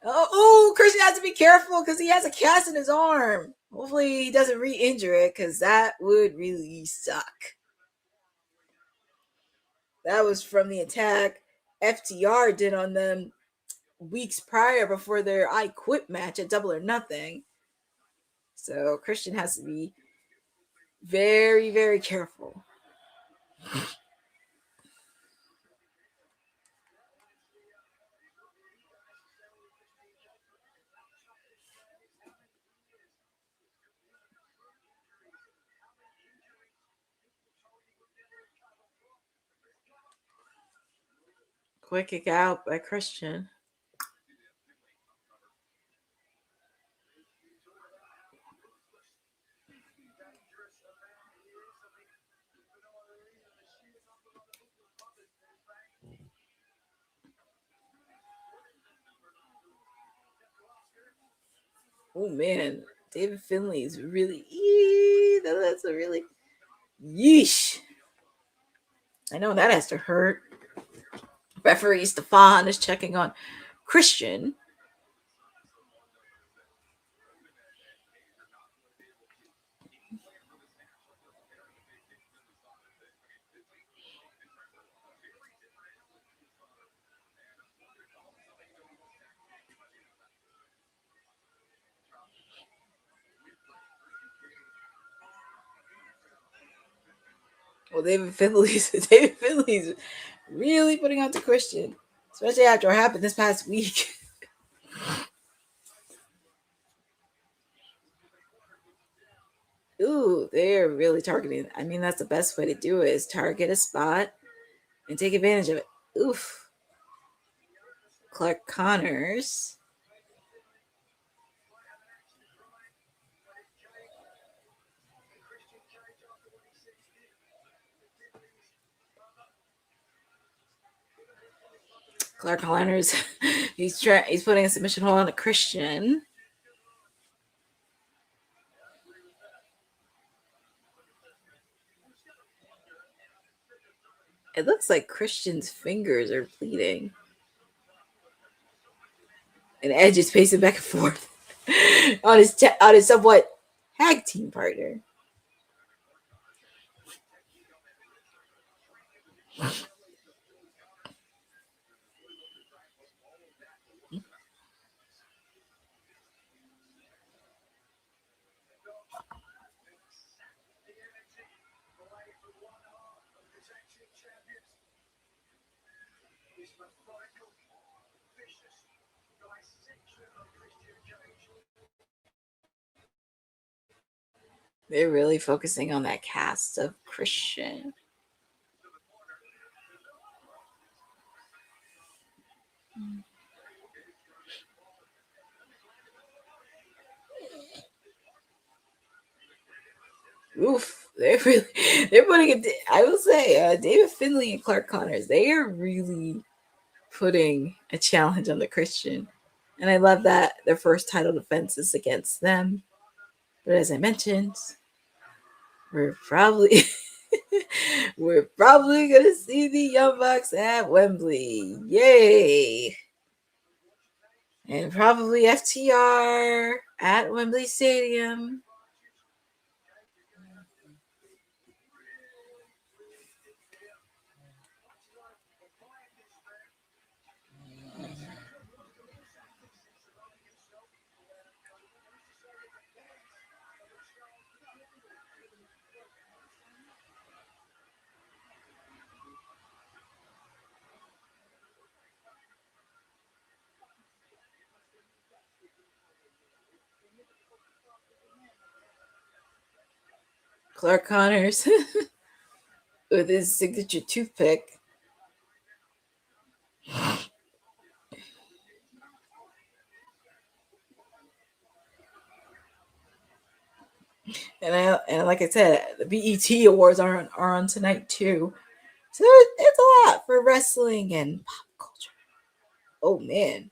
Oh, Christian has to be careful because he has a cast in his arm. Hopefully he doesn't re-injure it because that would really suck. That was from the attack FTR did on them weeks prior before their I Quit match at Double or Nothing. So Christian has to be very, very careful. Quick kick out by Christian. Oh man, David Finley is really that's a really yeesh. I know that has to hurt. Referee Stefan is checking on Christian. Well, David Finley's really putting on to Christian, especially after what happened this past week. Ooh, they're really targeting. I mean, that's the best way to do it, is target a spot and take advantage of it. Oof. Clark Connors. Clark Connors, he's putting a submission hold on a Christian. It looks like Christian's fingers are bleeding. And Edge is pacing back and forth on his somewhat tag team partner. They're really focusing on that cast of Christian. Oof, they're putting it. I will say, David Finley and Clark Connors, they are really putting a challenge on the Christian, and I love that their first title defense is against them. But as I mentioned, we're probably gonna see the Young Bucks at Wembley. Yay! And probably FTR at Wembley Stadium. Clark Connors with his signature toothpick. And like I said, the BET Awards are on tonight too. So it's a lot for wrestling and pop culture. Oh man.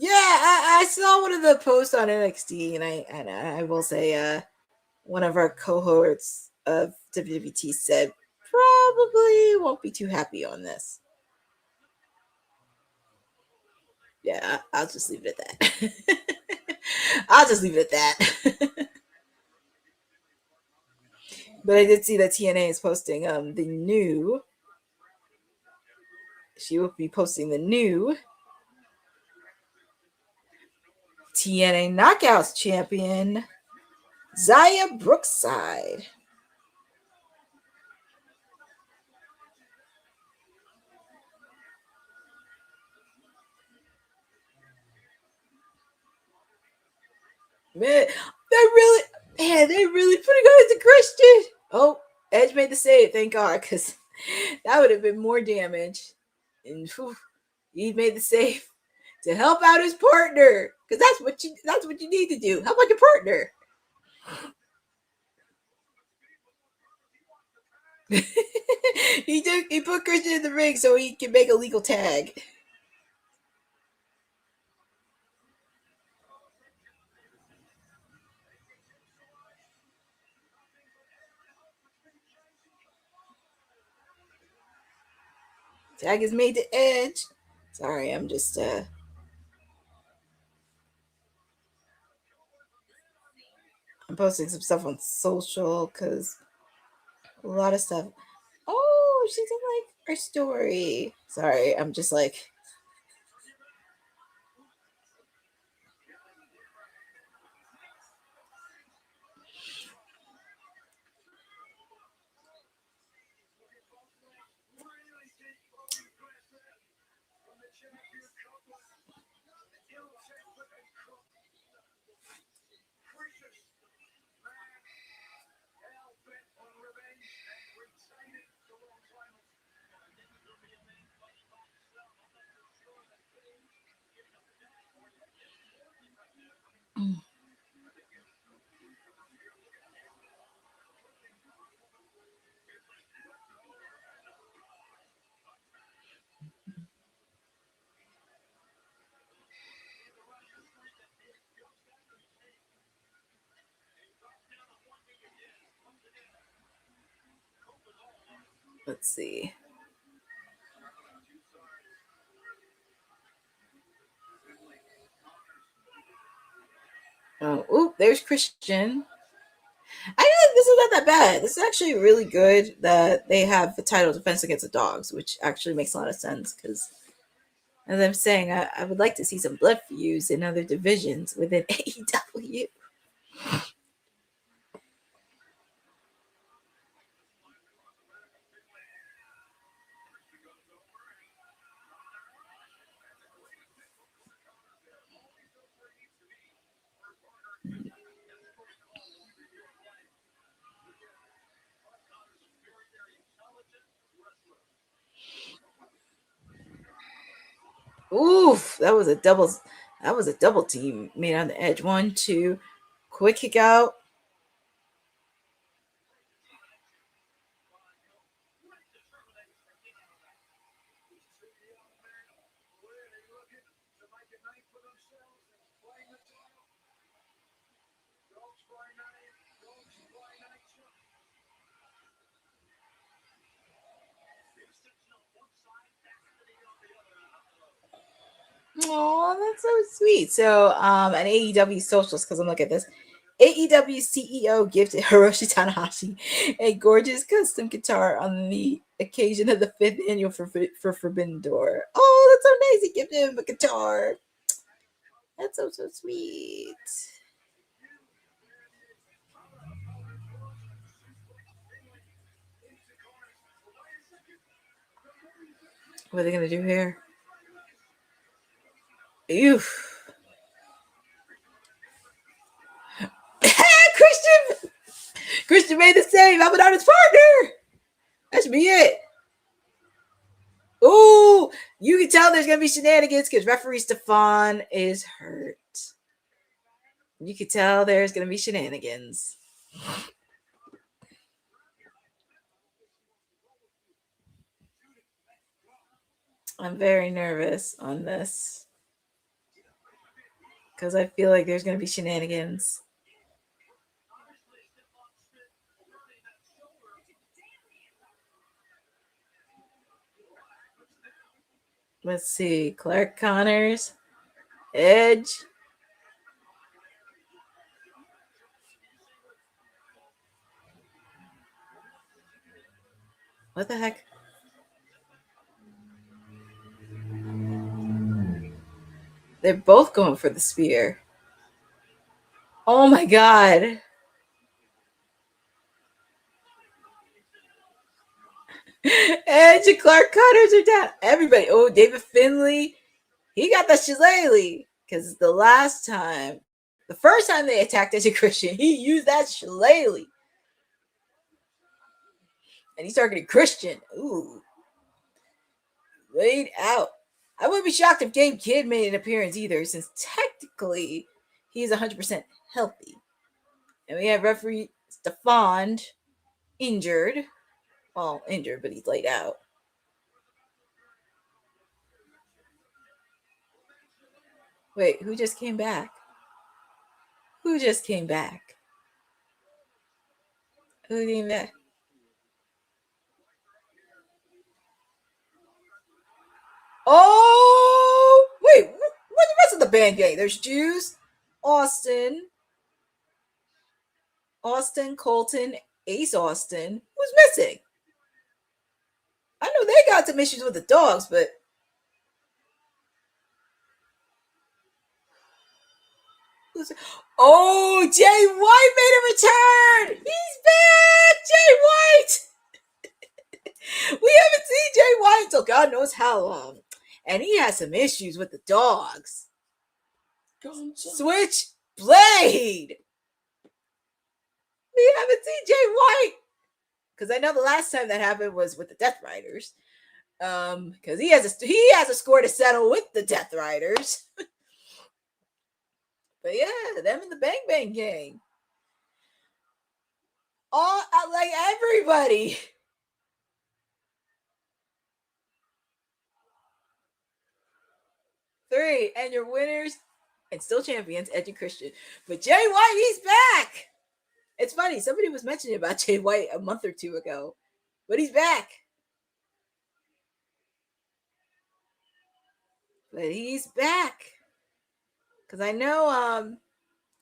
Yeah, I saw one of the posts on NXT, and I will say, one of our cohorts of WWT said probably won't be too happy on this. Yeah, I'll just leave it at that. I'll just leave it at that. But I did see that TNA is posting the new. She will be posting the new TNA Knockouts champion, Zaya Brookside. Man, they really putting her as a Christian. Oh, Edge made the save, thank God, because that would have been more damage. And whew, he made the save to help out his partner, because that's what you need to do. Help out your partner. He put Christian in the ring so he can make a legal tag. Tag is made to Edge. Sorry, I'm just I'm posting some stuff on social because a lot of stuff. Oh, she didn't like our story. Sorry, I'm just like. Let's see. Oh, oop, there's Christian. I think this is not that bad. This is actually really good that they have the title Defense Against the Dogs, which actually makes a lot of sense because, as I'm saying, I would like to see some blood feuds in other divisions within AEW. Oof, that was a double. That was a double team made on the edge. 1, 2, quick kick out. Oh, that's so sweet. So, an AEW socials, because I'm looking at this. AEW CEO gifted Hiroshi Tanahashi a gorgeous custom guitar on the occasion of the 5th annual for Forbidden Door. Oh, that's so nice. He gifted him a guitar. That's so sweet. What are they going to do here? Oof. Christian made the save. How about his partner? That should be it. Oh, you can tell there's gonna be shenanigans because referee Stefan is hurt. You can tell there's gonna be shenanigans. I'm very nervous on this because I feel like there's gonna be shenanigans. Let's see, Clark Connors, Edge. What the heck? They're both going for the spear. Oh my god. Edge and Clark Cutters are down. Everybody. Oh, David Finley. He got the shillelagh. Because the first time they attacked Edge and Christian, he used that shillelagh. And he's targeting Christian. Ooh. Laid out. I wouldn't be shocked if Gabe Kidd made an appearance either, since technically he's 100% healthy. And we have referee Stefan injured. Well, injured, but he's laid out. Wait, who just came back? Who just came back? Who came back? Oh, wait, where's the rest of the band gang? There's Juice, Austin, Colton, Ace Austin. Who's missing? I know they got some issues with the dogs, but oh, Jay White made a return. He's back, Jay White. We haven't seen Jay White until God knows how long, and he has some issues with the dogs. Switch blade. We haven't seen Jay White because I know the last time that happened was with the Death Riders. Because he has a score to settle with the Death Riders. But yeah, them and the Bang Bang Gang. All like everybody. Three, and your winners and still champions, Edge and Christian. But Jay White, he's back. It's funny, somebody was mentioning about Jay White a month or two ago, but he's back. But he's back. Because I know,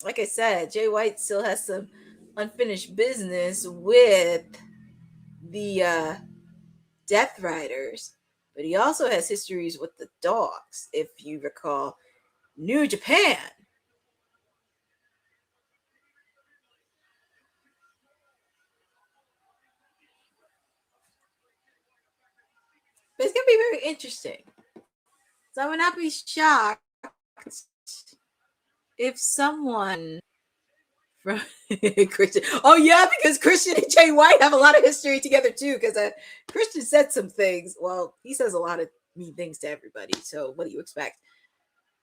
like I said, Jay White still has some unfinished business with the Death Riders. But he also has histories with the dogs, if you recall New Japan. But it's going to be very interesting. So I would not be shocked if someone from Christian. Oh, yeah, because Christian and Jay White have a lot of history together, too. Because Christian said some things. Well, he says a lot of mean things to everybody. So what do you expect?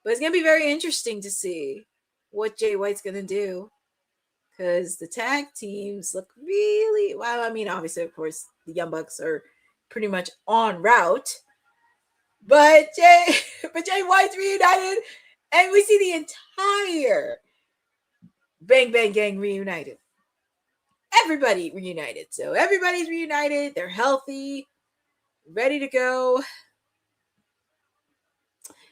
But it's going to be very interesting to see what Jay White's going to do. Because the tag teams look really well. I mean, obviously, of course, the Young Bucks are pretty much en route. But Jay White's reunited, and we see the entire Bang Bang Gang reunited. Everybody reunited. So everybody's reunited. They're healthy, ready to go.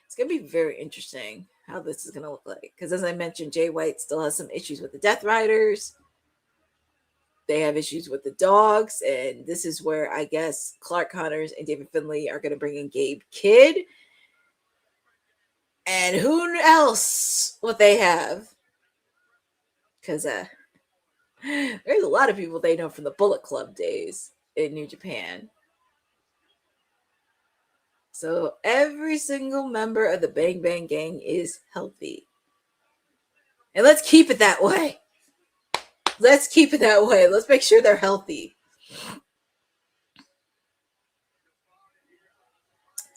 It's going to be very interesting how this is going to look like. Because as I mentioned, Jay White still has some issues with the Death Riders. They have issues with the dogs. And this is where I guess Clark Connors and David Finley are going to bring in Gabe Kidd. And who else what they have? Because there's a lot of people they know from the Bullet Club days in New Japan. So every single member of the Bang Bang Gang is healthy. And let's keep it that way. Let's keep it that way. Let's make sure they're healthy.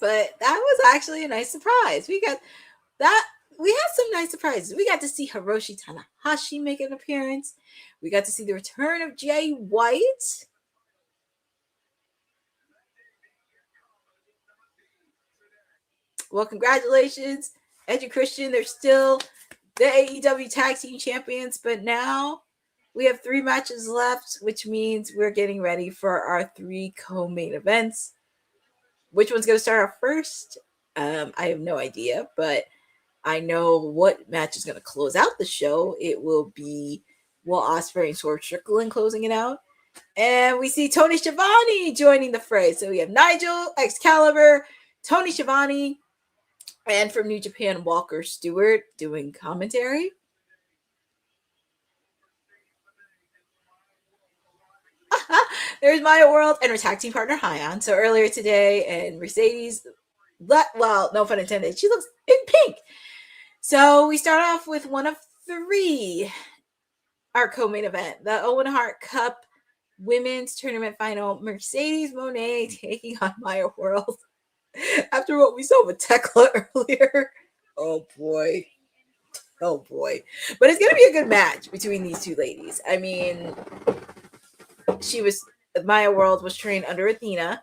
But that was actually a nice surprise. We had some nice surprises. We got to see Hiroshi Tanahashi make an appearance. We got to see the return of Jay White. Well, congratulations, Edge and Christian. They're still the AEW Tag Team Champions, but now we have 3 matches left, which means we're getting ready for our 3 co-main events. Which one's going to start off first? I have no idea, but I know what match is going to close out the show. It will be Will Ospreay and Swerve Strickland closing it out. And we see Tony Schiavone joining the fray. So we have Nigel, Excalibur, Tony Schiavone, and from New Japan, Walker Stewart doing commentary. There's Maya World and her tag team partner, Hyon. So earlier today, and Mercedes, well, no pun intended, she looks in pink. So we start off with one of three, our co-main event, the Owen Hart Cup Women's Tournament Final. Mercedes Moné taking on Maya World. After what we saw with Tekla earlier. Oh boy. Oh boy. But it's going to be a good match between these two ladies. I mean, Maya World was trained under Athena,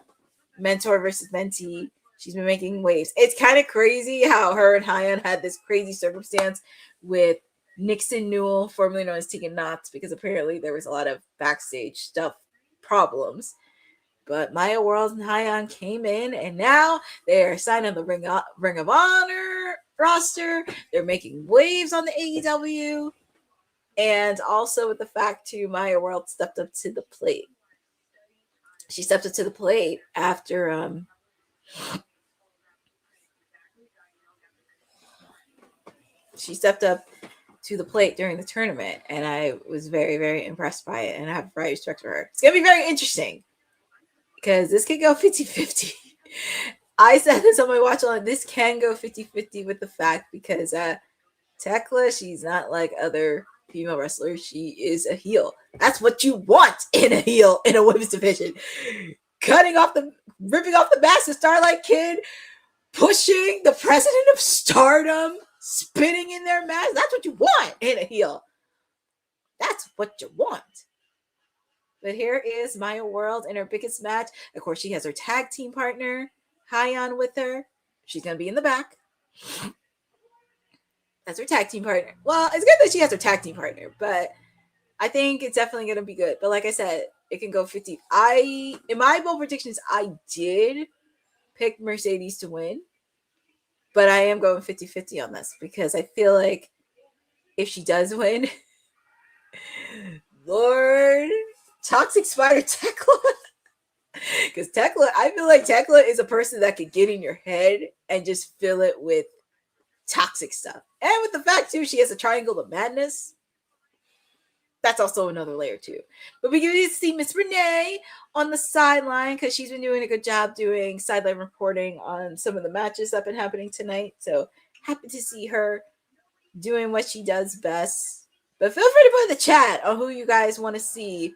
mentor versus mentee. She's been making waves. It's kind of crazy how her and Hyon had this crazy circumstance with Nixon Newell, formerly known as Tegan Knox, because apparently there was a lot of backstage stuff problems. But Maya World and Hyon came in, and now they're signed on the Ring of Honor roster. They're making waves on the AEW. And also with the fact, too, Maya World stepped up to the plate. She stepped up to the plate after she stepped up to the plate during the tournament, and I was very, very impressed by it, and I have very respect for her. It's going to be very interesting because this could go 50-50. I said this on my watch along. This can go 50-50 with the fact because Tekla, she's not like other female wrestlers. She is a heel. That's what you want in a heel in a women's division. Ripping off the mask of Starlight Kid, pushing the president of Stardom, spitting in their mask. That's what you want in a heel. That's what you want. But here is Maya World in her biggest match. Of course, she has her tag team partner, Hyon, with her. She's going to be in the back. That's her tag team partner. Well, it's good that she has her tag team partner, but I think it's definitely going to be good. But like I said, it can go 50. In my bold predictions, I did pick Mercedes to win, but I am going 50-50 on this because I feel like if she does win, Lord, Toxic Spider Tekla. Because Tekla, I feel like Tekla is a person that could get in your head and just fill it with toxic stuff. And with the fact, too, she has a triangle of madness. That's also another layer, too. But we get to see Miss Renee on the sideline because she's been doing a good job doing sideline reporting on some of the matches that have been happening tonight. So happy to see her doing what she does best. But feel free to put in the chat on who you guys want to see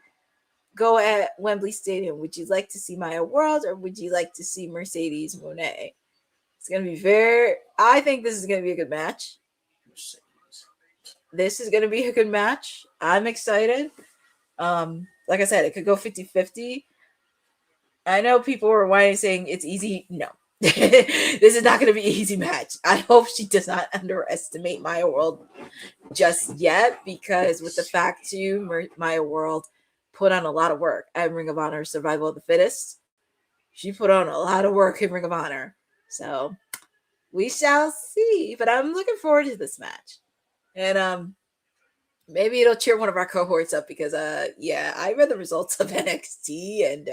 go at Wembley Stadium. Would you like to see Maya World or would you like to see Mercedes Moné? It's going to be I think this is going to be a good match. This is going to be a good match. I'm excited. Like I said, it could go 50-50. I know people were whining saying it's easy. No. This is not going to be an easy match. I hope she does not underestimate Maya World just yet because with the fact, too, Maya World put on a lot of work at Ring of Honor Survival of the Fittest. She put on a lot of work in Ring of Honor. So we shall see. But I'm looking forward to this match. And maybe it'll cheer one of our cohorts up because I read the results of NXT and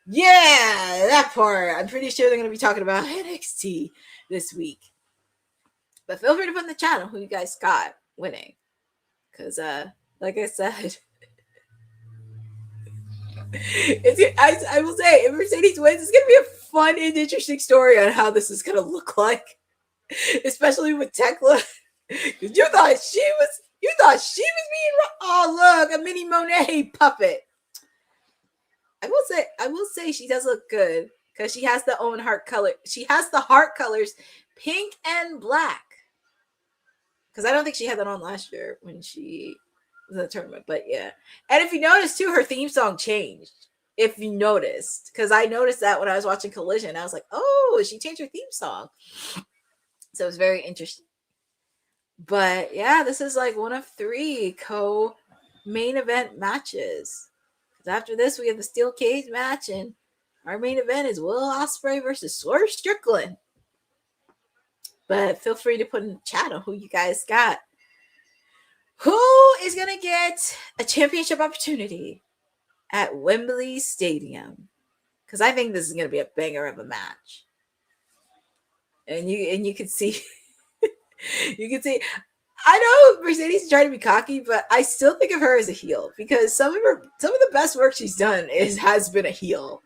that part. I'm pretty sure they're gonna be talking about NXT this week. But feel free to put in the channel who you guys got winning. Because like I said, I will say, if Mercedes wins, it's going to be a fun and interesting story on how this is going to look like, especially with Tekla. Because you thought she was being, oh look, a mini Monet puppet. I will say she does look good because she has the own heart color. She has the heart colors, pink and black. Because I don't think she had that on last year when she was in the tournament, but yeah. And if you notice too, her theme song changed. If you noticed, because I noticed that when I was watching Collision, I was like, oh, she changed her theme song. So it was very interesting. But yeah, this is like one of 3 co-main event matches. Because after this, we have the steel cage match, and our main event is Will Ospreay versus Swerve Strickland. But feel free to put in the chat on who you guys got. Who is going to get a championship opportunity at Wembley Stadium, because I think this is going to be a banger of a match. And you can see, you can see. I know Mercedes is trying to be cocky, but I still think of her as a heel because some of the best work she's done has been a heel.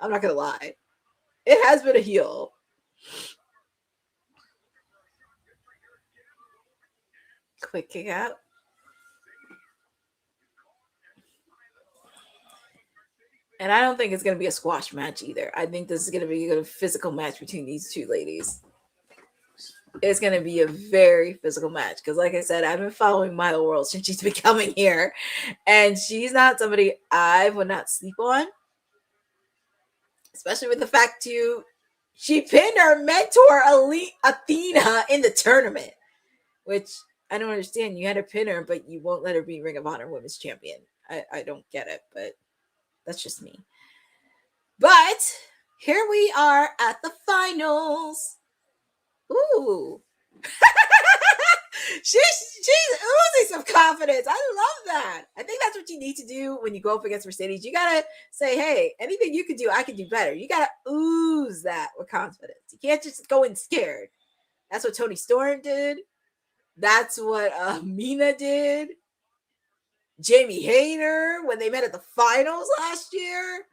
I'm not gonna lie, it has been a heel. Quick kick out. And I don't think it's going to be a squash match either. I think this is going to be a physical match between these two ladies. It's going to be a very physical match because, like I said, I've been following Maya World since she's been coming here, and she's not somebody I would not sleep on, especially with the fact she pinned her mentor Elite Athena in the tournament, which I don't understand. You had her pin her, but you won't let her be Ring of Honor Women's Champion. I don't get it, but that's just me. But here we are at the finals. Ooh. she's oozing some confidence. I love that. I think that's what you need to do when you go up against Mercedes. You gotta say, hey, anything you can do, I can do better. You gotta ooze that with confidence. You can't just go in scared. That's what Toni Storm did. That's what Mina did. Jamie Hayter when they met at the finals last year.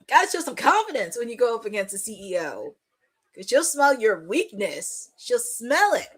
Gotta show some confidence when you go up against the CEO. Because she'll smell your weakness. She'll smell it.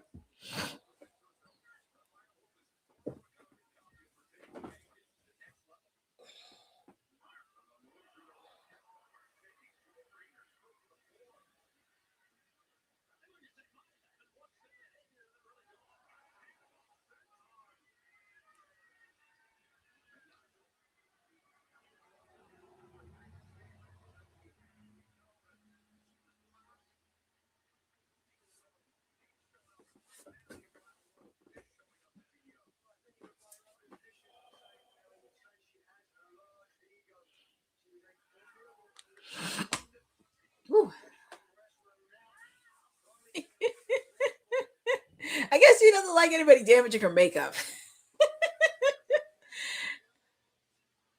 I guess she doesn't like anybody damaging her makeup.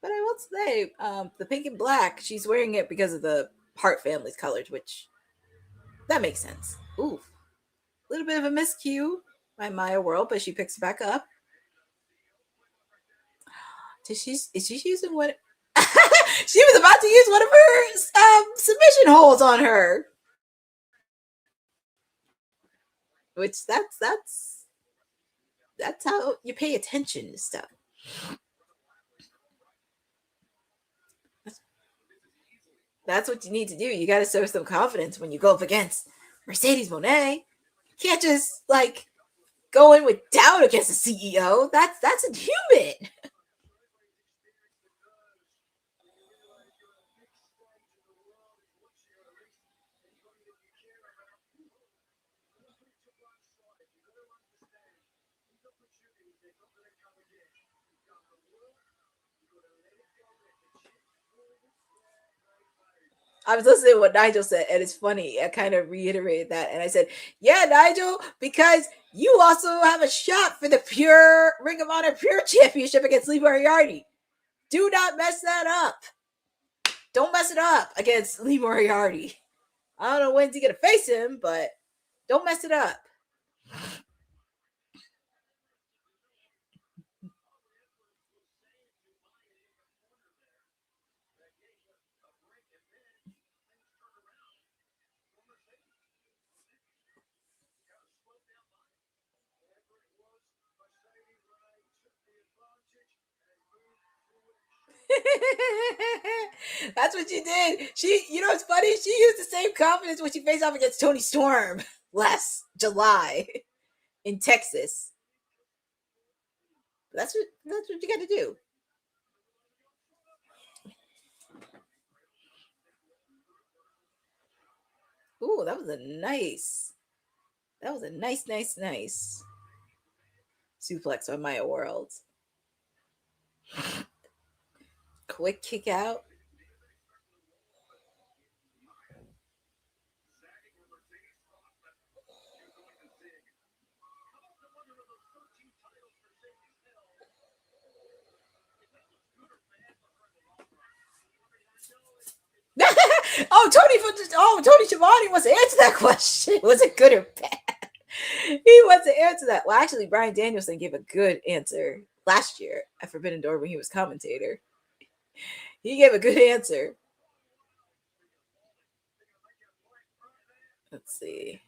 But I will say, the pink and black, she's wearing it because of the Hart family's colors, which that makes sense. Ooh, a little bit of a miscue by Maya World, but she picks it back up. Is she using what? She was about to use one of her submission holds on her. Which that's how you pay attention to stuff. That's what you need to do. You got to show some confidence when you go up against Mercedes Moné. You can't just like go in with doubt against the CEO. That's inhuman. I was listening to what Nigel said, and it's funny. I kind of reiterated that, and I said, "Yeah, Nigel, because you also have a shot for the Pure Ring of Honor Pure Championship against Lee Moriarty. Do not mess that up. Don't mess it up against Lee Moriarty. I don't know when's he gonna face him, but don't mess it up." That's what she did. You know what's funny? She used the same confidence when she faced off against Toni Storm last July in Texas. That's what you got to do. Ooh, that was a nice suplex on Maya World. Quick kick out. Tony Schiavone wants to answer that question. Was it good or bad? He wants to answer that. Well, actually, Bryan Danielson gave a good answer last year at Forbidden Door when he was commentator. He gave a good answer. Let's see.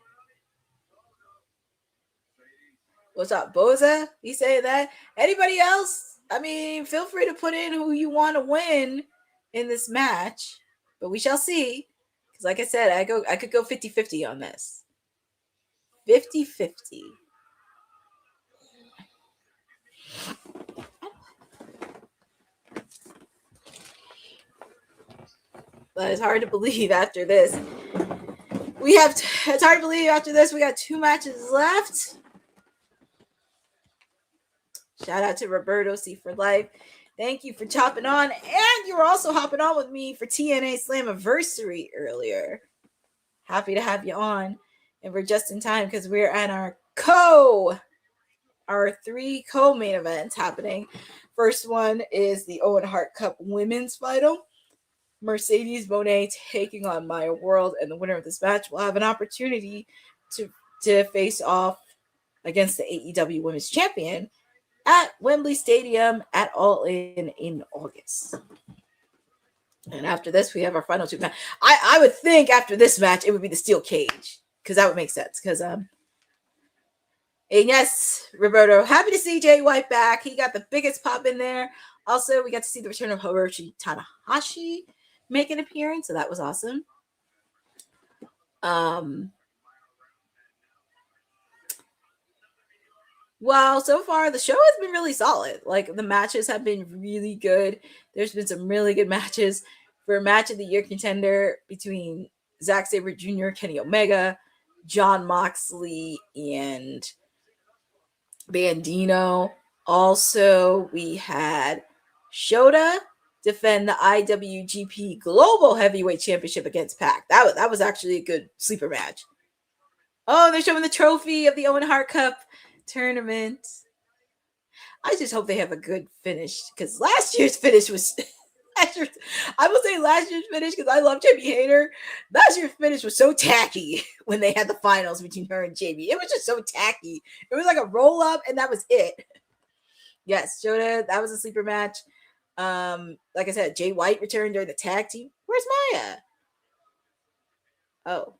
What's up, Boza? You say that? Anybody else? I mean, feel free to put in who you want to win in this match, but we shall see. Because like I said, I could go 50-50 on this. 50-50. But it's hard to believe after this. It's hard to believe after this we got 2 matches left. Shout out to Roberto C for Life. Thank you for chopping on. And you were also hopping on with me for TNA Slammiversary earlier. Happy to have you on. And we're just in time because we're at our 3 co-main events happening. First one is the Owen Hart Cup Women's Final. Mercedes Moné taking on Maya World, and the winner of this match will have an opportunity to face off against the AEW Women's Champion at Wembley Stadium at All in August. And after this, we have our final 2 matches. I would think after this match, it would be the steel cage, because that would make sense. Because and yes, Roberto, happy to see Jay White back. He got the biggest pop in there. Also, we got to see the return of Hiroshi Tanahashi make an appearance, so that was awesome. Well, so far the show has been really solid. Like, the matches have been really good. There's been some really good matches. For a match of the year contender between Zack Sabre Jr., Kenny Omega, Jon Moxley, and Bandino. Also, we had Shota defend the IWGP Global Heavyweight Championship against Pac. That was actually a good sleeper match. Oh, they're showing the trophy of the Owen Hart Cup tournament. I just hope they have a good finish, because last year's finish was I will say last year's finish, because I love Jamie Hayter. Last year's finish was so tacky when they had the finals between her and Jamie. It was just so tacky. It was like a roll up, and that was it. Yes, Shota, that was a sleeper match. Like I said, Jay White returned during the tag team. Where's Maya? Oh.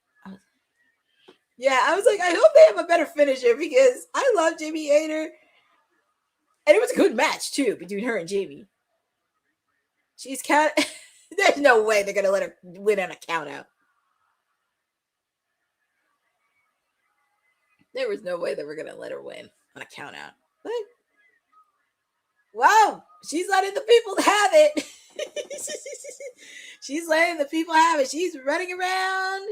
Yeah, I was like, I hope they have a better finisher, because I love Jamie Hayter. And it was a good match, too, between her and Jamie. She's there's no way they're going to let her win on a count out. There was no way they were going to let her win on a count out. But, wow, she's letting the people have it. She's letting the people have it. She's running around.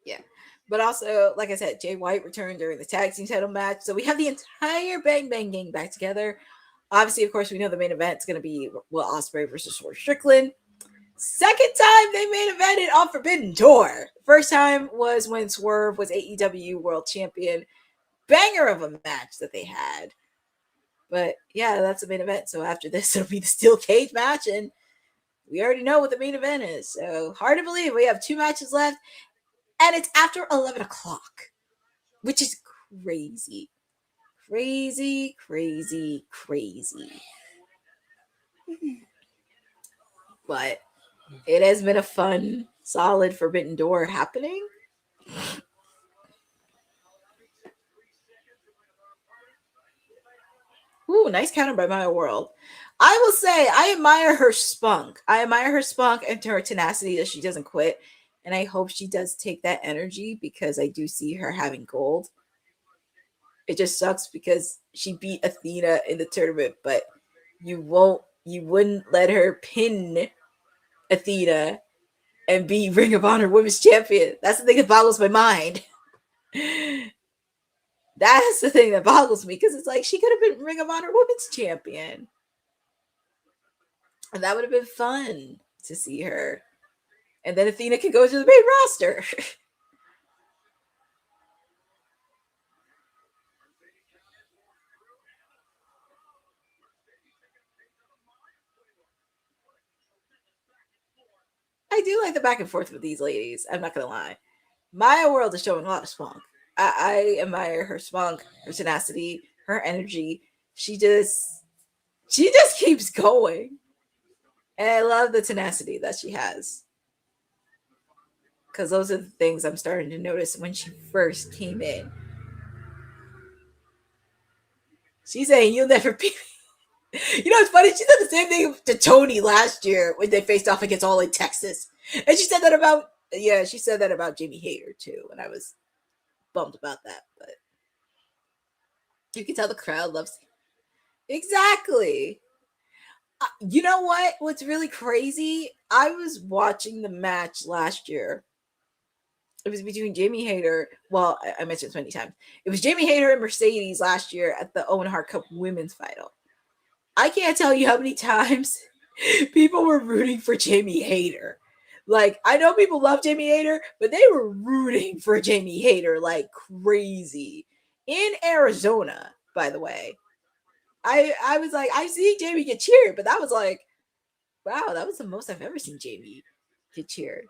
Yeah. But also, like I said, Jay White returned during the tag team title match. So we have the entire Bang Bang gang back together. Obviously, of course, we know the main event is going to be Will Ospreay versus Swerve Strickland. Second time they main evented on Forbidden Door. First time was when Swerve was AEW World Champion. Banger of a match that they had. But yeah, that's the main event. So after this, it'll be the steel cage match. And we already know what the main event is. So hard to believe we have 2 matches left. And it's after 11 o'clock, which is crazy. Crazy, crazy, crazy. But it has been a fun, solid Forbidden Door happening. Ooh, nice counter by Maya World. I will say, I admire her spunk. I admire her spunk and her tenacity that she doesn't quit. And I hope she does take that energy, because I do see her having gold. It just sucks because she beat Athena in the tournament, but you wouldn't let her pin Athena and be Ring of Honor Women's Champion. That's the thing that boggles my mind. That's the thing that boggles me, because it's like she could have been Ring of Honor Women's Champion. And that would have been fun to see her. And then Athena could go to the main roster. do like the back and forth with these ladies. I'm not gonna lie. Maya World is showing a lot of spunk. I admire her spunk, her tenacity, her energy. She just keeps going. And I love the tenacity that she has. Because those are the things I'm starting to notice when she first came in. She's saying, "You'll never be." You know, it's funny. She said the same thing to Tony last year when they faced off against All in Texas. And she said that about, she said that about Jamie Hayter too. And I was bummed about that. But you can tell the crowd loves it. Exactly. You know what? What's really crazy? I was watching the match last year. It was between Jamie Hayter. Well, I mentioned it many times. It was Jamie Hayter and Mercedes last year at the Owen Hart Cup Women's Final. I can't tell you how many times people were rooting for Jamie Hayter. Like, I know people love Jamie Hayter, but they were rooting for Jamie Hayter like crazy. In Arizona, by the way. I was like, I see Jamie get cheered, but that was like, wow, that was the most I've ever seen Jamie get cheered.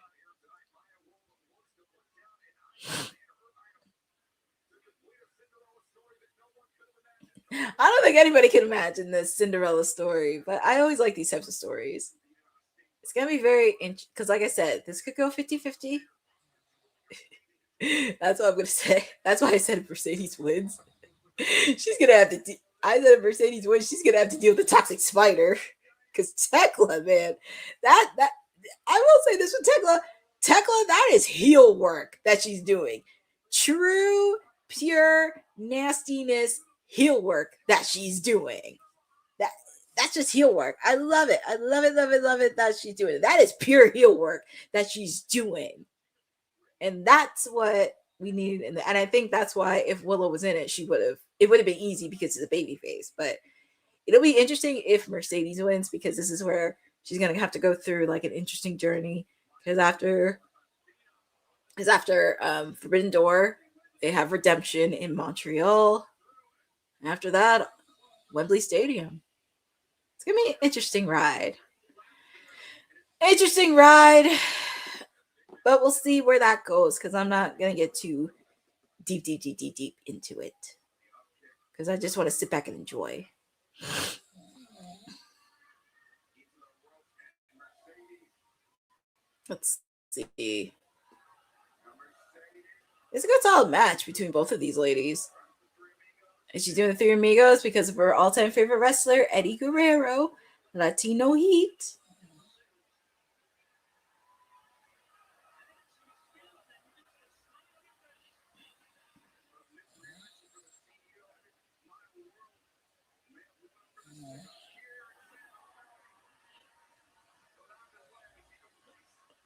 I don't think anybody can imagine this Cinderella story, but I always like these types of stories. It's going to be very interesting because, like I said, this could go 50-50. That's what I'm going to say. That's why I said if Mercedes wins, she's going to have to. I said if Mercedes wins, she's going to have to deal with the toxic spider. Because Tekla, man, that I will say this with Tekla. Tekla, that is heel work that she's doing. True, pure nastiness heel work that she's doing. That's just heel work. I love it. I love it, love it, love it that she's doing it. That is pure heel work that she's doing. And that's what we need. And I think that's why if Willow was in it, it would have been easy because it's a baby face. But it'll be interesting if Mercedes wins because this is where she's going to have to go through like an interesting journey. Because after Forbidden Door, they have Redemption in Montreal. And after that, Wembley Stadium. It's going to be an interesting ride. But we'll see where that goes because I'm not going to get too deep into it. Because I just want to sit back and enjoy. Let's see. It's a good solid match between both of these ladies. And she's doing the Three Amigos because of her all-time favorite wrestler, Eddie Guerrero, Latino Heat.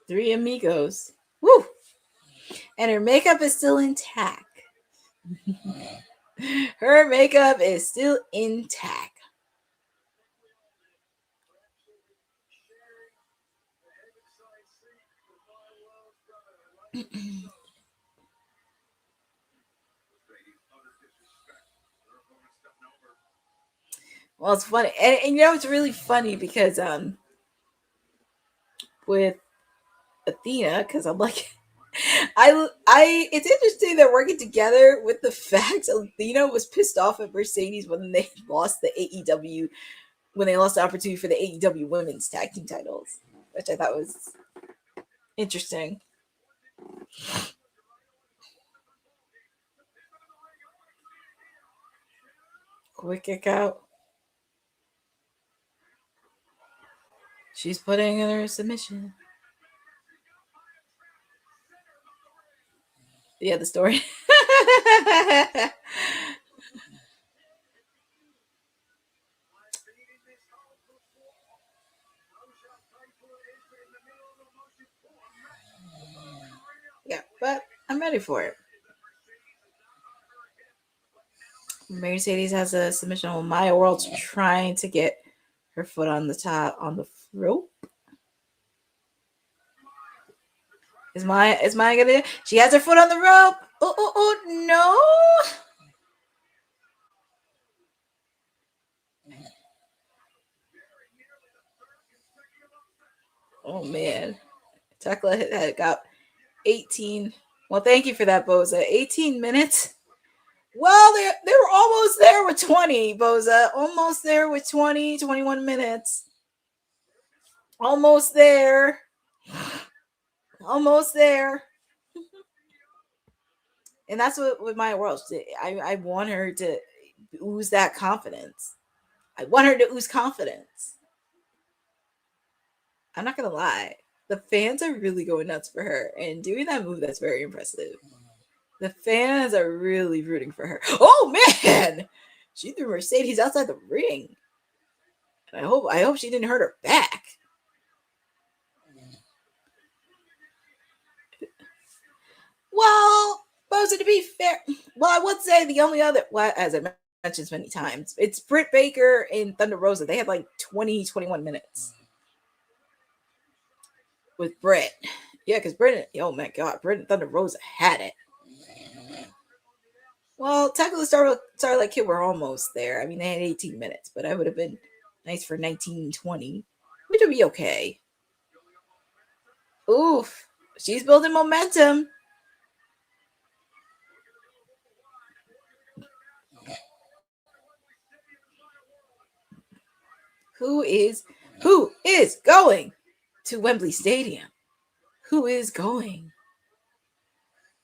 Three Amigos. Woo! And her makeup is still intact. Her makeup is still intact. Well, it's funny. And you know, it's really funny because with Athena, because I'm like, it's interesting they're working together with the fact Athena was pissed off at Mercedes when they lost the AEW, when they lost the opportunity for the AEW women's tag team titles, which I thought was interesting. Quick kick out. She's putting in her submission. Yeah, the story. Yeah, but I'm ready for it. Mercedes has a submission on Maya World's trying to get her foot on the rope. Is Maya gonna? She has her foot on the rope. Oh no! Oh man, Tekla had got 18. Well, thank you for that, Boza. 18 minutes. Well, they were almost there with 20, Boza. Almost there with 20, 21 minutes. Almost there. Almost there. And that's what with Maya World. I want her to ooze that confidence. I want her to ooze confidence. I'm not going to lie. The fans are really going nuts for her. And doing that move, that's very impressive. The fans are really rooting for her. Oh, man! She threw Mercedes outside the ring. And I hope she didn't hurt her back. Well, Boza, to be fair, well, I would say the only other, well, as I mentioned many times, it's Britt Baker and Thunder Rosa. They had like 20, 21 minutes with Britt. Yeah, because Britt, oh my God, Britt and Thunder Rosa had it. Well, technically, Starlight Kid were almost there. I mean, they had 18 minutes, but I would have been nice for 19, 20, which would be okay. Oof, she's building momentum. Who is going to Wembley Stadium? Who is going?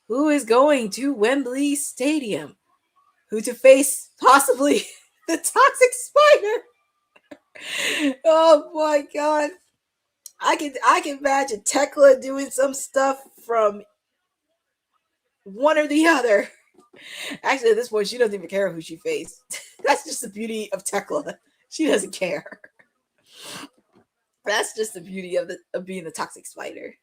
Who is going to Wembley Stadium? Who to face possibly the Toxic Spider? Oh my God. I can imagine Tekla doing some stuff from one or the other. Actually, at this point, she doesn't even care who she faced. That's just the beauty of Tekla. She doesn't care. That's just the beauty of being the Toxic Spider.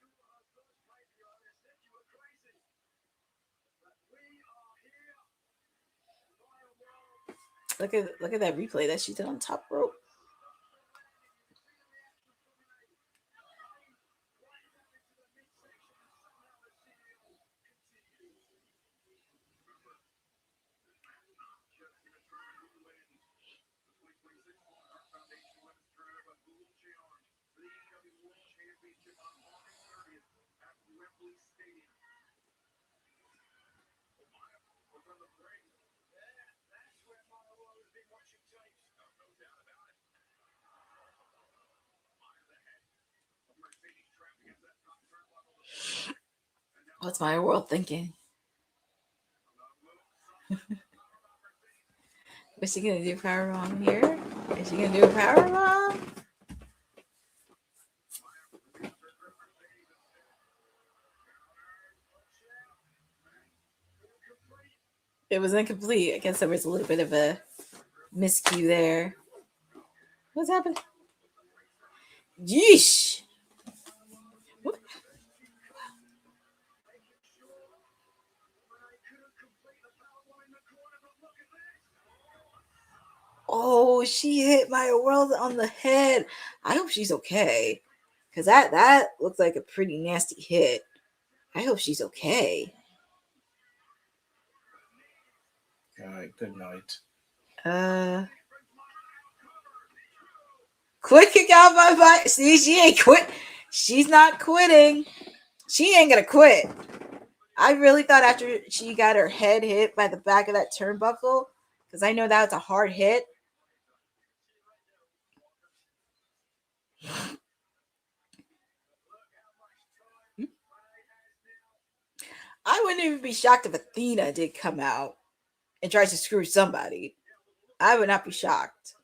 Look at that replay that she did on top rope. What's my world thinking? Is she gonna do powerbomb here? Is she gonna do a powerbomb? It was incomplete. I guess there was a little bit of a miscue there. What's happened? Yeesh. What? Oh, she hit Maya World on the head. I hope she's okay. Because that looks like a pretty nasty hit. I hope she's okay. All right, good night. Quick kick out by see, she ain't quit. She's not quitting. She ain't gonna quit. I really thought after she got her head hit by the back of that turnbuckle, because I know that's a hard hit. I wouldn't even be shocked if Athena did come out and tries to screw somebody. I would not be shocked.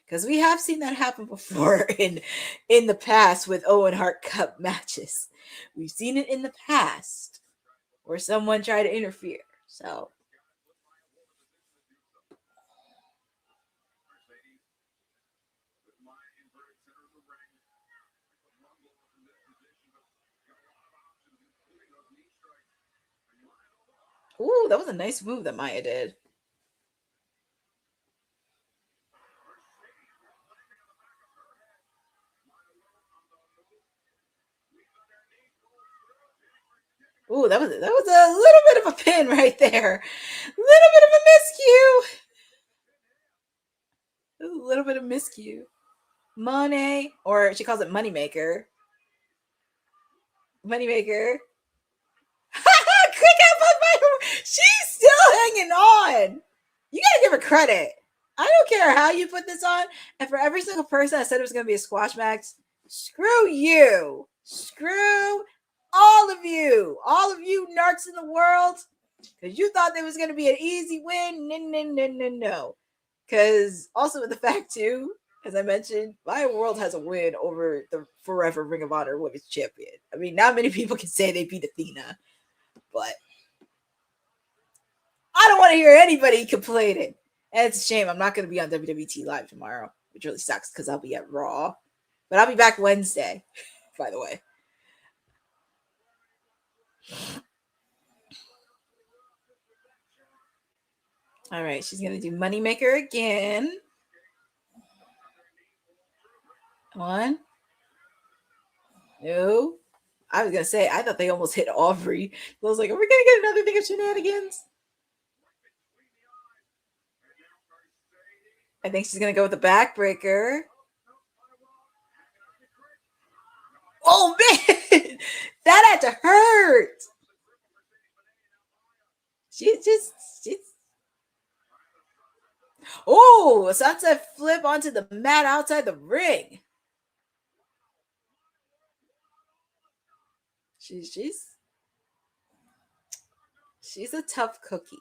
Because we have seen that happen before in the past with Owen Hart Cup matches. We've seen it in the past where someone tried to interfere. So ooh, that was a nice move that Maya did. Ooh, that was a little bit of a pin right there. A little bit of a miscue. A little bit of miscue. Money, or she calls it Moneymaker. Moneymaker. Quick up on my. She's still hanging on. You gotta give her credit. I don't care how you put this on. And for every single person that said it was gonna be a squash match, screw you. Screw all of you narcs in the world. Because you thought there was gonna be an easy win. No. Because also with the fact too, as I mentioned, my world has a win over the forever Ring of Honor Women's Champion. I mean, not many people can say they beat Athena, but I don't want to hear anybody complaining. And it's a shame I'm not going to be on WWT Live tomorrow, which really sucks because I'll be at Raw. But I'll be back Wednesday, by the way. All right, she's going to do Moneymaker again. One. No. I was going to say, I thought they almost hit Aubrey. I was like, are we going to get another thing of shenanigans? I think she's going to go with the backbreaker. Oh, man. That had to hurt. She's. Oh, a sunset flip onto the mat outside the ring. She's a tough cookie.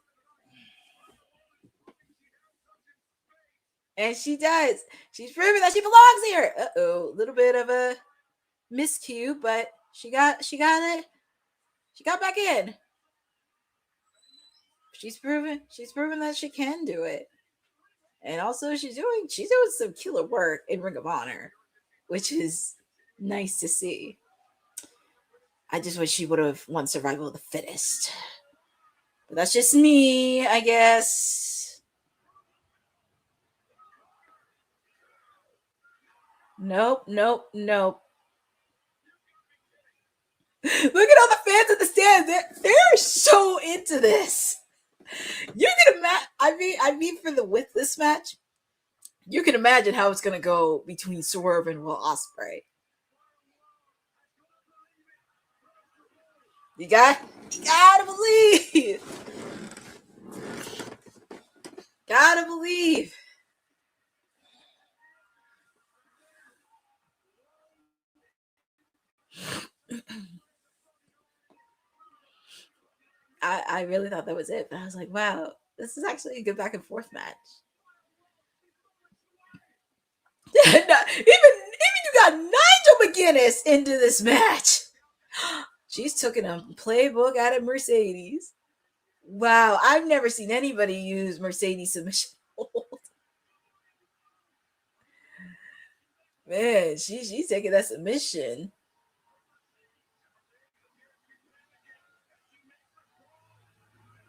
And she does. She's proving that she belongs here. Uh-oh, a little bit of a miscue, but she got it. She got back in. She's proven that she can do it. And also she's doing some killer work in Ring of Honor, which is nice to see. I just wish she would have won Survival of the Fittest. But that's just me, I guess. Nope. Look at all the fans at the stand. They're so into this. You can imagine. I mean, for with this match, you can imagine how it's gonna go between Swerve and Will Ospreay. You gotta believe. Gotta believe. I really thought that was it, but I was like, wow, this is actually a good back and forth match. Even you got Nigel McGuinness into this match. She's taking a playbook out of Mercedes. Wow, I've never seen anybody use Mercedes submission hold. Man, she's taking that submission.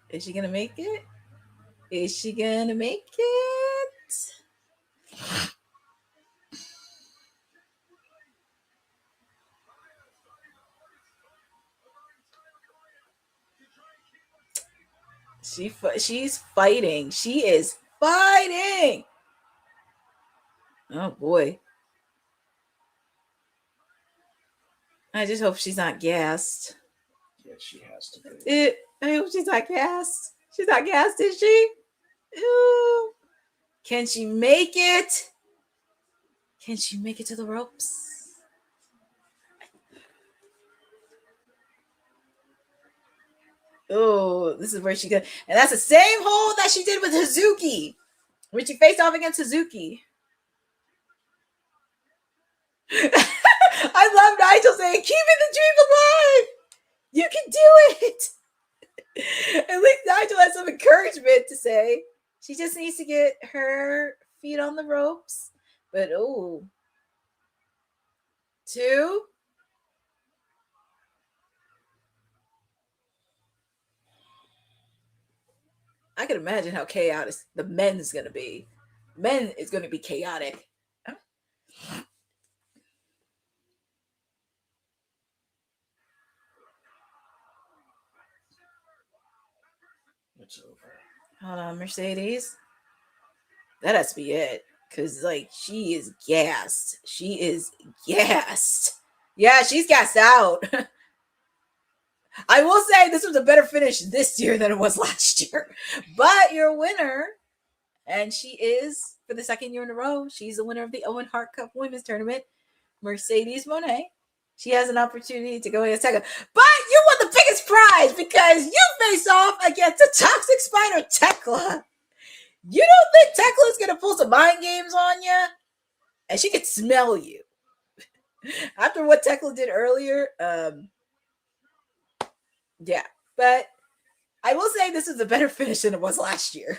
Is she gonna make it? Is she gonna make it? She's fighting. She is fighting. Oh boy. I just hope she's not gassed. Yeah, she has to be. I hope she's not gassed. She's not gassed, is she? Ooh. Can she make it? Can she make it to the ropes? Oh, this is where she got, and that's the same hold that she did with Hazuki when she faced off against Hazuki. I love Nigel saying, "Keeping the dream alive. You can do it." At least Nigel has some encouragement to say. She just needs to get her feet on the ropes. But oh, 2. I can imagine how chaotic the men is going to be. Men is going to be chaotic. It's over. Hold on, Mercedes. That has to be it. Because, like, she is gassed. She is gassed. Yeah, she's gassed out. I will say this was a better finish this year than it was last year. But your winner, and she is, for the second year in a row, she's the winner of the Owen Hart Cup Women's Tournament, Mercedes Moné. She has an opportunity to go against Tekla. But you won the biggest prize because you face off against the Toxic Spider Tekla. You don't think Tekla's going to pull some mind games on you? And she could smell you. After what Tekla did earlier, yeah. But I will say this is a better finish than it was last year.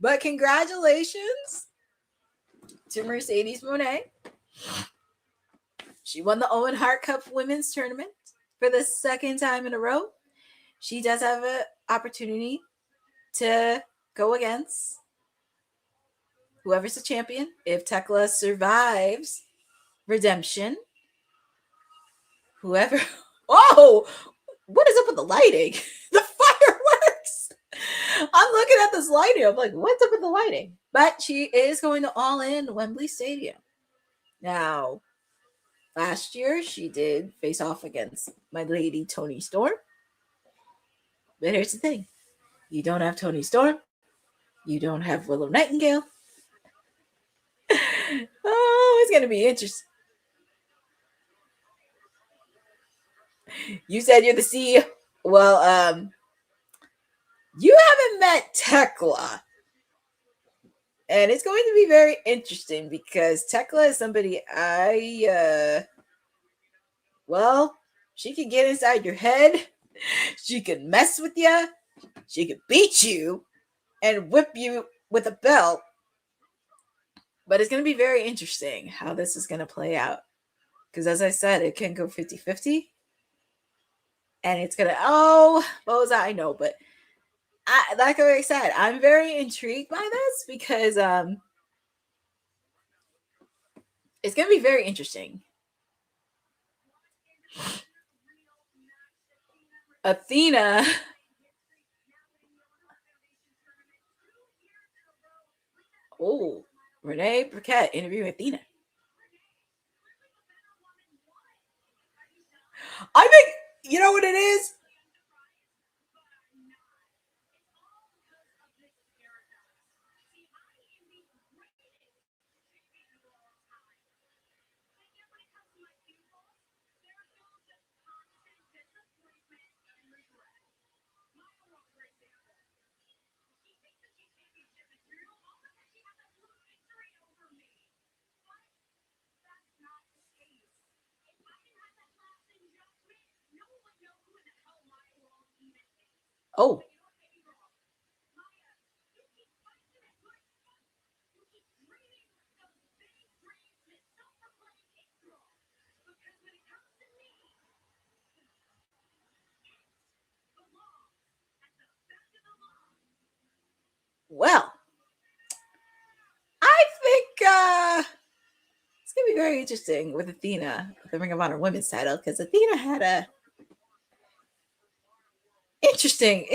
But congratulations to Mercedes Moné. She won the Owen Hart Cup Women's Tournament for the second time in a row. She does have an opportunity to go against whoever's the champion. If Tekla survives redemption, whoever. Oh, what is up with the lighting? The fireworks. I'm looking at this lighting. I'm like, what's up with the lighting? But she is going to All In Wembley Stadium. Now, last year, she did face off against my lady, Toni Storm. But here's the thing. You don't have Toni Storm. You don't have Willow Nightingale. Oh, it's going to be interesting. You said you're the CEO. Well, you haven't met Tekla. And it's going to be very interesting because Tekla is somebody well, she can get inside your head. She can mess with you. She can beat you and whip you with a belt. But it's going to be very interesting how this is going to play out. Because as I said, it can go 50-50. And it's going to, what was that? I know, but like I said, I'm very intrigued by this because it's going to be very interesting. Athena. Oh, Renee Burkett interviewing Athena. I think, you know what it is? Oh. Well, I think it's going to be very interesting with Athena, the Ring of Honor Women's title, because Athena had Athena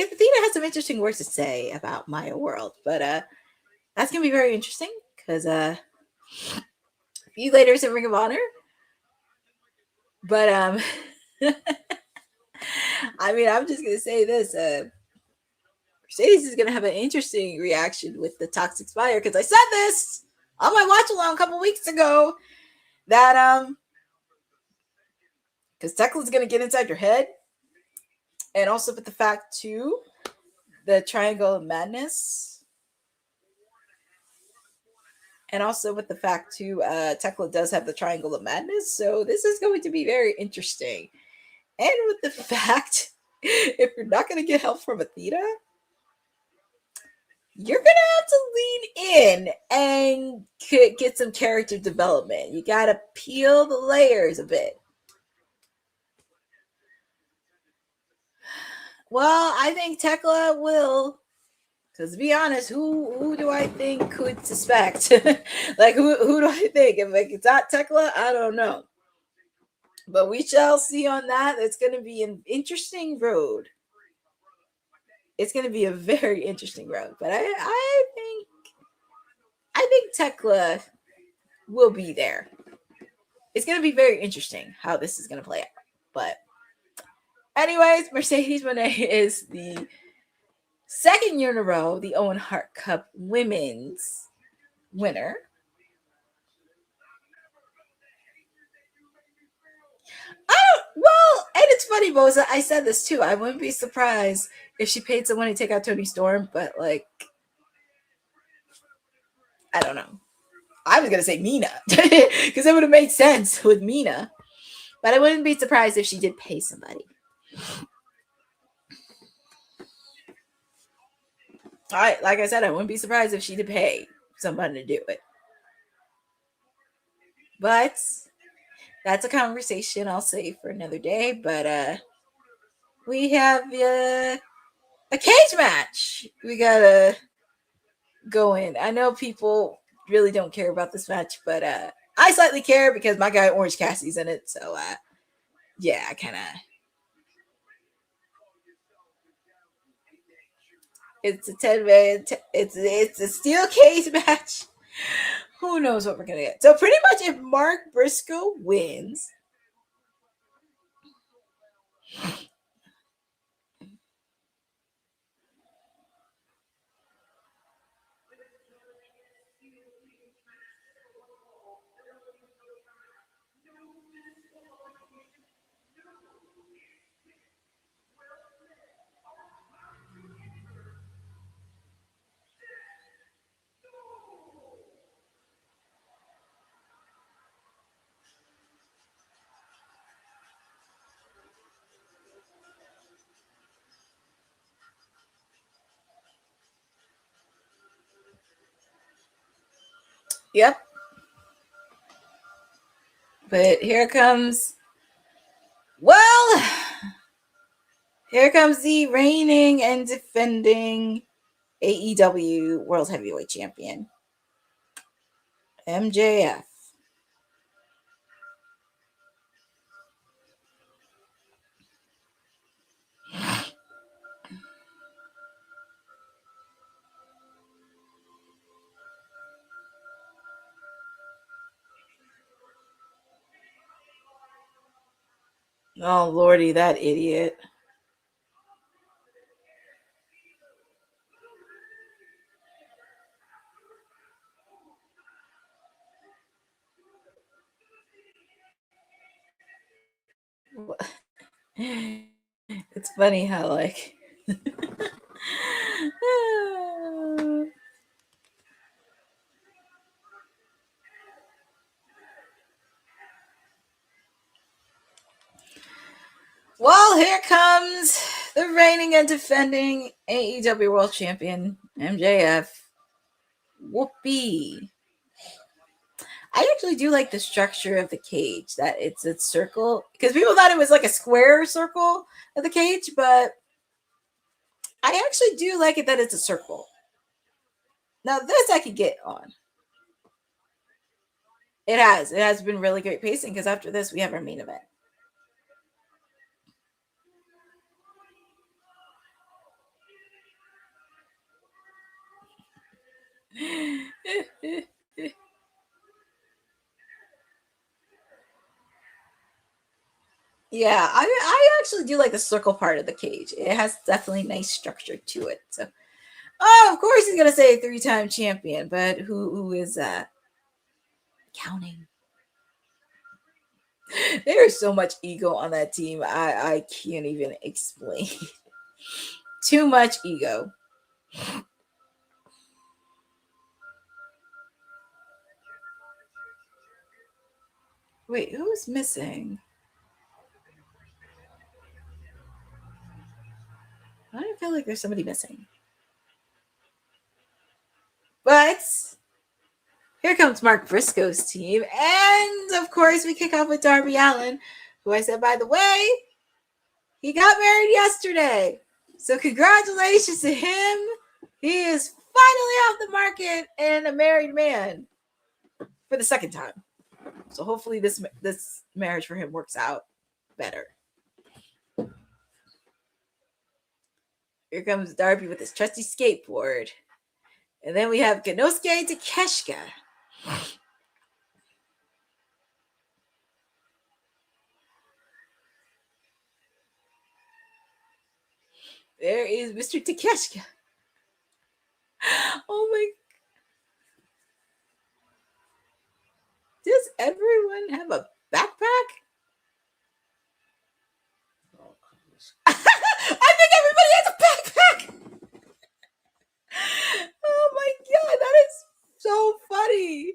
has some interesting words to say about Maya World, but that's going to be very interesting because a few later in Ring of Honor, but I mean, I'm just going to say this, Mercedes is going to have an interesting reaction with the Toxic Spire because I said this on my watch along a couple weeks ago that because Tekla's going to get inside your head, and also with the fact too, the Triangle of Madness, and also with the fact too, Tekla does have the Triangle of Madness, so this is going to be very interesting, and with the fact if you're not going to get help from Athena, you're going to have to lean in and get some character development. You got to peel the layers a bit. Well, I think Tekla will. Because to be honest, who do I think could suspect? Like, who do I think? If like, it's not Tekla, I don't know. But we shall see on that. It's going to be an interesting road. It's going to be a very interesting road. But I think I think Tekla will be there. It's going to be very interesting how this is going to play out. But anyways, Mercedes Moné is the second year in a row, the Owen Hart Cup women's winner. Well, and it's funny, Boza. I said this too. I wouldn't be surprised if she paid someone to take out Toni Storm, but like, I don't know. I was gonna say Mina because it would have made sense with Mina, but I wouldn't be surprised if she did pay somebody. All right, like I said, I wouldn't be surprised if she did pay somebody to do it. But that's a conversation I'll save for another day. But we have a cage match. We gotta go in. I know people really don't care about this match, but I slightly care because my guy Orange Cassidy's in it. So yeah, I kind of. It's a 10-man. It's a steel cage match. Who knows what we're gonna get? So pretty much, if Mark Briscoe wins, yep. But here comes. Well, here comes the reigning and defending AEW World Heavyweight Champion, MJF. Oh, Lordy, that idiot. It's funny how, like. Well, here comes the reigning and defending AEW World Champion, MJF. Whoopee. I actually do like the structure of the cage, that it's a circle, because people thought it was like a square circle of the cage, but I actually do like it that it's a circle. Now, this I could get on. It has been really great pacing, because after this, we have our main event. Yeah, I actually do like the circle part of the cage. It has definitely nice structure to it. So, oh, of course he's gonna say 3-time champion, but who is that? Counting. There's so much ego on that team. I can't even explain. Too much ego. Wait, who's missing? I don't feel like there's somebody missing. But here comes Mark Briscoe's team. And of course, we kick off with Darby Allin, who I said, by the way, he got married yesterday. So congratulations to him. He is finally off the market and a married man for the second time. So hopefully this marriage for him works out better. Here comes Darby with his trusty skateboard. And then we have Konosuke Takeshita. There is Mr. Takeshita. Oh my. Does everyone have a backpack? Oh, goodness. I think everybody has a backpack. Oh my god, that is so funny.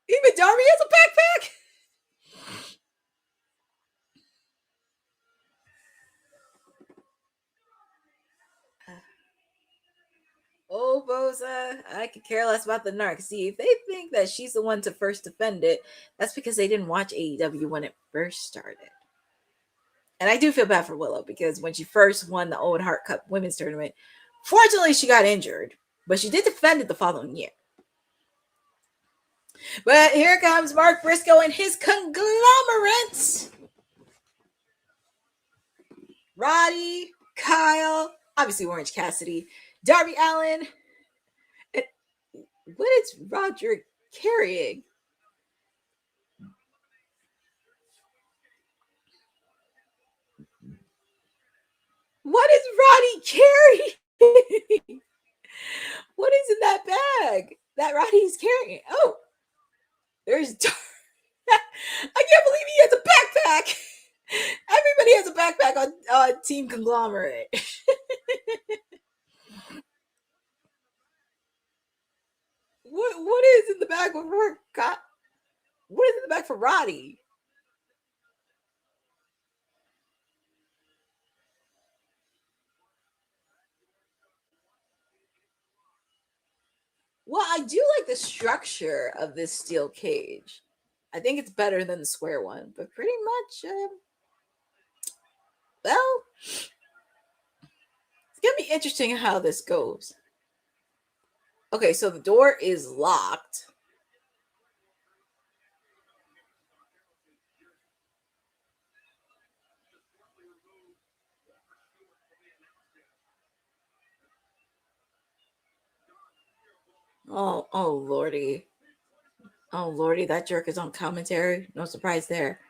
Even Darby has a backpack. Oh, Boza, I could care less about the narc. See, if they think that she's the one to first defend it, that's because they didn't watch AEW when it first started. And I do feel bad for Willow because when she first won the Owen Hart Cup women's tournament, fortunately she got injured, but she did defend it the following year. But here comes Mark Briscoe and his conglomerate. Roddy, Kyle, obviously Orange Cassidy, Darby Allin. And what is Roger carrying? What is Roddy carrying? What is in that bag that Roddy's carrying? Oh, there's I can't believe he has a backpack. Everybody has a backpack on Team Conglomerate. What is in the bag for God? What is in the bag for Roddy? Well, I do like the structure of this steel cage. I think it's better than the square one, but pretty much, well, it's gonna be interesting how this goes. Okay, so the door is locked. Oh, lordy. Oh, lordy, that jerk is on commentary. No surprise there.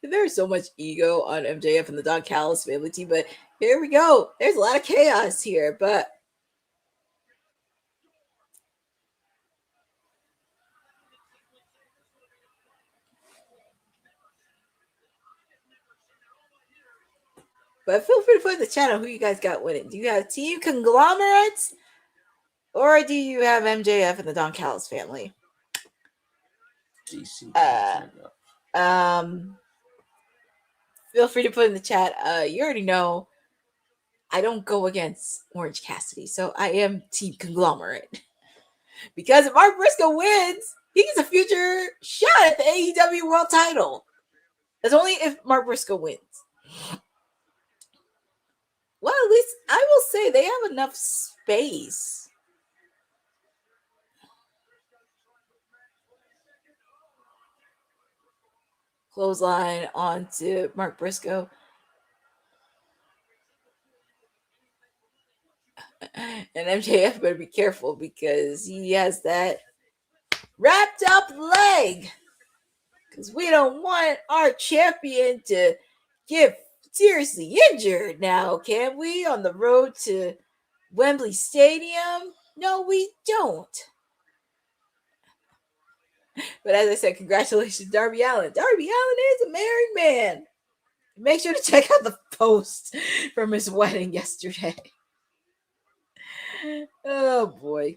There's so much ego on MJF and the Don Callis family team, but here we go. There's a lot of chaos here, but feel free to put in the channel who you guys got winning. Do you have Team Conglomerates or do you have MJF and the Don Callis family? DC. Feel free to put in the chat. You already know I don't go against Orange Cassidy, so I am Team Conglomerate. Because if Mark Briscoe wins, he gets a future shot at the AEW World Title. That's only if Mark Briscoe wins. Well, at least I will say they have enough space. Clothesline onto Mark Briscoe. And MJF better be careful because he has that wrapped up leg. Because we don't want our champion to get seriously injured now, can we? On the road to Wembley Stadium? No, we don't. But as I said, congratulations, Darby Allin. Darby Allin is a married man. Make sure to check out the post from his wedding yesterday. Oh boy.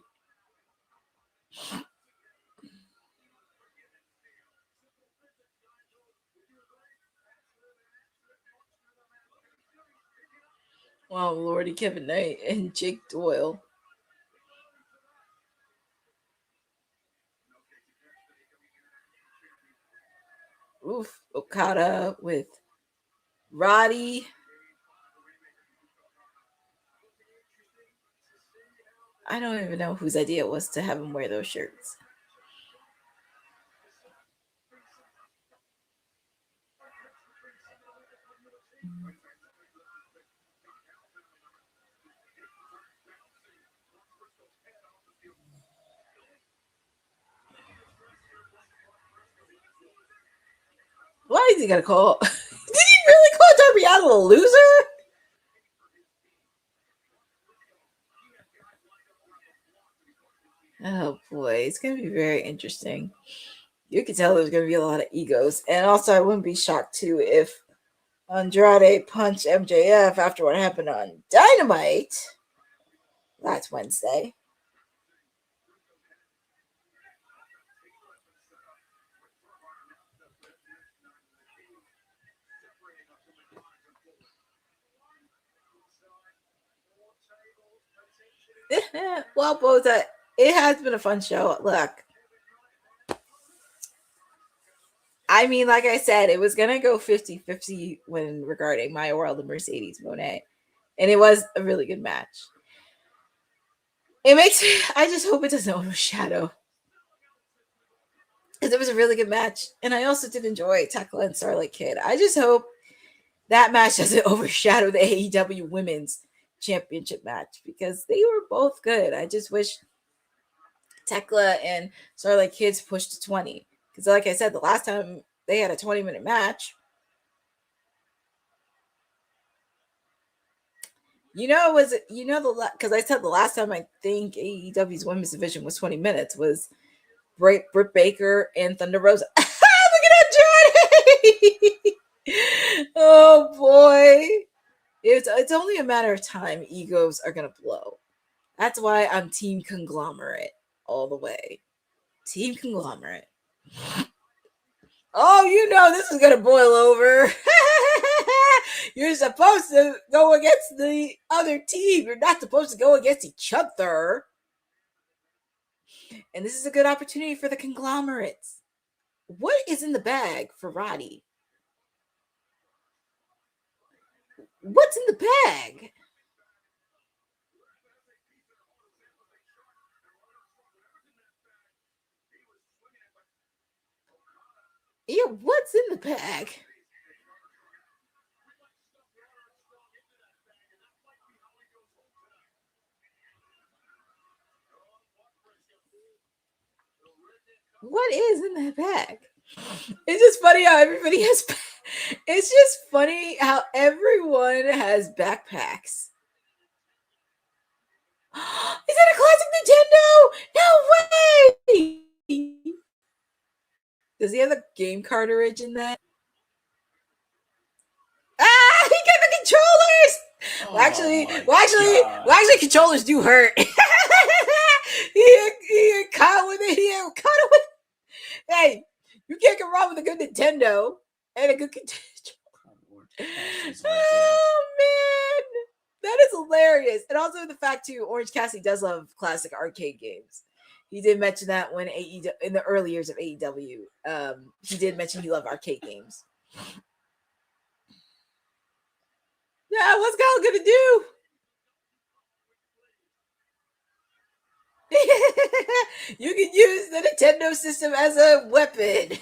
Oh lordy, Kevin Knight and Jake Doyle. Oof, Okada with Roddy. I don't even know whose idea it was to have him wear those shirts. Why is he gonna call? Did he really call Darby Allin a loser? Oh boy, it's gonna be very interesting. You can tell there's gonna be a lot of egos, and also I wouldn't be shocked too if Andrade punched MJF after what happened on Dynamite. That's Wednesday. Well, both it has been a fun show. Look, I mean, like I said, it was gonna go 50-50 when regarding Maya World and Mercedes Monet, and it was a really good match. It makes I just hope it doesn't overshadow, because it was a really good match, and I also did enjoy Tekla and Starlight Kid. I just hope that match doesn't overshadow the AEW Women's Championship match, because they were both good. I just wish Tekla and Starlight Kids pushed to 20, because like I said, the last time they had a 20-minute match, because I said the last time I think AEW's women's division was 20 minutes was Britt Baker and Thunder Rosa. Look at Andrade! Oh boy. It's only a matter of time. Egos are gonna blow. That's why I'm Team Conglomerate all the way. Team Conglomerate. Oh, this is gonna boil over. You're supposed to go against the other team. You're not supposed to go against each other. And this is a good opportunity for the conglomerates. What is in the bag for Roddy? What's in the bag? Yeah, what's in the bag? What is in that bag? It's just funny how everybody has. It's just funny how everyone has backpacks. Is that a classic Nintendo? No way! Does he have a game cartridge in that? Ah, he got the controllers. Well, actually, controllers do hurt. he caught with it. He caught it with. Hey, you can't go wrong with a good Nintendo and a good controller. Oh man, that is hilarious. And also the fact too, Orange Cassidy does love classic arcade games. He did mention that when AEW in the early years of AEW, he did mention he loved arcade games. Yeah, what's Kyle gonna do? You can use the Nintendo system as a weapon.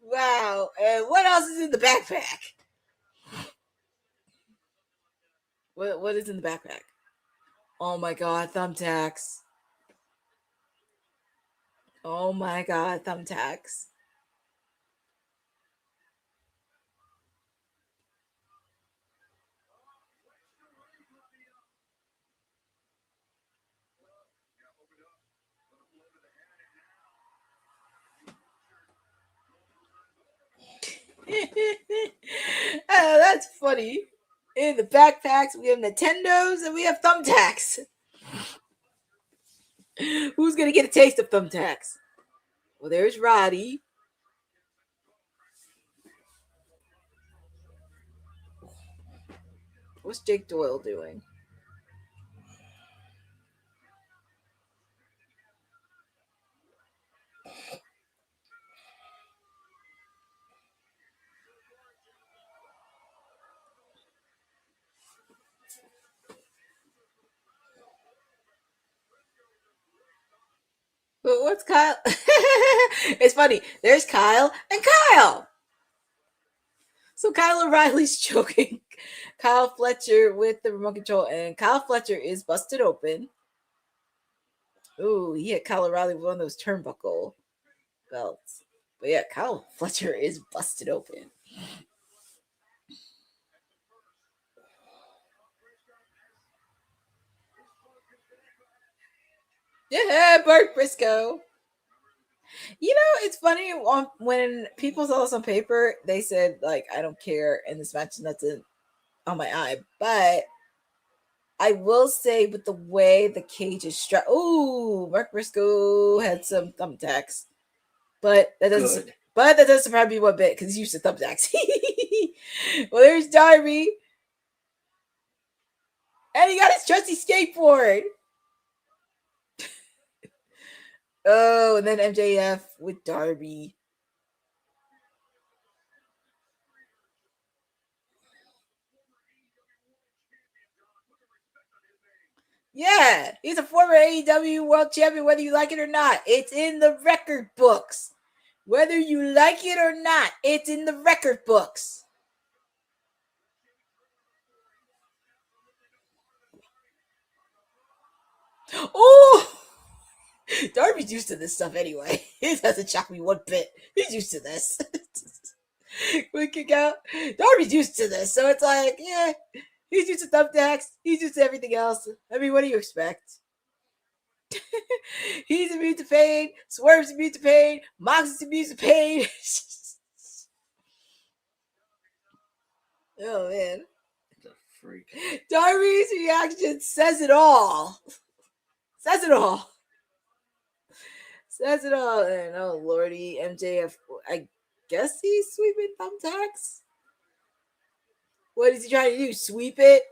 Wow. And what else is in the backpack? What is in the backpack? Oh my god, thumbtacks. Oh my god, thumbtacks. That's funny. In the backpacks, we have Nintendos and we have thumbtacks. Who's gonna get a taste of thumbtacks? Well, there's Roddy. What's Jake Doyle doing? But what's Kyle? It's funny. There's Kyle and Kyle. So Kyle O'Reilly's choking Kyle Fletcher with the remote control, and Kyle Fletcher is busted open. Ooh, he hit Kyle O'Reilly with one of those turnbuckle. belts. But yeah, Kyle Fletcher is busted open. Yeah, Bart Briscoe. You know, it's funny when people saw this on paper, they said like, "I don't care," and this match is nothing on my eye. But I will say, with the way the cage is strapped, ooh, Mark Briscoe had some thumbtacks, but that doesn't. Good. But that doesn't surprise me one bit because he's used to thumbtacks. Well, there's Darby, and he got his trusty skateboard. Oh, and then MJF with Darby. Yeah, he's a former AEW World Champion, whether you like it or not. It's in the record books. Whether you like it or not, it's in the record books. Oh, Darby's used to this stuff anyway. It doesn't shock me one bit. He's used to this. We kick out. Darby's used to this, so it's like, yeah, he's used to thumbtacks. He's used to everything else. I mean, what do you expect? He's immune to pain. Swerve's immune to pain. Mox is immune to pain. Oh man, The freak. Darby's reaction says it all. Says it all. Says it all. And oh lordy, MJF. I guess he's sweeping thumbtacks. What is he trying to do? Sweep it?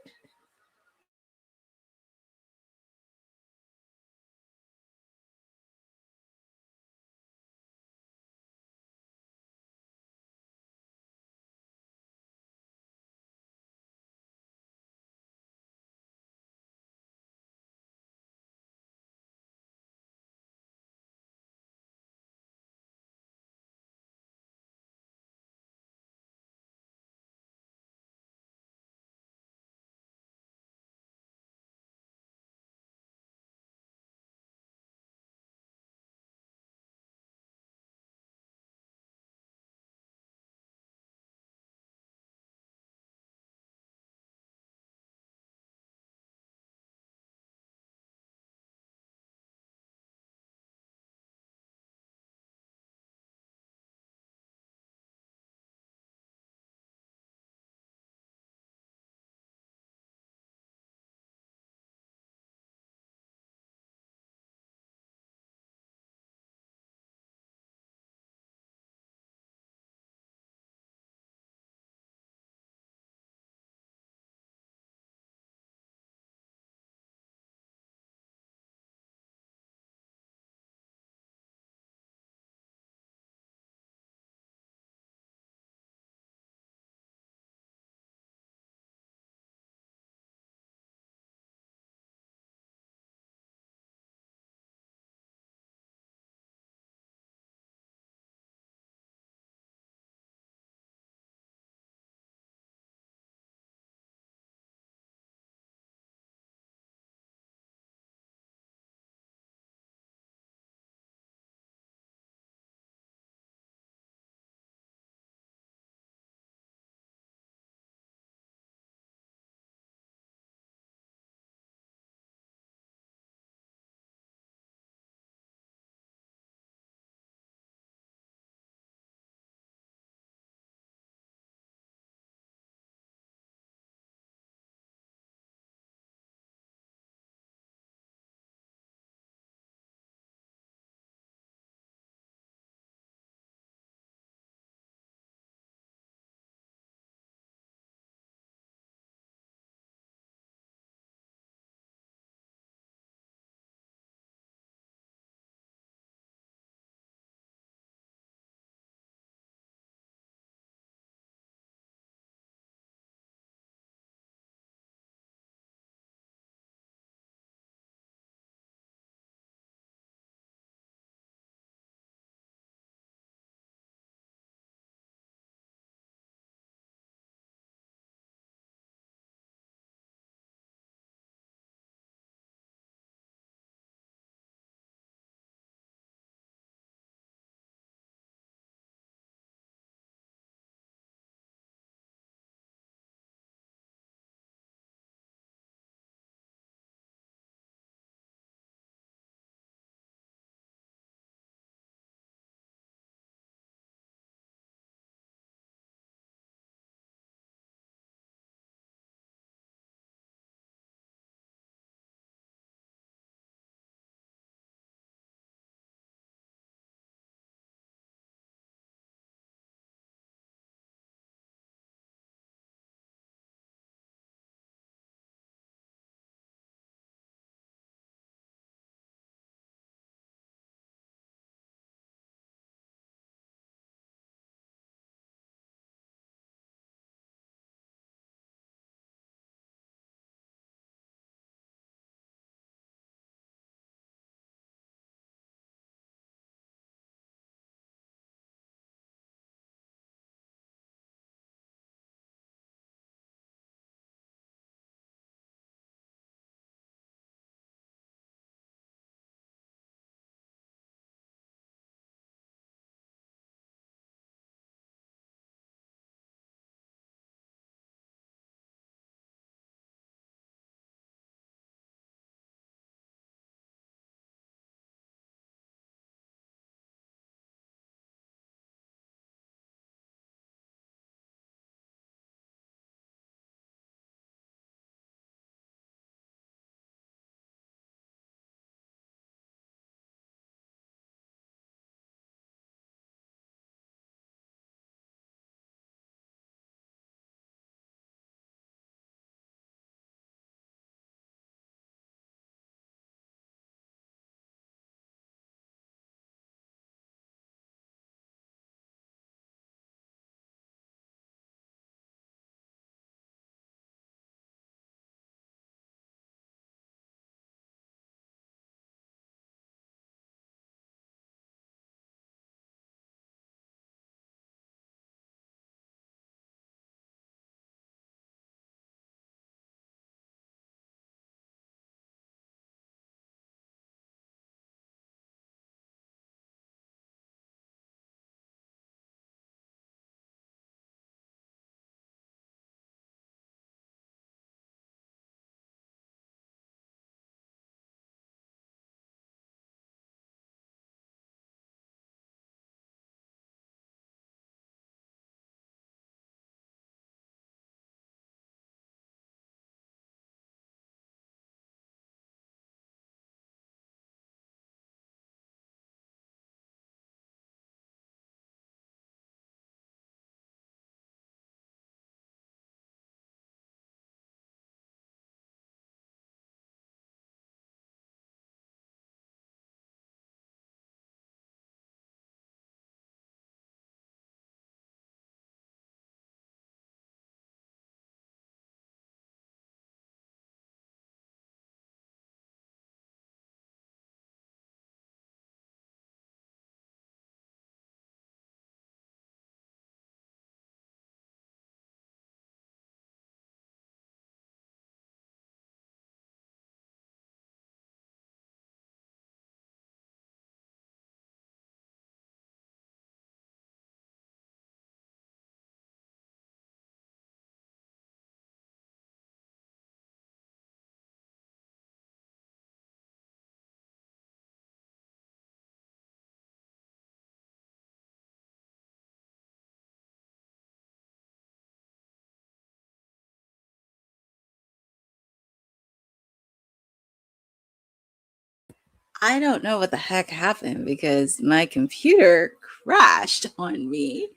I don't know what the heck happened because my computer crashed on me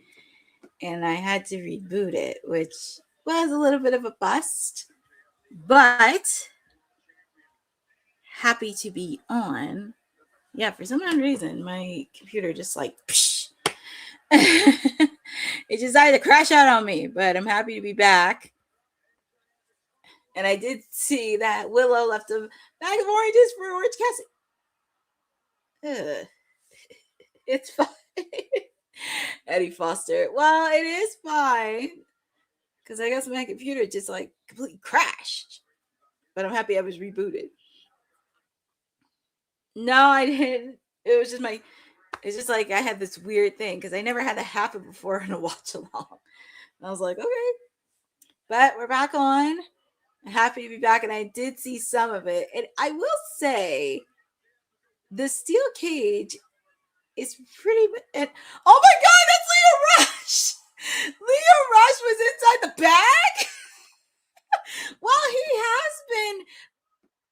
and I had to reboot it, which was a little bit of a bust, but happy to be on. Yeah, for some odd reason, my computer just like, it decided to crash out on me, but I'm happy to be back. And I did see that Willow left a bag of oranges for Orange Cassidy. It's fine. Eddie Foster. Well, it is fine. Because I guess my computer just like completely crashed. But I'm happy I was rebooted. No, I didn't. It was just it's just like I had this weird thing because I never had that happen before in a watch along. I was like, okay. But we're back on. I'm happy to be back. And I did see some of it. And I will say the steel cage is pretty. And oh my God, that's Leo Rush. Leo Rush was inside the bag. Well, he has been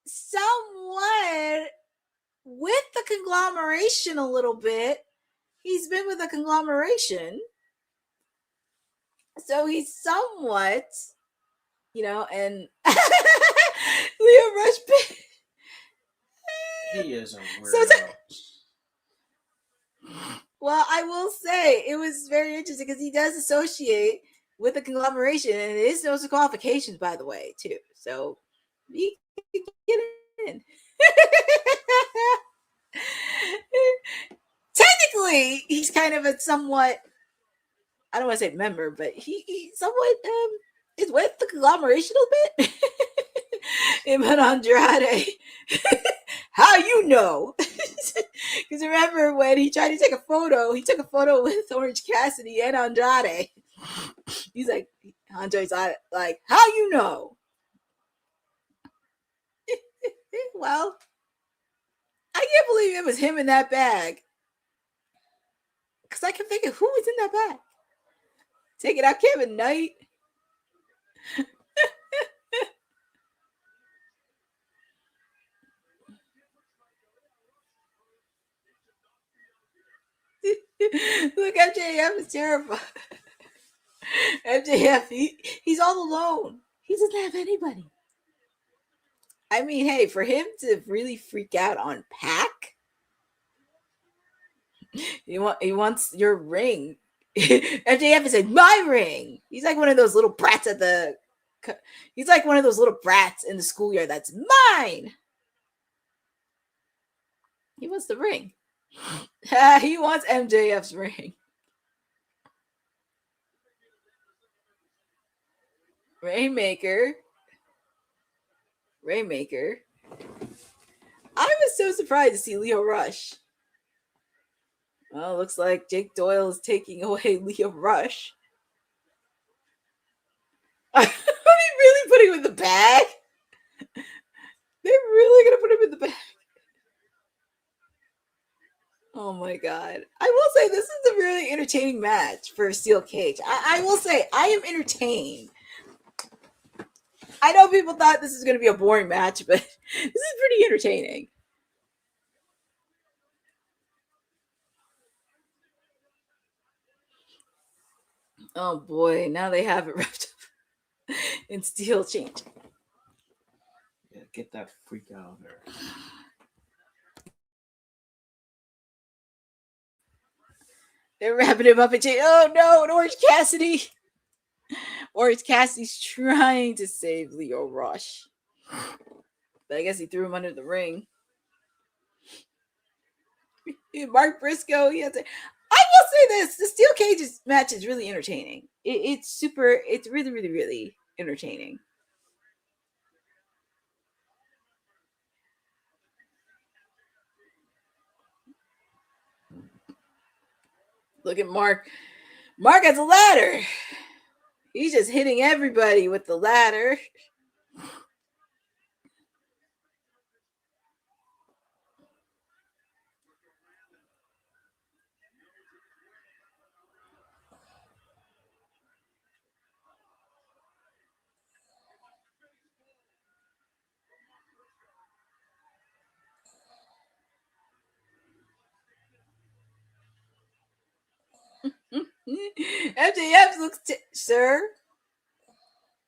somewhat with the conglomeration a little bit. He's been with the conglomeration. So he's somewhat, and Leo Rush. He is a weirdo. Well, I will say it was very interesting because he does associate with the conglomeration, and it is those qualifications, by the way, too. So he can get in. Technically, he's kind of a somewhat, I don't want to say member, but he somewhat is with the conglomeration a bit. Him and Andrade. How you know? Because remember when he tried to take a photo, he took a photo with Orange Cassidy and Andrade. He's like, Andre's like, how you know? Well, I can't believe it was him in that bag. Because I kept thinking, who was in that bag? Take it out, Kevin Knight. Look, MJF is terrified. MJF, he's all alone. He doesn't have anybody. I mean, hey, for him to really freak out on Pac, he wants your ring. MJF said, "My ring." He's like one of those little brats He's like one of those little brats in the schoolyard. That's mine. He wants the ring. He wants MJF's ring. Rainmaker. I was so surprised to see Leo Rush. Well, looks like Jake Doyle is taking away Leo Rush. Are they really putting him in the bag? They're really going to put him in the bag. Oh my God. I will say this is a really entertaining match for a steel cage. I will say I am entertained. I know people thought this is going to be a boring match, but this is pretty entertaining. Oh boy, now they have it wrapped up in steel change. Yeah, get that freak out of there. They're wrapping him up in chain. Oh no, and Orange Cassidy. Orange Cassidy's trying to save Leo Rush. But I guess he threw him under the ring. Mark Briscoe, I will say this: the steel cages match is really entertaining. It's really, really, really entertaining. Look at Mark. Mark has a ladder. He's just hitting everybody with the ladder. MJF looks, sir,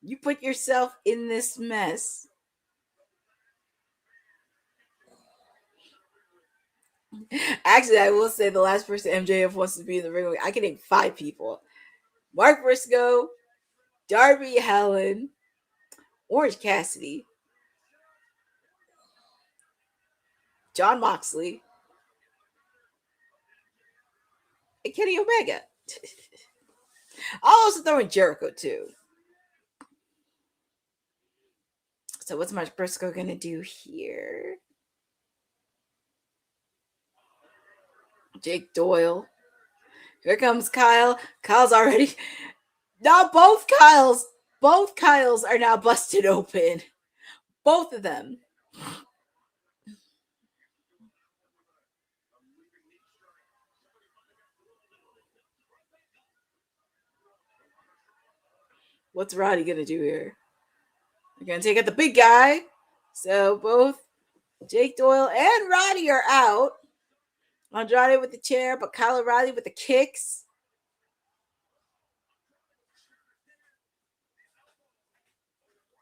you put yourself in this mess. Actually, I will say the last person MJF wants to be in the ring with, I can name 5 people: Mark Briscoe, Darby Allin, Orange Cassidy, John Moxley, and Kenny Omega. I'll also throw in Jericho too. So what's Mark Briscoe gonna do here? Jake Doyle. Here comes Kyle. Kyle's already. Now both Kyles are now busted open. Both of them. What's Roddy gonna do here? They're gonna take out the big guy. So both Jake Doyle and Roddy are out. Andrade with the chair, but Kyle and Roddy with the kicks.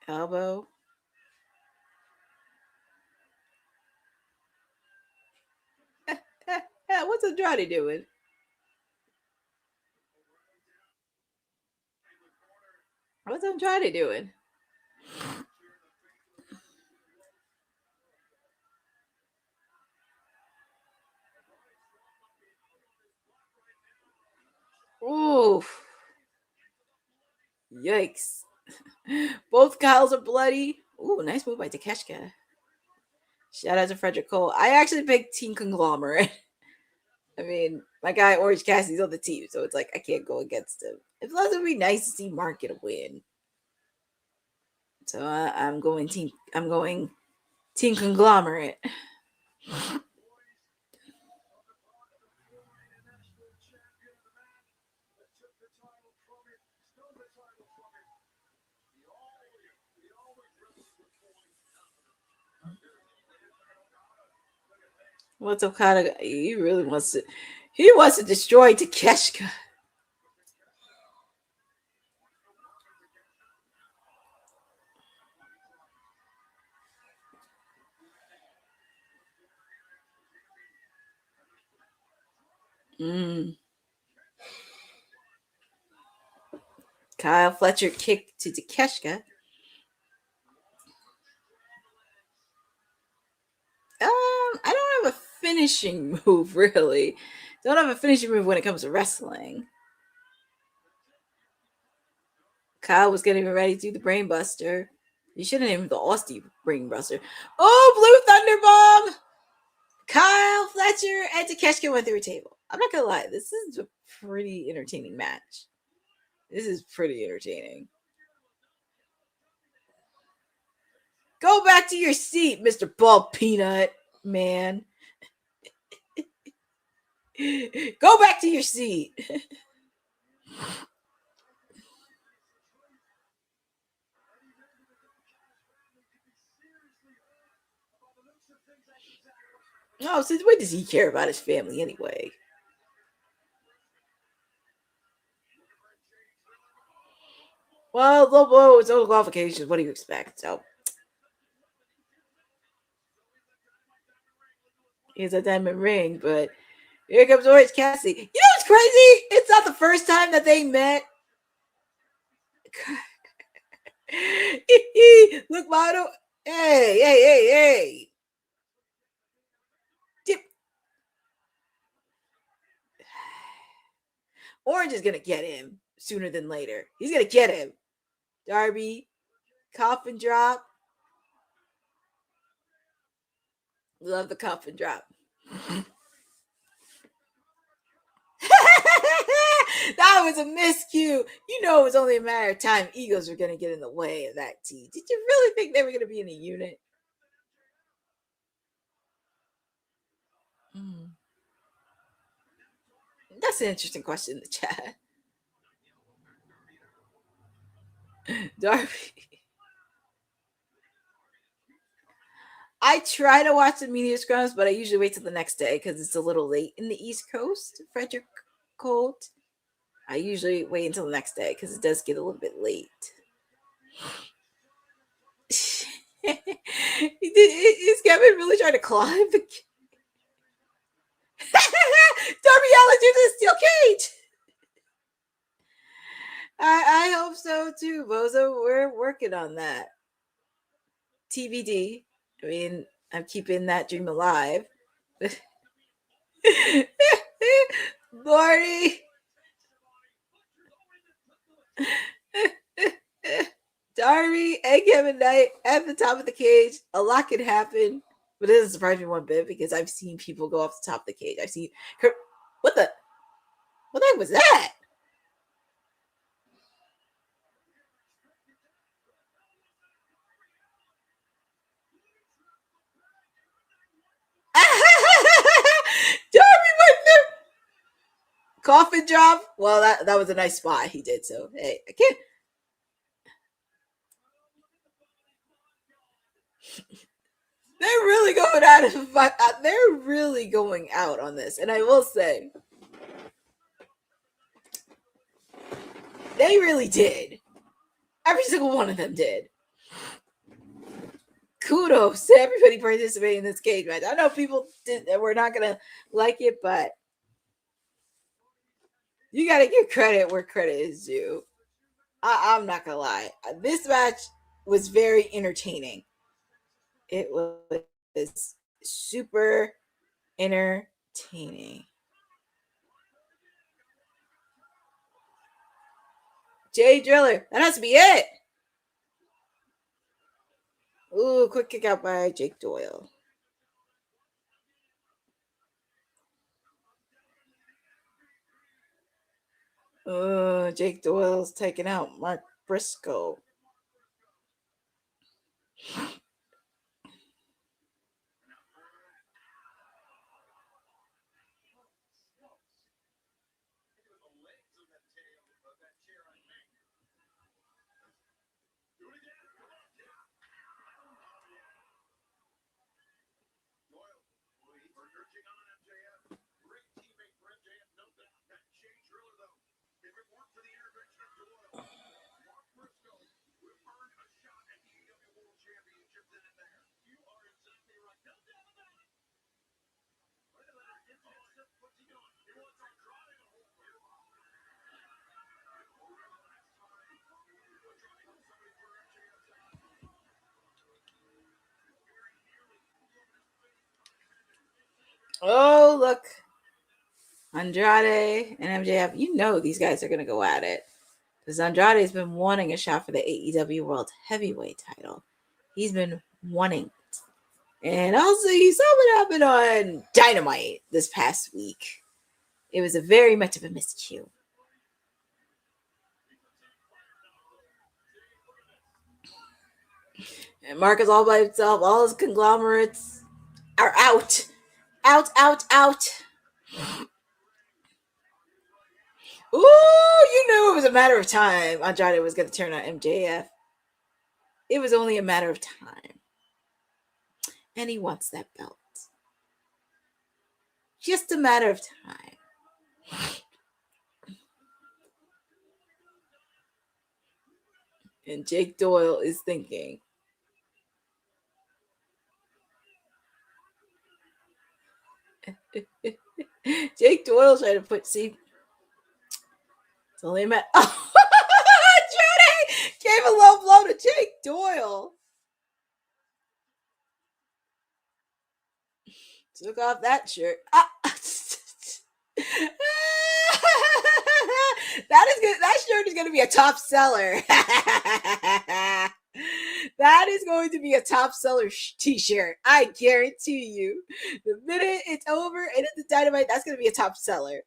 Elbow. What's Andrade doing? What's Andrade doing? Oof. Yikes. Both Kyles are bloody. Ooh, nice move by Takeshita. Shout out to Frederick Cole. I actually picked Team Conglomerate. I mean, my guy Orange Cassidy's on the team, so it's like I can't go against him. It would be nice to see Mark get a win. So I'm going Team Conglomerate. What's Okada? He really wants to. He wants to destroy Takeshita. Kyle Fletcher kick to Takeshita. I don't have a finishing move, really. Don't have a finishing move when it comes to wrestling. Kyle was getting ready to do the brain buster. You should have named the Austin brain buster. Oh, Blue Thunder Bomb! Kyle Fletcher and Takeshita went through a table. I'm not gonna lie, this is a pretty entertaining match. This is pretty entertaining. Go back to your seat, Mr. Bald Peanut Man. Go back to your seat. Oh, since when does he care about his family anyway? Well, low blow, it's no qualifications. What do you expect? So he's a diamond ring, but here comes Orange Cassidy. You know what's crazy? It's not the first time that they met. Look, Mono. Hey. Dip. Orange is going to get him sooner than later. He's going to get him. Darby, coffin drop. Love the coffin drop. That was a miscue. You know, it was only a matter of time. Egos were going to get in the way of that T. Did you really think they were going to be in a unit? That's an interesting question in the chat. Darby. I try to watch the media scrums, but I usually wait till the next day because it's a little late in the East Coast. Frederick Colt. I usually wait until the next day because it does get a little bit late. Is Kevin really trying to climb the Darby Allin into the steel cage? I hope so too, Bozo. We're working on that. TBD. I mean, I'm keeping that dream alive. Marty. Darby and Kevin Knight at the top of the cage. A lot can happen, but it doesn't surprise me one bit because I've seen people go off the top of the cage. I've seen her. What the heck was that? Darby went there. Coffin drop. Well, that was a nice spot he did. So hey, I can't. They're really going out of. They're really going out on this, and I will say, they really did. Every single one of them did. Kudos to everybody participating in this cage match. I know people were not gonna like it, but you got to give credit where credit is due. I'm not gonna lie. This match was very entertaining. It was super entertaining. Jay Driller, that has to be it. Ooh, quick kick out by Jake Doyle. Jake Doyle's taking out Mark Briscoe. Oh, look. Andrade and MJF. You know these guys are going to go at it. Because Andrade's been wanting a shot for the AEW World Heavyweight title. He's been wanting it. And also, you saw what happened on Dynamite this past week. It was a very much of a miscue. And Mark is all by himself. All his conglomerates are out. Out, out, out. Ooh, you knew it was a matter of time Andrade was going to turn on MJF. It was only a matter of time. And he wants that belt. Just a matter of time. And Jake Doyle is thinking, Jake Doyle trying to put, see, it's only a matter. Oh, Andrade gave a low blow to Jake Doyle. Took off that shirt. That is good. That shirt is going to be a top seller. That is going to be a top seller t-shirt. I guarantee you. The minute it's over and it's the Dynamite, that's going to be a top seller.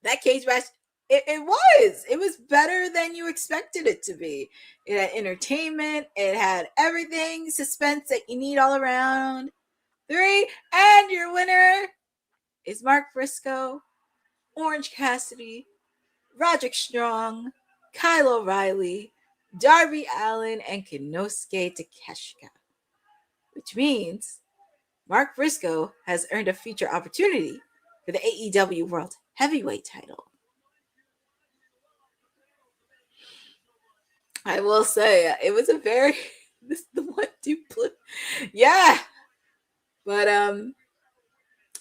That cage match, it was. It was better than you expected it to be. It had entertainment. It had everything, suspense that you need all around. 3, and your winner is Mark Briscoe, Orange Cassidy, Roderick Strong, Kyle O'Reilly, Darby Allin, and Konosuke Takeshita. Which means Mark Briscoe has earned a feature opportunity for the AEW World Heavyweight title. I will say it was a very this the one yeah, but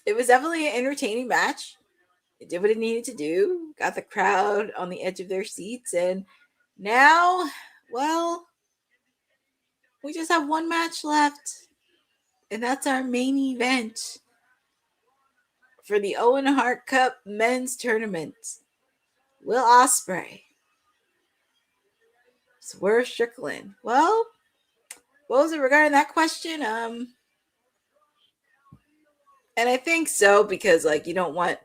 it was definitely an entertaining match. It did what it needed to do, got the crowd on the edge of their seats, and now, well, we just have one match left, and that's our main event for the Owen Hart Cup Men's Tournament. Will Ospreay, Swerve Strickland. Well, what was it regarding that question? And I think so because like you don't want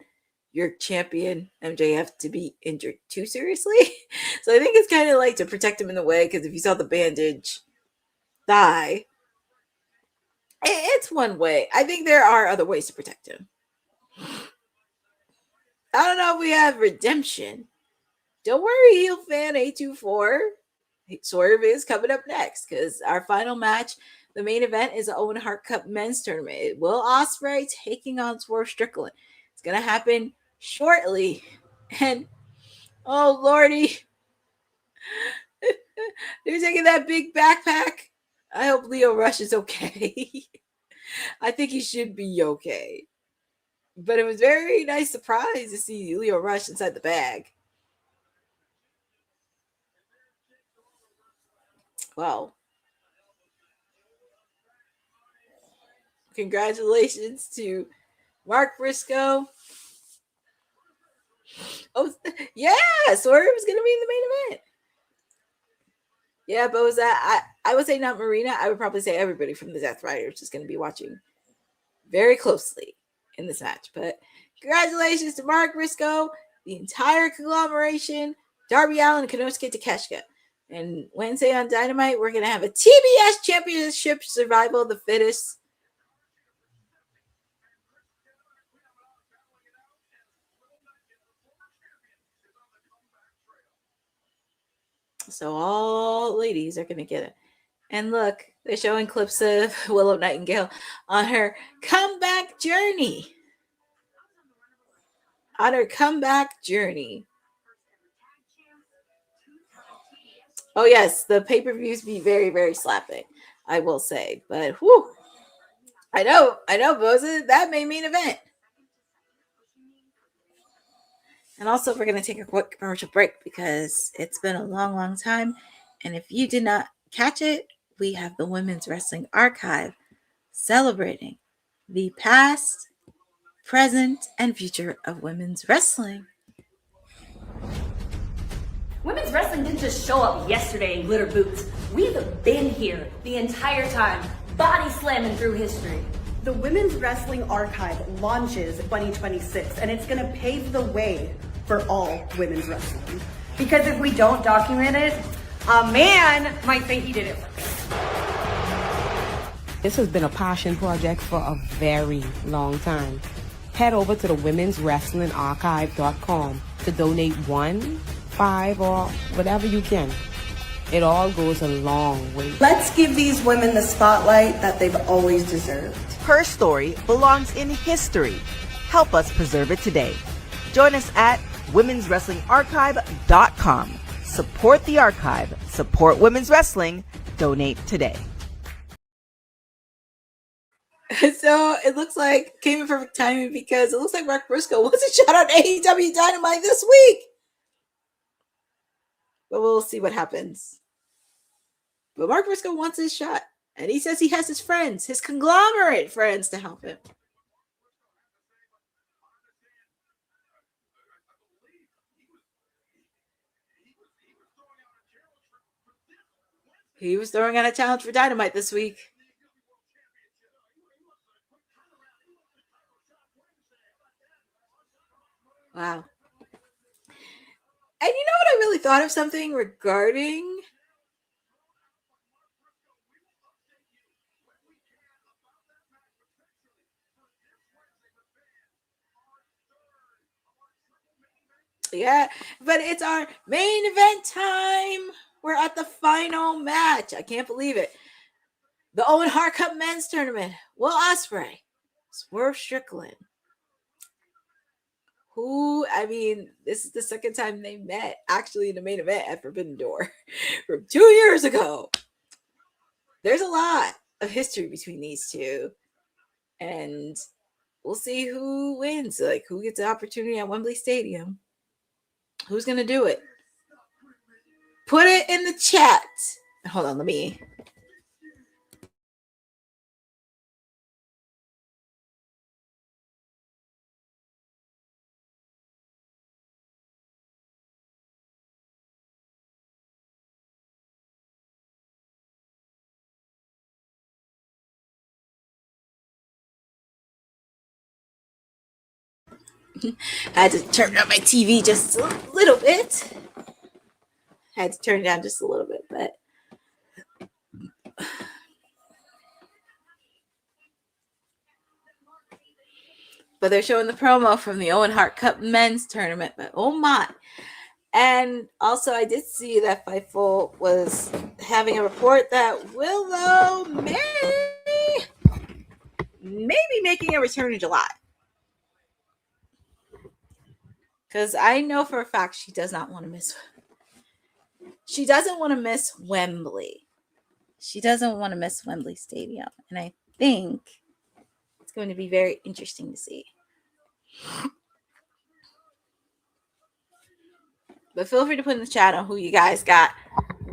your champion MJF to be injured too seriously. So I think it's kind of like to protect him in the way because if you saw the bandage thigh, it's one way. I think there are other ways to protect him. I don't know if we have redemption. Don't worry, heel fan 824. Swerve is coming up next because our final match, the main event, is the Owen Hart Cup Men's Tournament. Will Ospreay taking on Swerve Strickland. It's going to happen shortly. And, oh, Lordy. They're taking that big backpack. I hope Leo Rush is okay. I think he should be okay. But it was very nice surprise to see Leo Rush inside the bag. Wow. Congratulations to Mark Briscoe. Oh, yeah. Swerve was going to be in the main event. Yeah, but was that I would say not Marina. I would probably say everybody from the Death Riders is going to be watching very closely in this match. But congratulations to Mark Briscoe, the entire conglomeration, Darby Allin, and Konosuke Takeshita. And Wednesday on Dynamite, we're going to have a TBS Championship Survival of the Fittest. So all ladies are going to get it. And look, they're showing clips of Willow Nightingale on her comeback journey. On her comeback journey. Oh, yes, the pay-per-views be very, very slapping, I will say. But, whew, I know, Boza, that may mean event. And also, we're going to take a quick commercial break because it's been a long, long time. And if you did not catch it, we have the Women's Wrestling Archive celebrating the past, present, and future of women's wrestling. Women's wrestling didn't just show up yesterday in glitter boots. We've been here the entire time, body slamming through history. The Women's Wrestling Archive launches 2026, and it's going to pave the way for all women's wrestling. Because if we don't document it, a man might think he did it first. This has been a passion project for a very long time. Head over to the womenswrestlingarchive.com to donate 1, 5, or whatever you can. It all goes a long way. Let's give these women the spotlight that they've always deserved. Her story belongs in history. Help us preserve it today. Join us at womenswrestlingarchive.com. Support the archive. Support women's wrestling. Donate today. So it looks like came in perfect timing because it looks like Mark Briscoe wants a shot on AEW Dynamite this week. But we'll see what happens. But Mark Briscoe wants his shot. And he says he has his friends, his conglomerate friends to help him. He was throwing out a challenge for Dynamite this week. Wow. And you know what? I really thought of something regarding yeah, but it's our main event time. We're at the final match. I can't believe it. The Owen Hart Cup Men's Tournament. Will Ospreay, Swerve Strickland. Who I mean, this is the second time they met actually in the main event at Forbidden Door from 2 years ago. There's a lot of history between these two, and we'll see who wins, like who gets the opportunity at Wembley Stadium. Who's gonna do it? Put it in the chat. Hold on, let me. I had to turn up my TV just a little bit. I had to turn it down just a little bit, but they're showing the promo from the Owen Hart Cup men's tournament. But oh my. And also, I did see that Fightful was having a report that Willow may be making a return in July. Because I know for a fact she does not want to miss. She doesn't want to miss Wembley. She doesn't want to miss Wembley Stadium. And I think it's going to be very interesting to see. But feel free to put in the chat on who you guys got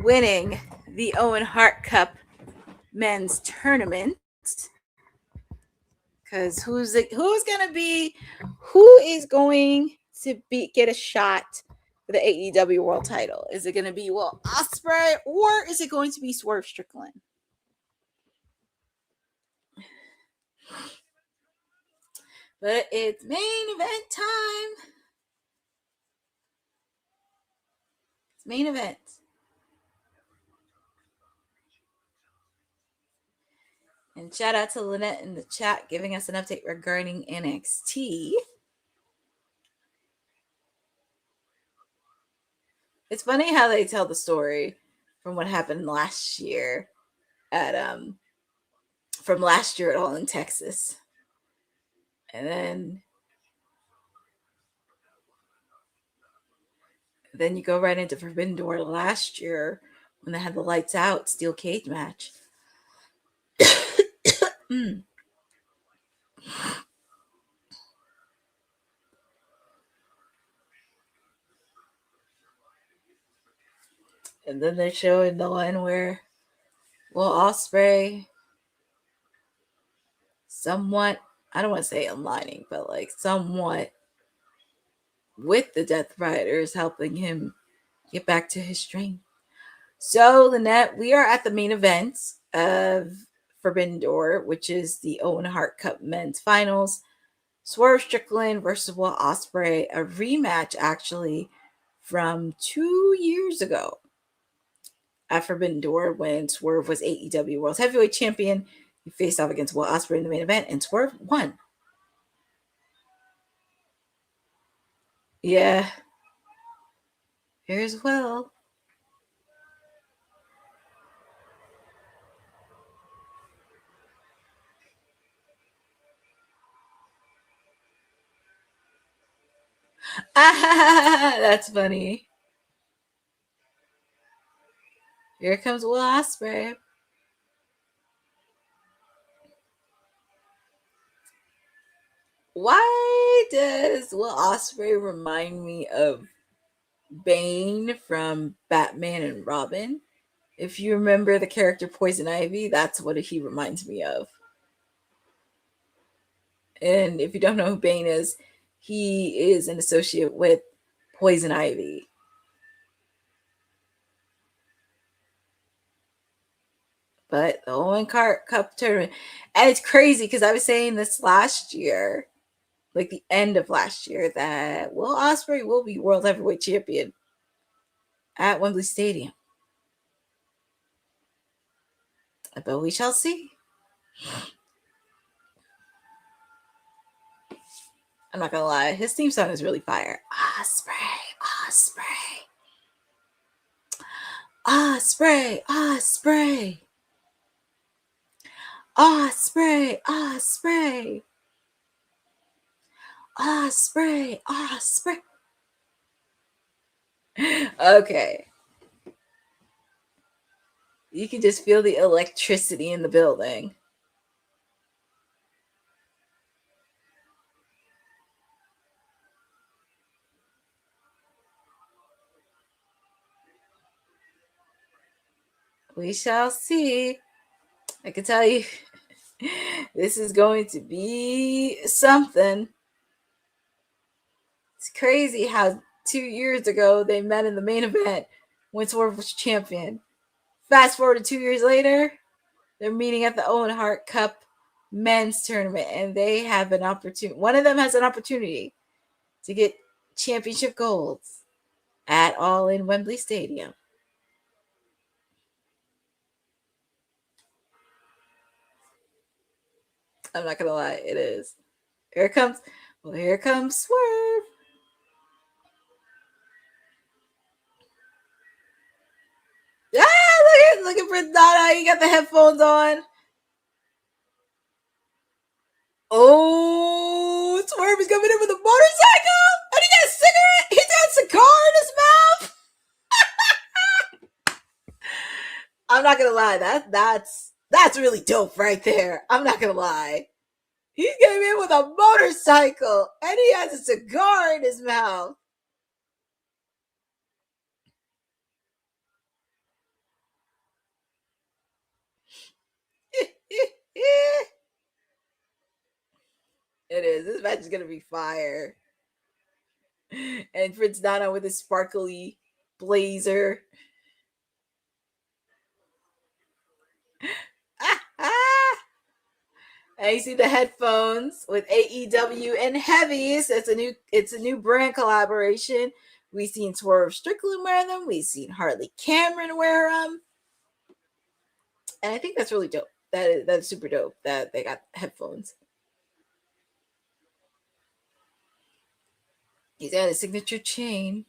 winning the Owen Hart Cup men's tournament. Because who is going to get a shot for the AEW World Title? Is it going to be Will Ospreay or is it going to be Swerve Strickland? But it's main event time. It's main event. And shout out to Lynette in the chat giving us an update regarding NXT. It's funny how they tell the story from what happened last year at from last year at All in Texas. And then you go right into Forbidden Door last year when they had the lights out steel cage match. And then they're showing the one where Will Ospreay somewhat, I don't want to say aligning, but like somewhat with the Death Riders helping him get back to his strength. So, Lynette, we are at the main event of Forbidden Door, which is the Owen Hart Cup men's finals. Swerve Strickland versus Will Ospreay, a rematch actually from 2 years ago at Forbidden Door when Swerve was AEW World Heavyweight Champion. He faced off against Will Ospreay in the main event, and Swerve won. Yeah. Here's Will. That's funny. Here comes Will Ospreay. Why does Will Ospreay remind me of Bane from Batman and Robin? If you remember the character Poison Ivy, that's what he reminds me of. And if you don't know who Bane is, he is an associate with Poison Ivy. But the Owen Hart Cup tournament, and it's crazy because I was saying this last year, like the end of last year, that Will Ospreay will be World Heavyweight Champion at Wembley Stadium. But we shall see. I'm not gonna lie, his theme song is really fire. Ospreay, Ospreay, Ospreay, Ospreay, Ospreay, Ospreay, Ospreay, Ospreay. Okay. You can just feel the electricity in the building. We shall see. I can tell you, this is going to be something. It's crazy how 2 years ago they met in the main event when Swerve was champion. Fast forward to 2 years later, they're meeting at the Owen Hart Cup men's tournament, and they have an opportunity. One of them has an opportunity to get championship golds at All in Wembley Stadium. I'm not gonna lie, it is. Here comes Swerve. Look at Donna. You got the headphones on. Oh, Swerve is coming in with a motorcycle, and he got a cigarette. He's got a cigar in his mouth. I'm not gonna lie, that's really dope right there. I'm not gonna lie. He came in with a motorcycle, and he has a cigar in his mouth. It is. This match is gonna be fire. And Prince Nana with his sparkly blazer. And you see the headphones with AEW and Heavies. It's a new brand collaboration. We've seen Swerve Strickland wear them. We've seen Harley Cameron wear them. And I think that's really dope. That's super dope that they got headphones. He's got a signature chain.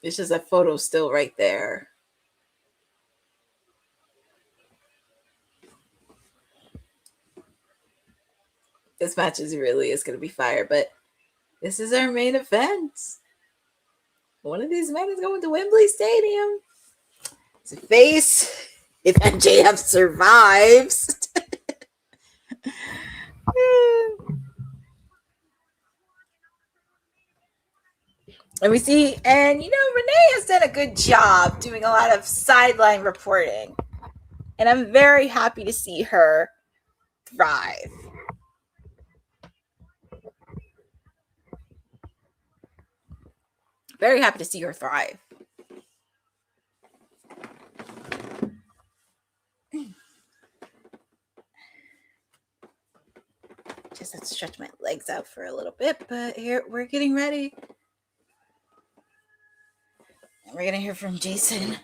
It's just a photo still right there. This match is going to be fire, but this is our main event. One of these men is going to Wembley Stadium to face if MJF survives. And we see, and Renee has done a good job doing a lot of sideline reporting. And I'm very happy to see her thrive. Very happy to see her thrive. Just have to stretch my legs out for a little bit, but here we're getting ready. And we're going to hear from Jason.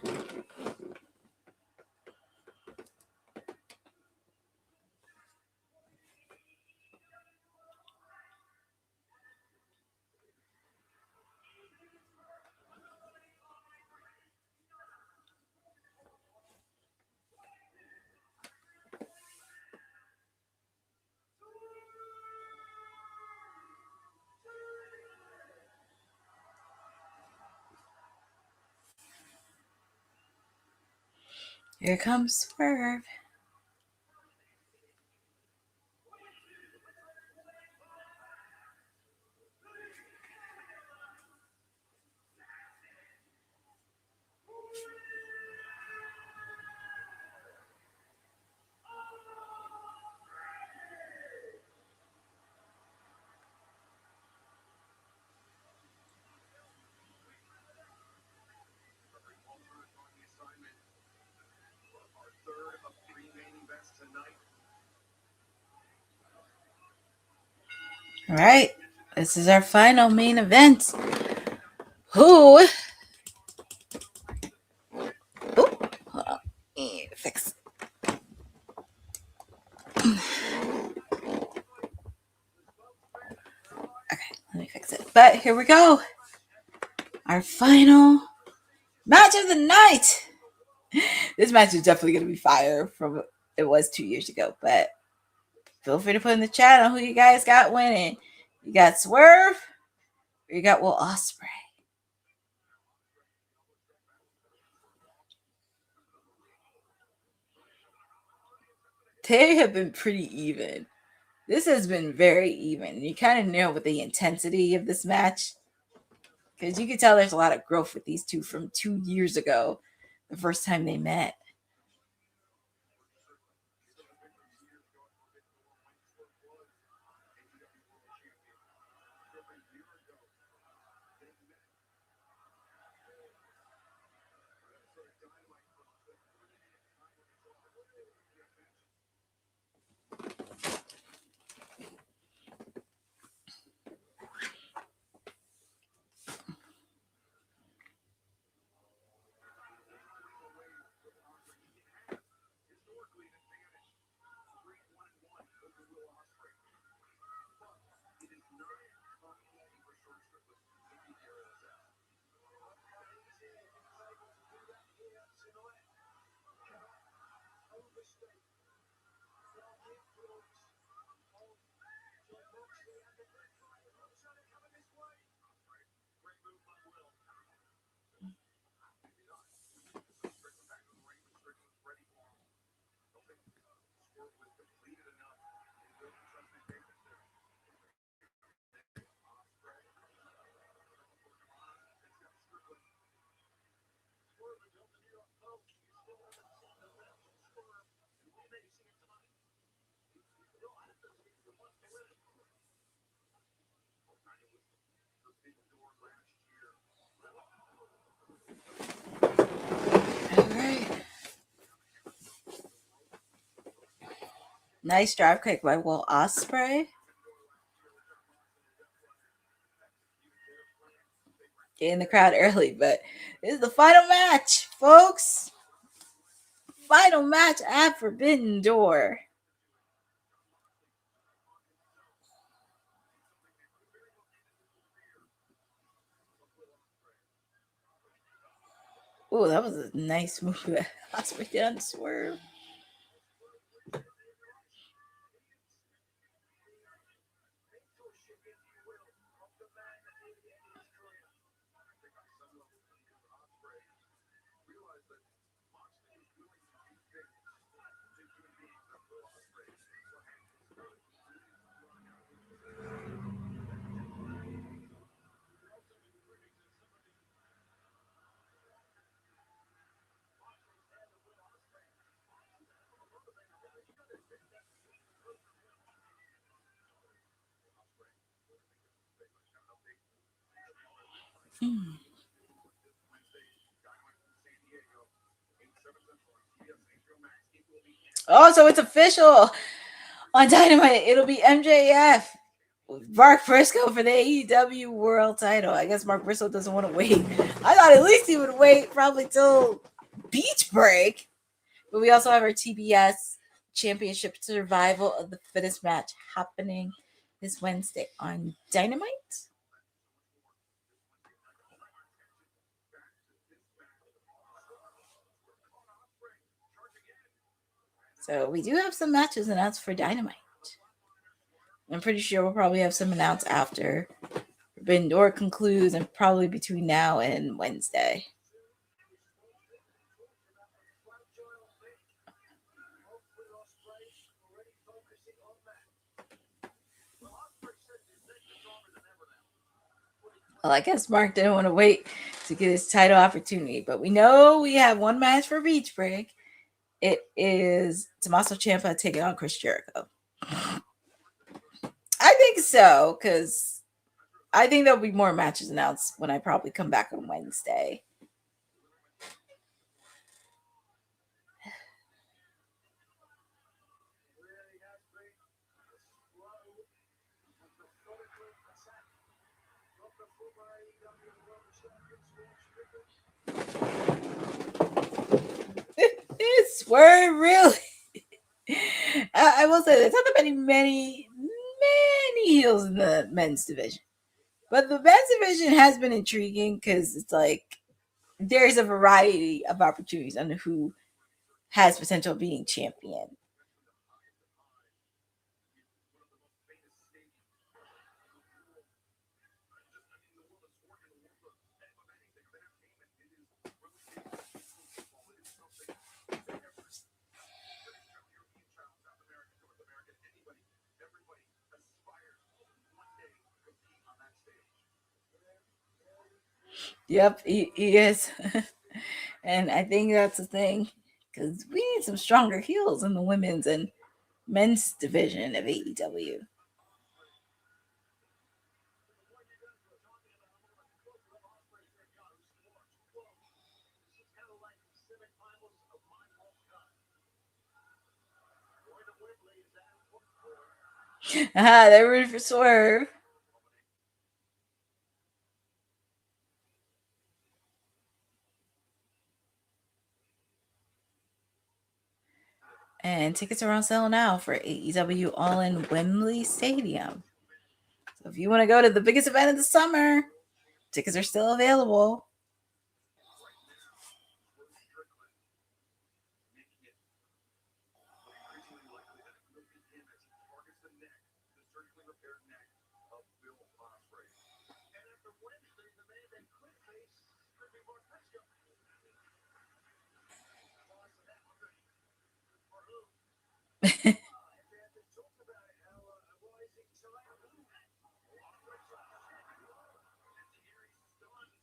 Here comes Swerve. All right, this is our final main event. Who? Oh, hold on. Fix. Okay, let me fix it. But here we go. Our final match of the night. This match is definitely going to be fire from what it was 2 years ago. But feel free to put in the chat on who you guys got winning. You got Swerve or you got Will Ospreay? They have been pretty even. This has been very even. You kind of know with the intensity of this match, because you can tell there's a lot of growth with these two from 2 years ago, the first time they met. All right. Nice drive kick by Will Ospreay. Getting the crowd early, but this is the final match, folks. Final match at Forbidden Door. Oh, that was a nice move that Ospreay did on the Swerve. Oh, so it's official on Dynamite. It'll be MJF, Mark Briscoe for the AEW World Title. I guess Mark Briscoe doesn't want to wait. I thought at least he would wait probably till beach break. But we also have our TBS Championship Survival of the Fittest match happening this Wednesday on Dynamite. So we do have some matches announced for Dynamite. I'm pretty sure we'll probably have some announced after Forbidden Door concludes and probably between now and Wednesday. Well, I guess Mark didn't want to wait to get his title opportunity, but we know we have one match for Beach Break. It is Tommaso Ciampa taking on Chris Jericho. I think so, because I think there'll be more matches announced when I probably come back on Wednesday. It's Swerve, really. I will say there's not many heels in the men's division, but the men's division has been intriguing because it's like there's a variety of opportunities on who has potential of being champion. Yep, he is. And I think that's the thing, because we need some stronger heels in the women's and men's division of AEW. They're ready for Swerve. And tickets are on sale now for AEW All in Wembley Stadium. So if you want to go to the biggest event of the summer, tickets are still available.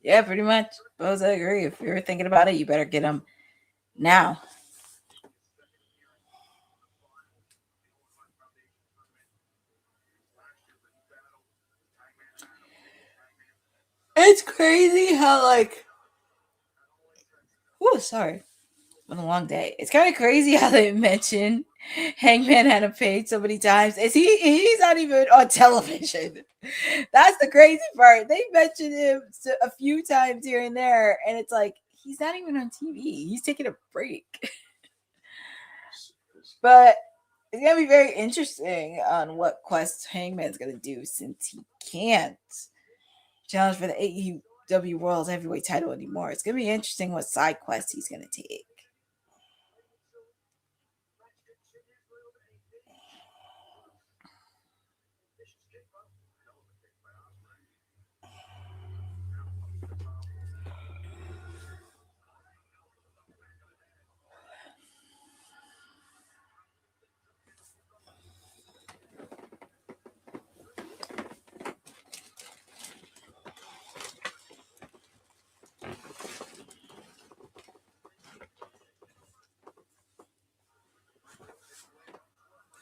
Yeah, pretty much. Both I agree. If you're thinking about it, you better get them now. It's crazy how sorry. Been a long day. It's kind of crazy how they mention Hangman had him paid so many times. He's not even on television. That's the crazy part. They mentioned him a few times here and there, and it's like he's not even on TV. He's taking a break. But it's gonna be very interesting on what quest Hangman's gonna do, since he can't challenge for the AEW World Heavyweight title anymore. It's gonna be interesting what side quest he's gonna take.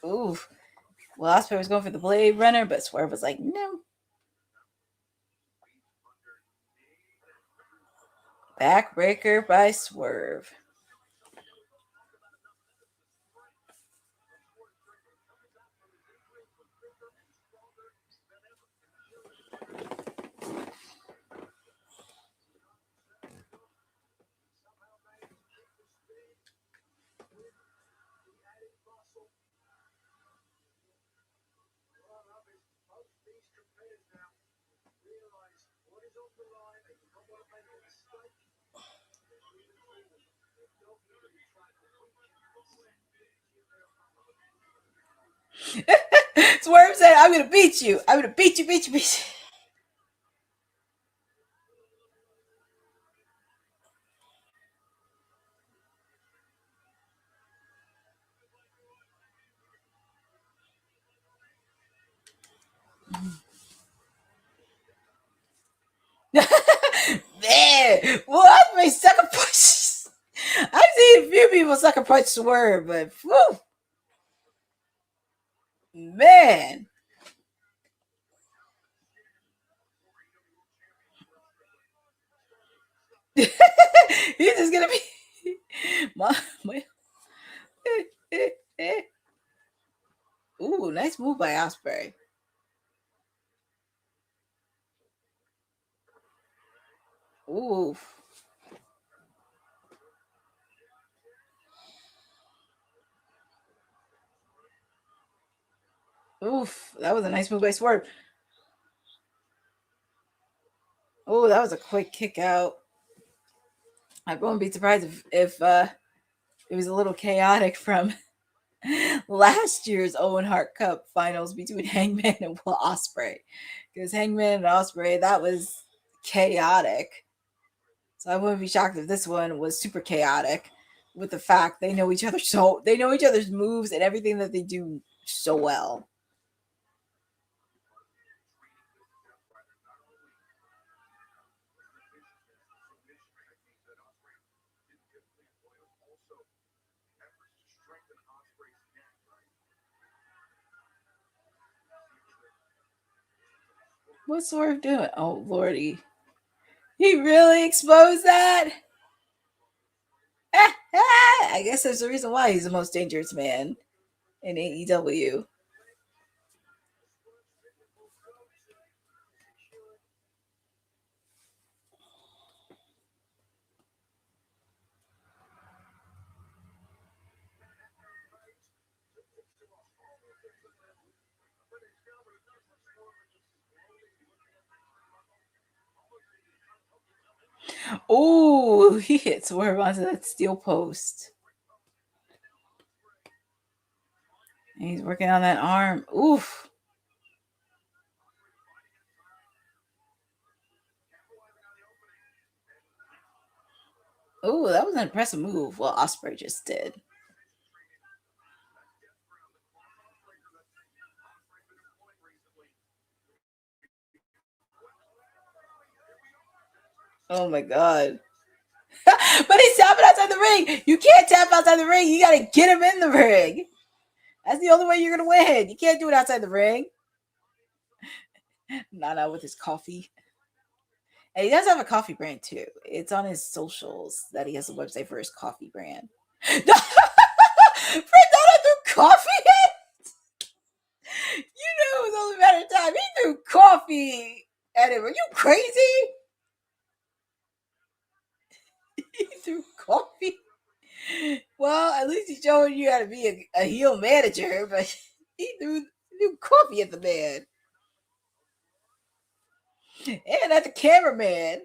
Ooh. Well, Osprey was going for the Blade Runner, but Swerve was like, no. Backbreaker by Swerve. Swerve said, I'm going to beat you. I'm going to beat you, beat you, beat you. Man, well, Osprey sucker punch. I've seen a few people sucker punch Swerve, but whew, man. He's just going to be my Ooh, nice move by Osprey. Ooh. Oof, that was a nice move by Swerve. Oh, that was a quick kick out. I won't be surprised if it was a little chaotic from last year's Owen Hart Cup finals between Hangman and Will Ospreay, because Hangman and Ospreay, that was chaotic. So I wouldn't be shocked if this one was super chaotic, with the fact they know each other's moves and everything that they do so well. What's Swerve doing? Oh lordy, he really exposed that. I guess there's a reason why he's the most dangerous man in AEW. Oh, he hit Swerve onto that steel post. And he's working on that arm. Oof. Oh, that was an impressive move. Well, Ospreay just did. Oh my god. But he's tapping outside the ring. You can't tap outside the ring. You gotta get him in the ring. That's the only way you're gonna win. You can't do it outside the ring. Nana with his coffee. And he does have a coffee brand too. It's on his socials that he has a website for his coffee brand. Fred Nana threw coffee at? You knew it was only a matter of time. He threw coffee at him. Are you crazy? He threw coffee. Well, at least he's showing you how to be a heel manager, but he threw coffee at the man. And at the cameraman.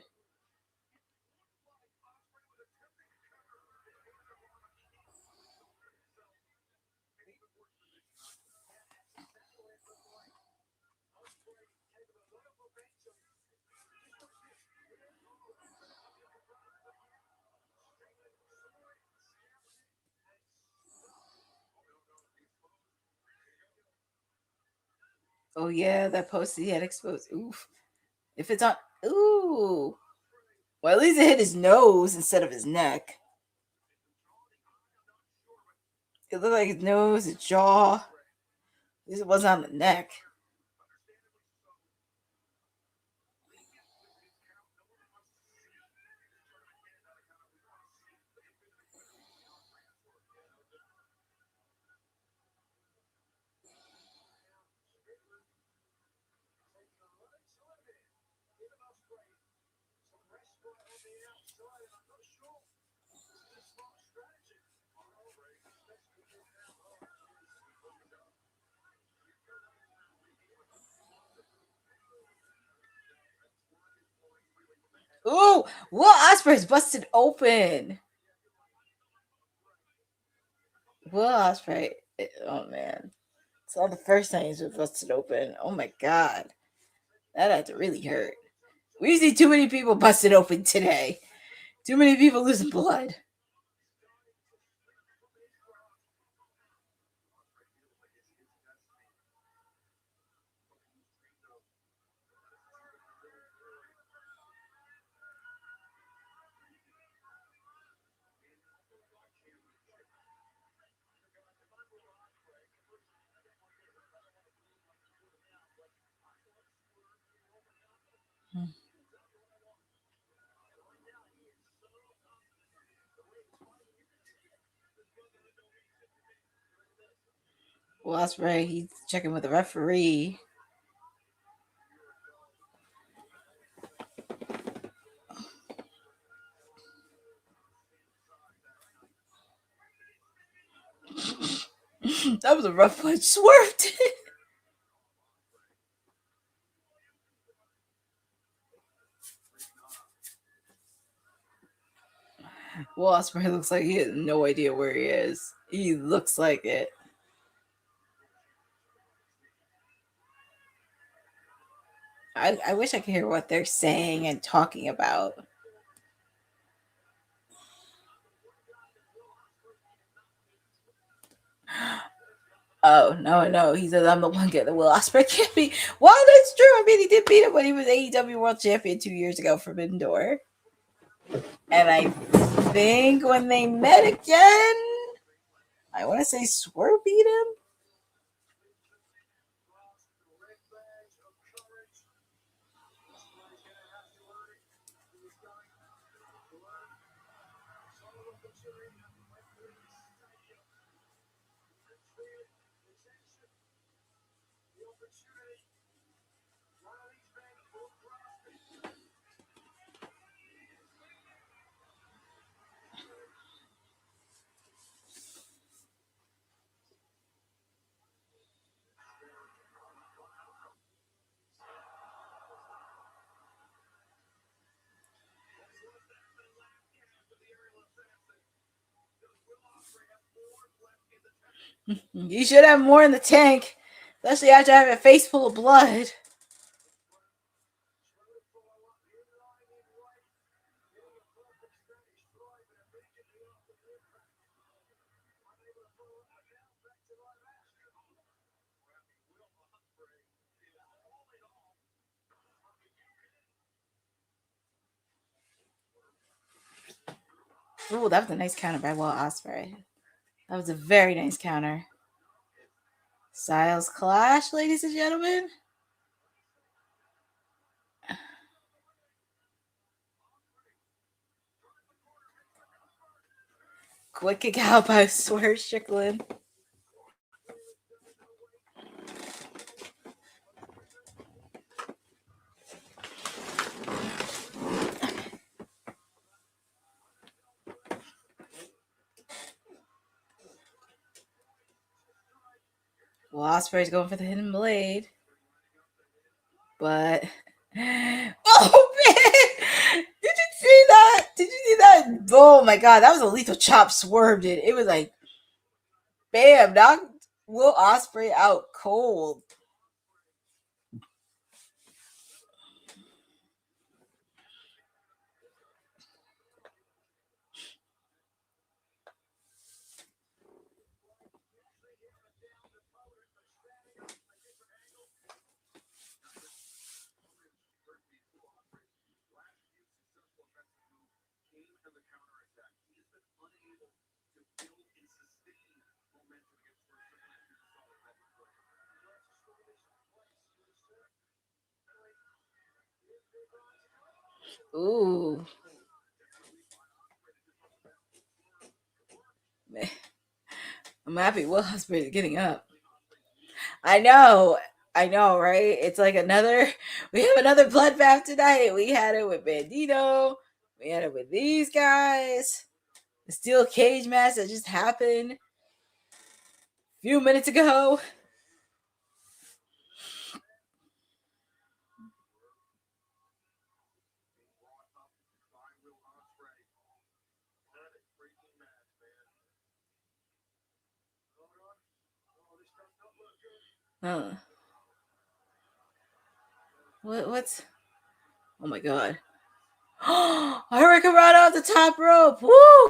Oh yeah, that post he had exposed. Oof. If it's on, ooh. Well, at least it hit his nose instead of his neck. It looked like his nose, his jaw. At least it wasn't on the neck. Ooh, Will Ospreay's busted open. Will Ospreay. Oh man. It's not the first time he's been busted open. Oh my god. That had to really hurt. We see too many people busted open today. Too many people losing blood. Well, that's right. He's checking with the referee. That was a rough punch. Swerved. Will Ospreay looks like he has no idea where he is. He looks like it. I wish I could hear what they're saying and talking about. Oh, no. He says, I'm the one getting the Will Ospreay can't be. Well, that's true. I mean, he did beat him when he was AEW World Champion 2 years ago for Forbidden Door. And I think when they met again, I want to say Swerve beat him. You should have more in the tank, especially after having a face full of blood. Ooh, that was a nice counter by Will Ospreay. That was a very nice counter. Styles Clash, ladies and gentlemen. Quick kick out by Swerve Strickland. Well, Ospreay's going for the hidden blade. But oh man! Did you see that? Oh my god, that was a lethal chop Swerve did. It was like bam, knocked Will Ospreay out cold. Ooh. Man. I'm happy Will Ospreay is getting up. I know, right? It's like we have another bloodbath tonight. We had it with Bandito. We had it with these guys. The steel cage match that just happened a few minutes ago. Huh. What's... Oh my god. Hurricane Rana off the top rope. Woo!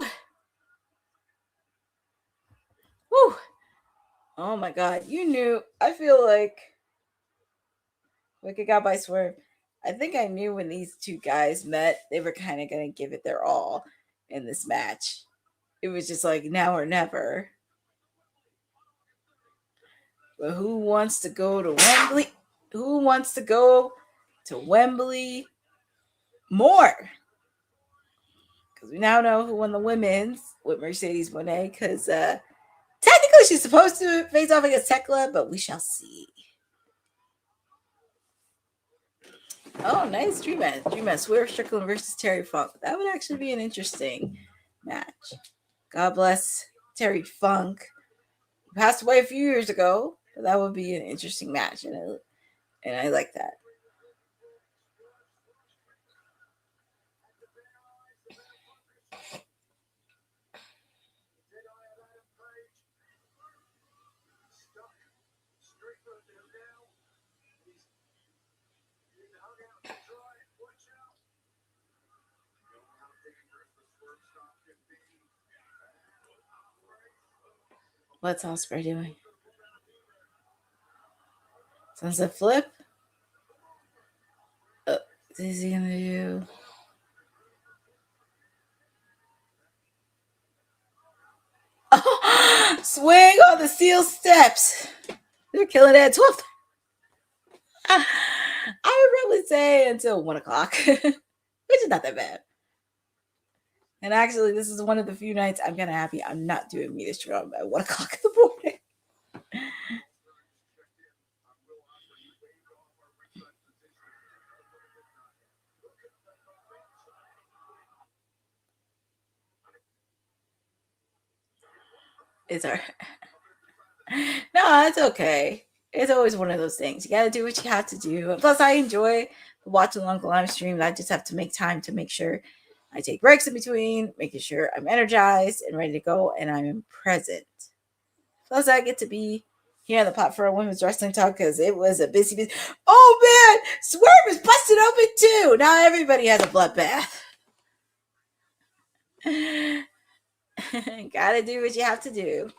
Woo! Oh my god. You knew. I feel like Wicked got by Swerve. I think I knew when these two guys met, they were kind of going to give it their all in this match. It was just like now or never. But who wants to go to Wembley? Who wants to go to Wembley more? Because we now know who won the women's with Mercedes Moné. Because technically she's supposed to face off against Tekla, but we shall see. Oh, nice dream match. Swerve Strickland versus Terry Funk. That would actually be an interesting match. God bless Terry Funk. He passed away a few years ago, but that would be an interesting match, and I like that. What's Osprey doing? Sunset flip? What is he gonna do? Swing on the steel steps. They're killing it at 12. I would probably say until 1 o'clock, which is not that bad. And actually, this is one of the few nights I'm kind of happy I'm not doing Meet Strom at 1 o'clock in the morning. It's all right. No, it's okay. It's always one of those things. You got to do what you have to do. And plus, I enjoy watching along the live streams. I just have to make time to make sure I take breaks in between, making sure I'm energized and ready to go and I'm present. Plus, I get to be here on the platform Women's Wrestling Talk because it was a busy. Oh, man! Swerve is busted open, too! Now everybody has a bloodbath. Gotta do what you have to do.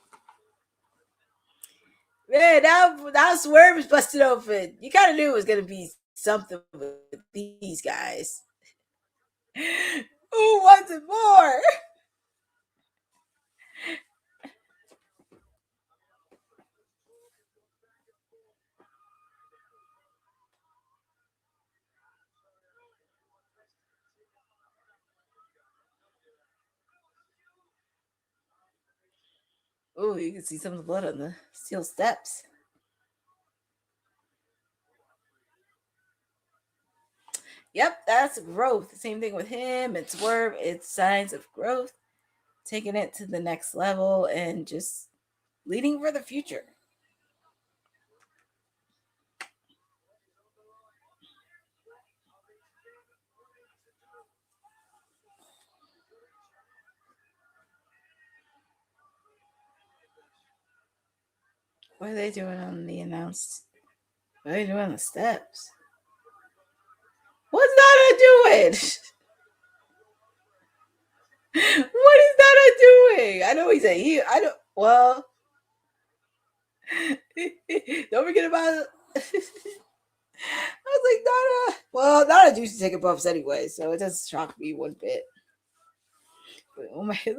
Man, now Swerve is busted open. You kind of knew it was going to be something with these guys. Who wants it more? Oh, you can see some of the blood on the steel steps. Yep, that's growth. Same thing with him. It's Swerve. It's signs of growth. Taking it to the next level and just leading for the future. What are they doing on the announced? What are they doing on the steps? What's Nana doing? What is Nana doing? I know he's a he. I don't. Well, don't forget about. I was like Nana. Well, Nana used to take buffs anyway, so it doesn't shock me one bit. But, oh my! Look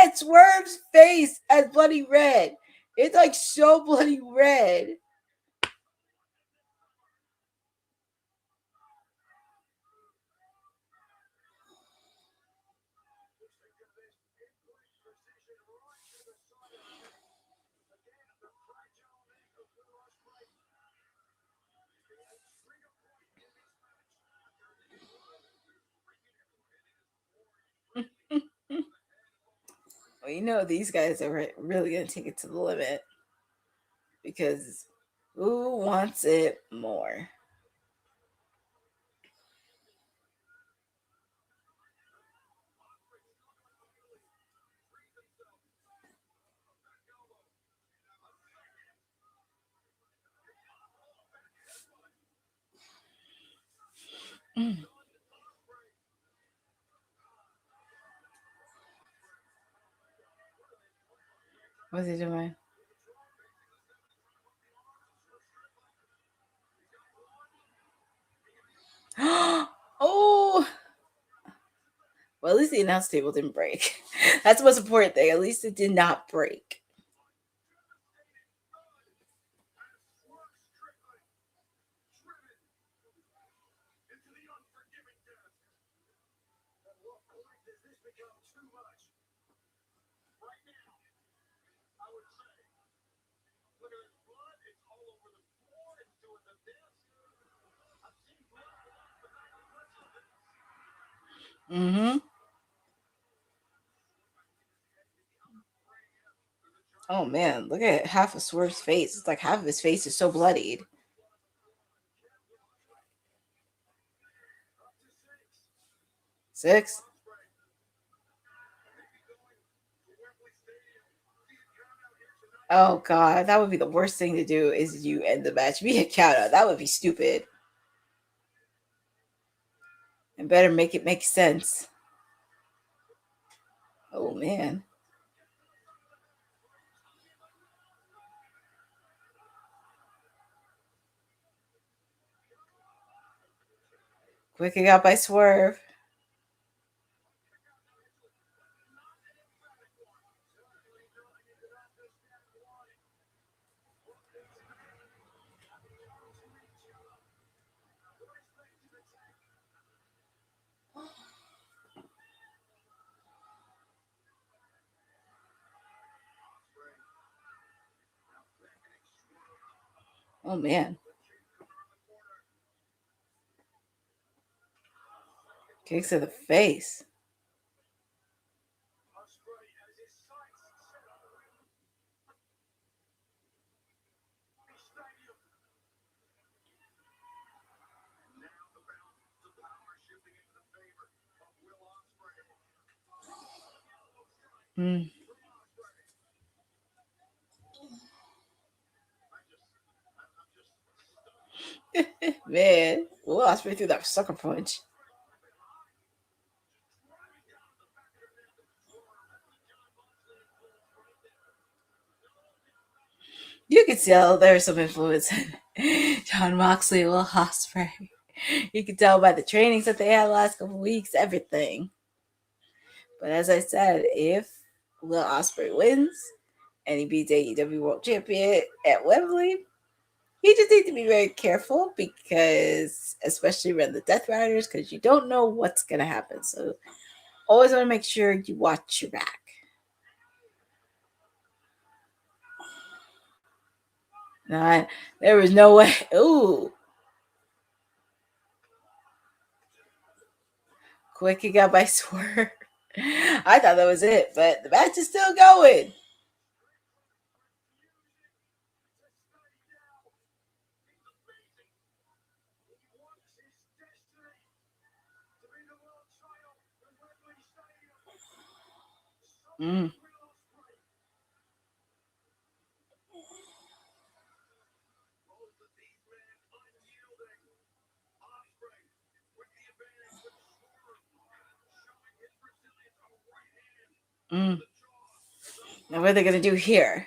at Swerve's face as bloody red. It's like so bloody red. Well, you know these guys are really gonna take it to the limit because who wants it more? What's he doing? Oh, well, at least the announce table didn't break. That's the most important thing. At least it did not break. Mm-hmm. Oh man, look at half of Swerve's face. It's like half of his face is so bloodied. Six. Oh god, that would be the worst thing to do is you end the match. Be a count out. That would be stupid. And better make it make sense. Oh man. Quick kick out by Swerve. Oh, man. Kicks to the face. Mm. Man, Will Ospreay threw that sucker punch. You could tell there's some influence in John Moxley, Will Ospreay. You can tell by the trainings that they had the last couple weeks, everything. But as I said, if Will Ospreay wins and he beats AEW World Champion at Wembley, he just needs to be very careful because, especially around the Death Riders, because you don't know what's going to happen. So always want to make sure you watch your back. There was no way. Ooh. Quick kick out by Swerve. I thought that was it, but the match is still going. Mm. Mm. Now, what are they going to do here?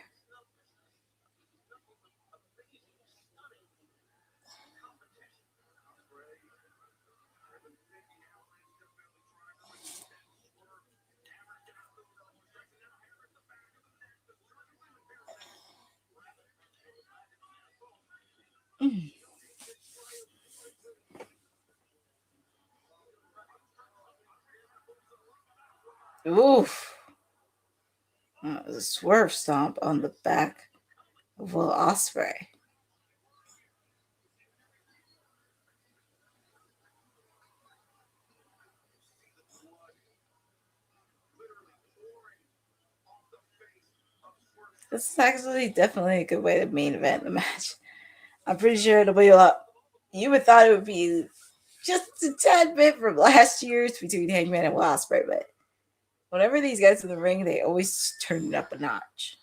Mm. Oof. That was a swerve stomp on the back of Will Ospreay. This is actually definitely a good way to main event the match. I'm pretty sure it'll be a lot. You would thought it would be just a tad bit from last year's between Hangman and Will Ospreay, but whenever these guys in the ring, they always turn it up a notch.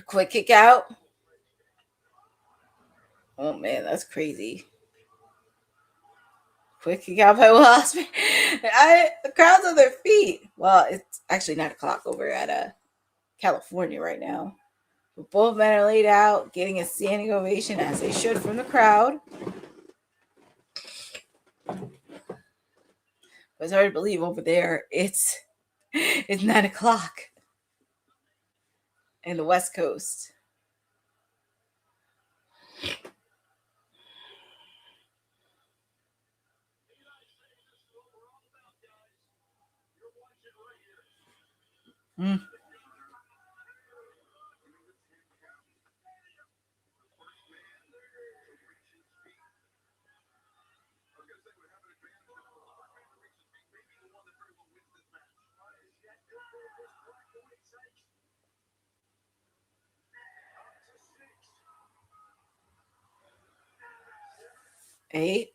A quick kick out. Oh man, that's crazy. Quick kick out by Will Ospreay. The crowd's on their feet. Well, it's actually 9 o'clock over at California right now. But both men are laid out, getting a standing ovation as they should from the crowd. But it's hard to believe over there. It's 9 o'clock in the West Coast. Mm. Eight.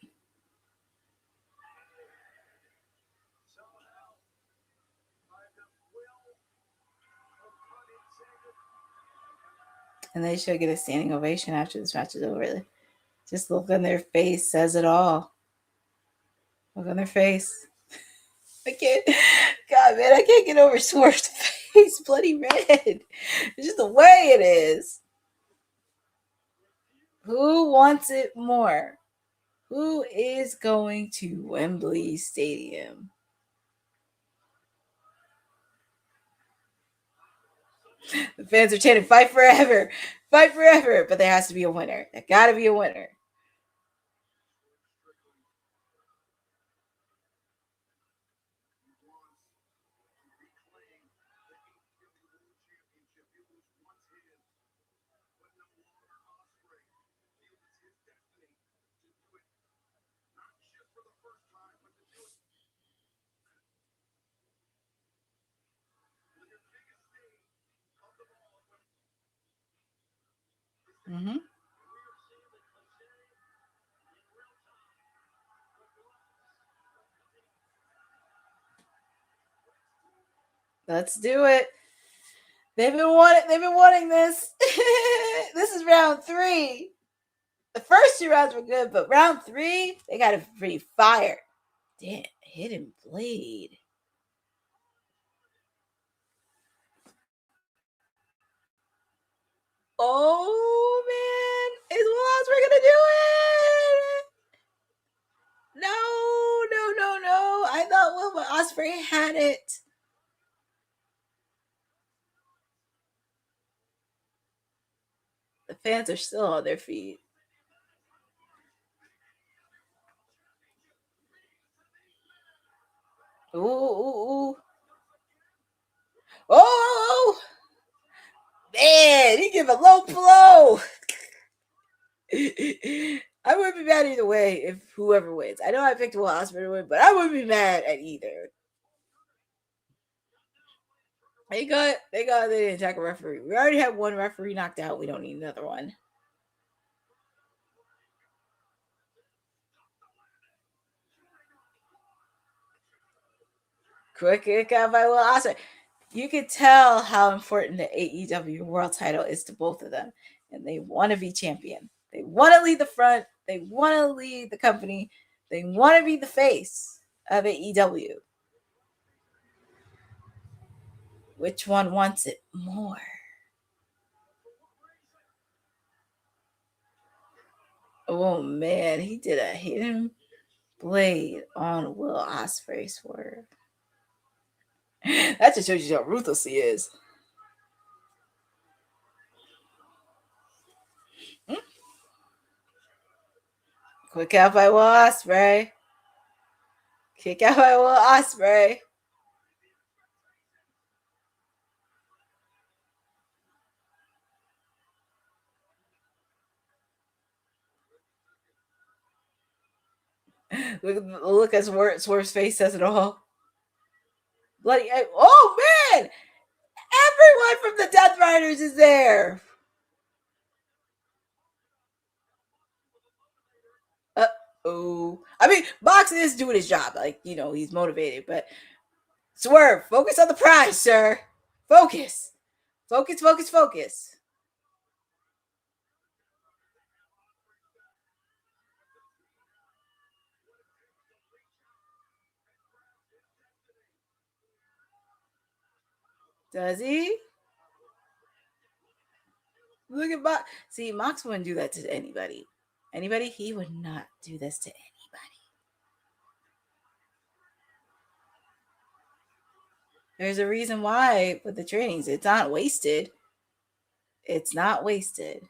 And they should get a standing ovation after this match is over. Just look on their face says it all. Look on their face. I can't. God, man, I can't get over Swerve's face. He's bloody red. It's just the way it is. Who wants it more? Who is going to Wembley Stadium? The fans are chanting, fight forever, fight forever. But there has to be a winner. There got to be a winner. Mm-hmm. Let's do it. They've been wanting this. This is round 3. The first 2 rounds were good, but round 3, they got a pretty fire. Damn, hidden blade. Oh man, is Will Ospreay gonna do it? No. I thought Will Ospreay had it. The fans are still on their feet. Ooh. Oh, man, he gave a low blow. I wouldn't be mad either way if whoever wins. I know I picked Will Ospreay to win, but I wouldn't be mad at either. They didn't attack a referee. We already had one referee knocked out. We don't need another one. Quick kick out by Will Ospreay. You could tell how important the AEW World Title is to both of them, and they want to be champion. They want to lead the front. They want to lead the company. They want to be the face of AEW. Which one wants it more? Oh man, he did a hidden blade on Will Ospreay's swerve. That just shows you how ruthless he is. Quick out by Will Ospreay. Kick out by Will Ospreay. Look at Swerve's face says it all. Bloody! Oh man! Everyone from the Death Riders is there. Oh, I mean, Mox is doing his job. Like, you know, he's motivated. But Swerve, focus on the prize, sir. Focus. Does he? Look at Mox. See, Mox wouldn't do that to anybody. He would not do this to anybody. There's a reason why with the trainings, it's not wasted. It's not wasted.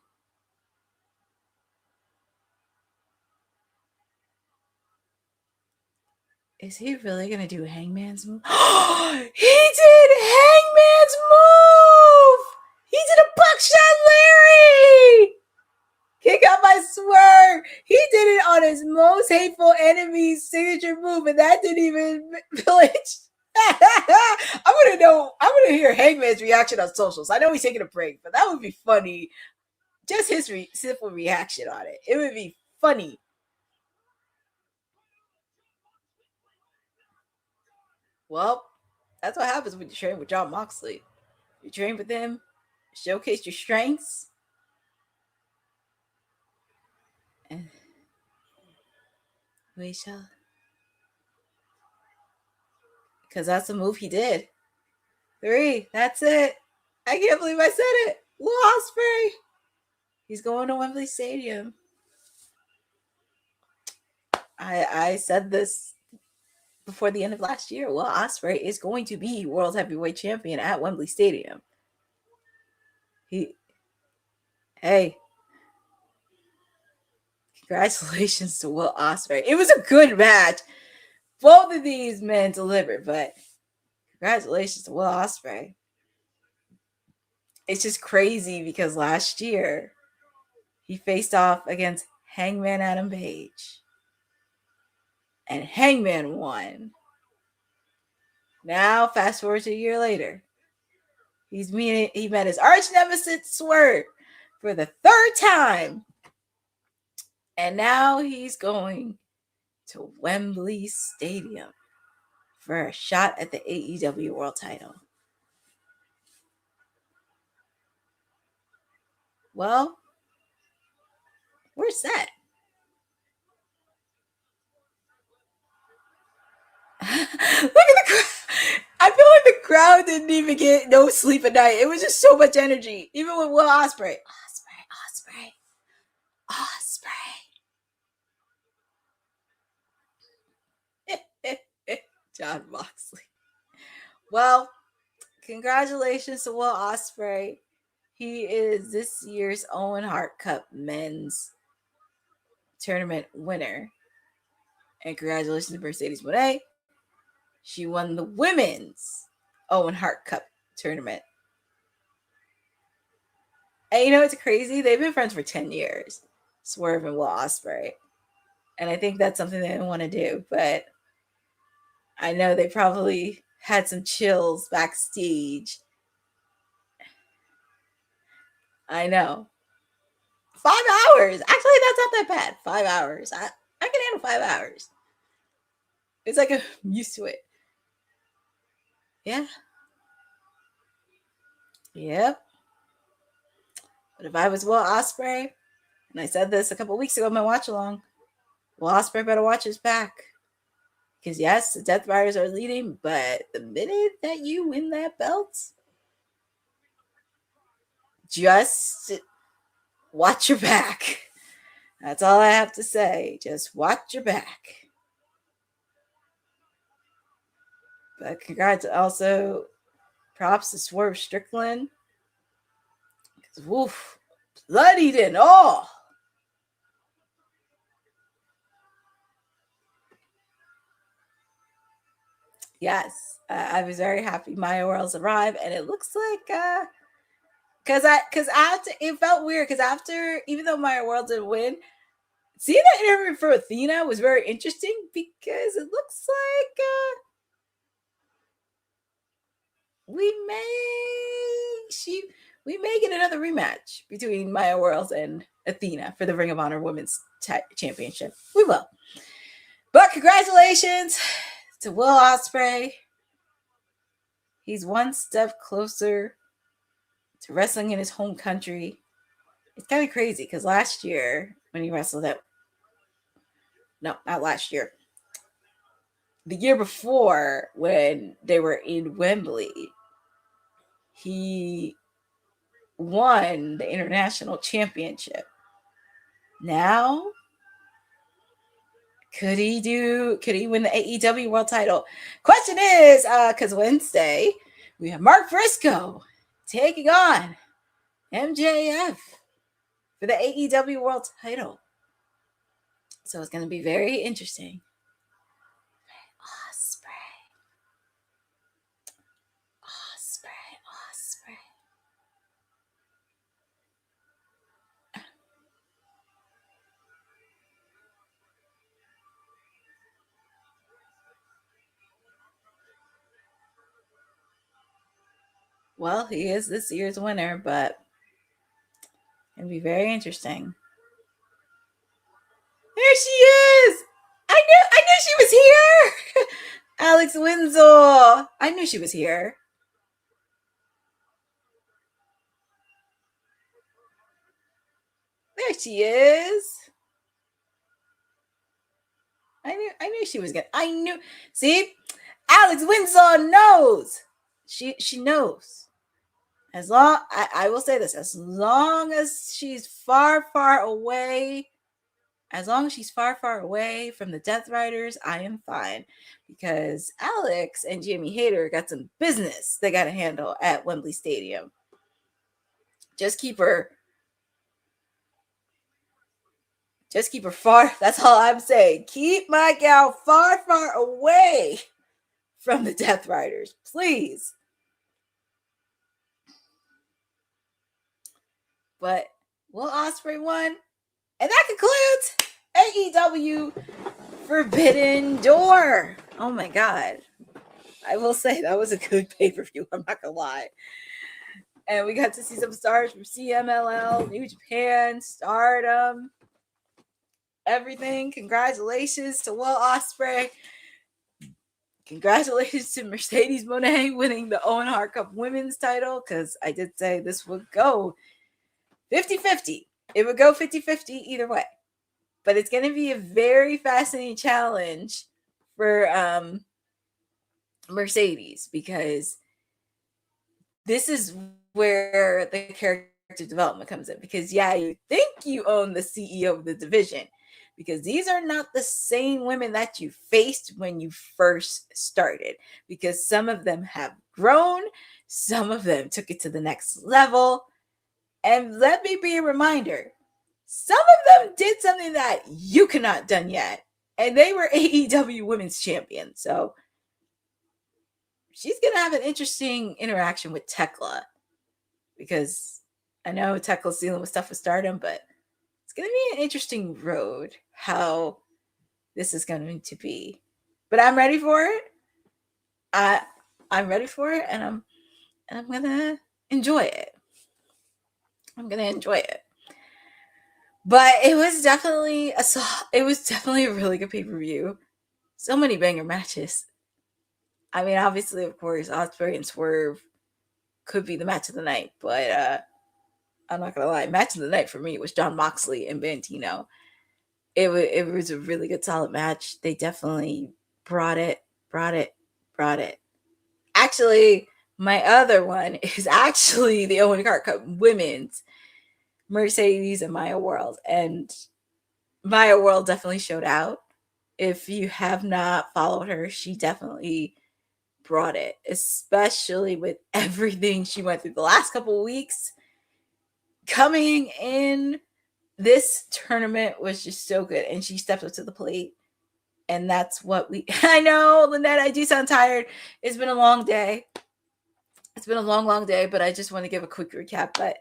Is he really going to do Hangman's move? He did Hangman's move! He did a buckshot Larry! Kick out my Swerve! He did it on his most hateful enemy's signature move, and that didn't even flinch. I want to hear Hangman's reaction on socials. I know he's taking a break, but that would be funny. Just his simple reaction on it. It would be funny. Well, that's what happens when you train with Jon Moxley. You train with him, showcase your strengths, and we shall. Because that's the move he did. 3. That's it. I can't believe I said it. Will Ospreay. He's going to Wembley Stadium. I said this before the end of last year. Will Ospreay is going to be World Heavyweight Champion at Wembley Stadium. Hey, congratulations to Will Ospreay. It was a good match. Both of these men delivered, but congratulations to Will Ospreay. It's just crazy because last year he faced off against Hangman Adam Page. And Hangman won. Now, fast forward to a year later. He met his arch nemesis Swerve for the 3rd time. And now he's going to Wembley Stadium for a shot at the AEW World title. Well, where's that? Look at the crowd. I feel like the crowd didn't even get no sleep at night. It was just so much energy. Even with Will Ospreay. Ospreay. John Moxley. Well, congratulations to Will Ospreay. He is this year's Owen Hart Cup men's tournament winner. And congratulations to Mercedes Moné. She won the women's Owen Hart Cup tournament. And you know what's crazy? They've been friends for 10 years, Swerve and Will Ospreay. And I think that's something they didn't want to do. But I know they probably had some chills backstage. I know. 5 hours. Actually, that's not that bad. 5 hours. I can handle 5 hours. It's like I'm used to it. Yeah. Yep. But if I was Will Ospreay, and I said this a couple weeks ago in my watch along, Will Ospreay better watch his back. Because yes, the Death Riders are leading, but the minute that you win that belt, just watch your back. That's all I have to say. Just watch your back. But congrats also, props to Swerve Strickland. Because woof, bloodied and all. Yes, I was very happy Maya Worlds arrived, and it looks like because after it felt weird because after, even though Maya Worlds didn't win, seeing that interview for Athena was very interesting because it looks like we may get another rematch between Maya Worlds and Athena for the Ring of Honor Women's Championship. We will. But congratulations to Will Ospreay. He's one step closer to wrestling in his home country. It's kind of crazy because last year when he wrestled not last year, the year before when they were in Wembley, he won the international championship. Now, could he win the AEW world title? Question is, because Wednesday we have Mark Briscoe taking on MJF for the AEW world title. So it's going to be very interesting. Ospreay. Well, he is this year's winner, but it'll be very interesting. There she is! I knew she was here! Alex Winslow! I knew she was here. There she is. I knew she was good. See? Alex Winslow knows. She knows. I will say this, as long as she's far away, as long as she's far away from the Death Riders, I am fine, because Alex and Jamie Hayter got some business they got to handle at Wembley Stadium. Just keep her far. That's all I'm saying. Keep my gal far away from the Death Riders, please. But Will Ospreay won, and that concludes AEW Forbidden Door. Oh my God. I will say that was a good pay-per-view. I'm not gonna lie. And we got to see some stars from CMLL, New Japan, Stardom, everything. Congratulations to Will Ospreay. Congratulations to Mercedes Moné winning the Owen Hart Cup Women's title, because I did say this would go 50-50. It would go 50-50 either way. But it's going to be a very fascinating challenge for Mercedes, because this is where the character development comes in. Because, yeah, you think you own the CEO of the division, because these are not the same women that you faced when you first started, because some of them have grown, some of them took it to the next level. And let me be a reminder, some of them did something that you could not done yet, and they were AEW Women's Champion. So she's going to have an interesting interaction with Tekla, because I know Tekla's dealing with stuff with Stardom, but it's going to be an interesting road how this is going to be. But I'm ready for it. I'm ready for it, and I'm going to enjoy it. I'm going to enjoy it. But it was definitely a really good pay-per-view. So many banger matches. I mean, obviously, of course, Ospreay and Swerve could be the match of the night, but I'm not gonna lie, match of the night for me was Jon Moxley and Bantino. It was a really good, solid match. They definitely brought it. Actually, my other one is actually the Owen Hart Cup Women's, Mercedes and Maya World. And Maya World definitely showed out. If you have not followed her, she definitely brought it, especially with everything she went through the last couple of weeks. Coming in this tournament was just so good, and she stepped up to the plate. And that's what I know, Lynette, I do sound tired. It's been a long day. It's been a long day, but I just want to give a quick recap. But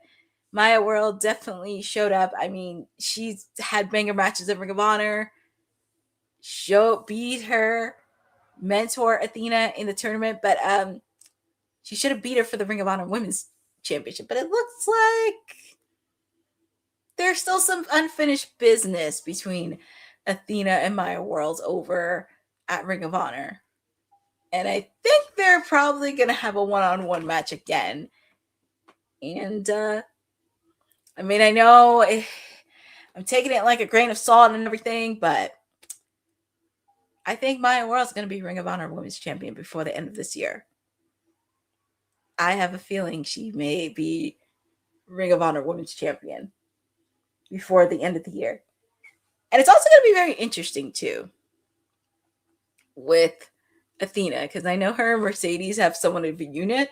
Maya World definitely showed up. I mean, she's had banger matches at Ring of Honor. Beat her mentor Athena in the tournament, but she should have beat her for the Ring of Honor Women's Championship. But it looks like there's still some unfinished business between Athena and Maya World over at Ring of Honor. And I think they're probably going to have a one-on-one match again. And, I mean, I know I'm taking it like a grain of salt and everything, but I think Maya World's going to be Ring of Honor Women's Champion before the end of this year. I have a feeling she may be Ring of Honor Women's Champion before the end of the year. And it's also going to be very interesting, too, with Athena, because I know her and Mercedes have somewhat of a unit.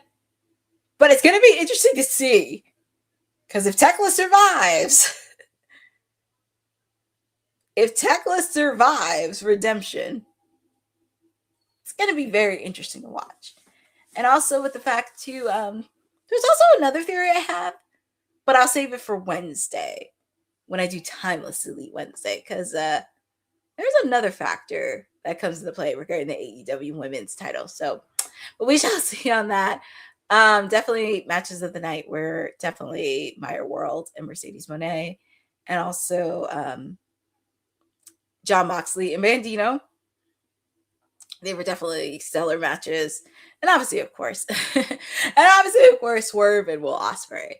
But it's going to be interesting to see, because if Tekla survives Redemption, it's going to be very interesting to watch. And also with the fact, too, there's also another theory I have, but I'll save it for Wednesday when I do Timeless Elite Wednesday, because there's another factor that comes into play regarding the AEW Women's title. So, but we shall see on that. Definitely matches of the night were definitely Maya World and Mercedes Moné, and also Jon Moxley and Bandino. They were definitely stellar matches. And obviously, of course, Swerve and Will Ospreay.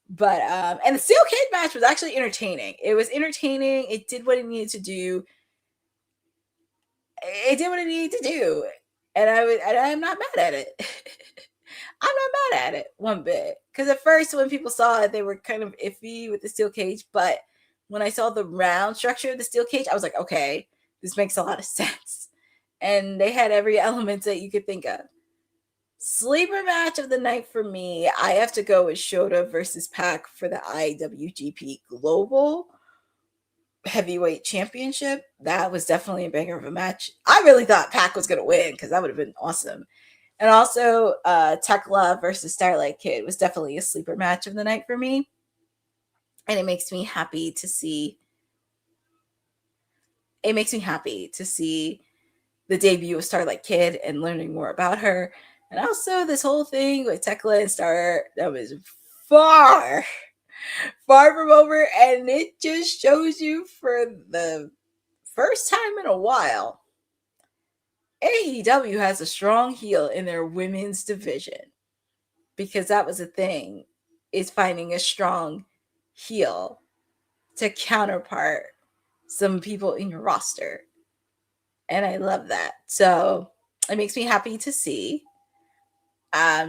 But, and the steel cage match was actually entertaining. It was entertaining. It did what it needed to do. And I'm not mad at it. I'm not mad at it one bit. Because at first, when people saw it, they were kind of iffy with the steel cage. But when I saw the round structure of the steel cage, I was like, okay, this makes a lot of sense. And they had every element that you could think of. Sleeper match of the night for me, I have to go with Shota versus Pac for the IWGP Global Heavyweight Championship. That was definitely a banger of a match. I really thought Pac was going to win because that would have been awesome. And also, Tekla versus Starlight Kid was definitely a sleeper match of the night for me. And it makes me happy to see. It makes me happy to see the debut of Starlight Kid and learning more about her. And also this whole thing with Tekla and Star, that was far from over. And it just shows you for the first time in a while, AEW has a strong heel in their women's division. Because that was a thing, is finding a strong heel to counterpart some people in your roster. And I love that. So it makes me happy to see.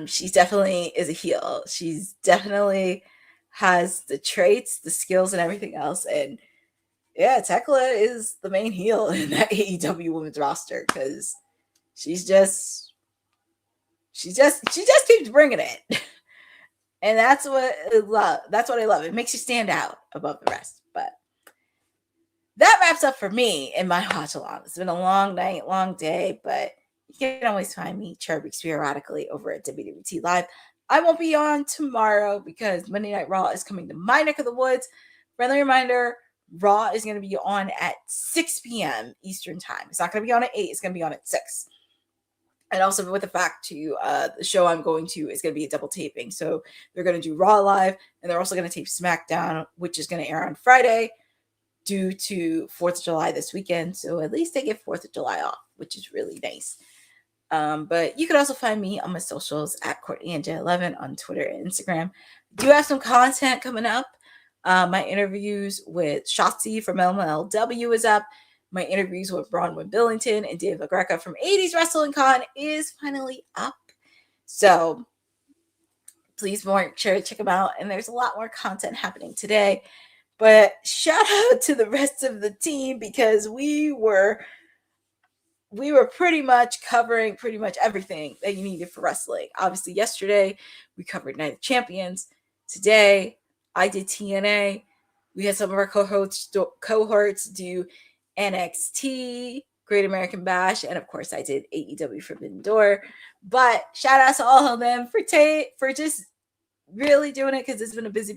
She definitely is a heel. She's definitely has the traits, the skills, and everything else. And yeah, Tekla is the main heel in that AEW women's roster because she just keeps bringing it. And that's what I love. It makes you stand out above the rest. But that wraps up for me in my watch along. It's been a long night, long day, but you can always find me chirping periodically over at WWT Live. I won't be on tomorrow because Monday Night Raw is coming to my neck of the woods. Friendly reminder, Raw is going to be on at 6 p.m. Eastern time. It's not going to be on at 8. It's going to be on at 6. And also with the fact to the show I'm going to is going to be a double taping. So they're going to do Raw live and they're also going to tape SmackDown, which is going to air on Friday due to 4th of July this weekend. So at least they get 4th of July off, which is really nice. But you can also find me on my socials at CourtneyNJ11 on Twitter and Instagram. I do have some content coming up. My interviews with Shotzi from MLW is up. My interviews with Bronwyn Billington and Dave LaGreca from 80s Wrestling Con is finally up. So please make sure to check them out. And there's a lot more content happening today. But shout out to the rest of the team because we were pretty much covering pretty much everything that you needed for wrestling. Obviously, yesterday we covered Night of Champions. Today, I did TNA. We had some of our cohorts do NXT, Great American Bash, and of course I did AEW Forbidden Door. But shout out to all of them for just really doing it because it's been a busy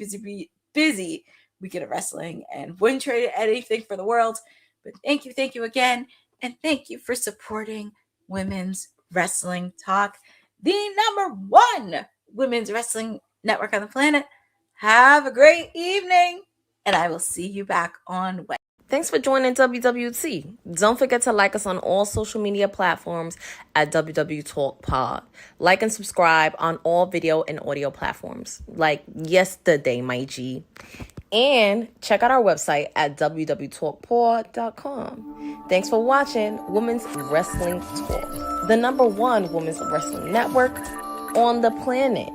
weekend of wrestling and wouldn't trade anything for the world. But thank you again, and thank you for supporting Women's Wrestling Talk, the #1 women's wrestling network on the planet. Have a great evening, and I will see you back on Wednesday. Thanks for joining WWT. Don't forget to like us on all social media platforms at WW Talk Pod. Like and subscribe on all video and audio platforms, like yesterday, my G. And check out our website at www.talkpod.com. Thanks for watching Women's Wrestling Talk, the #1 women's wrestling network on the planet.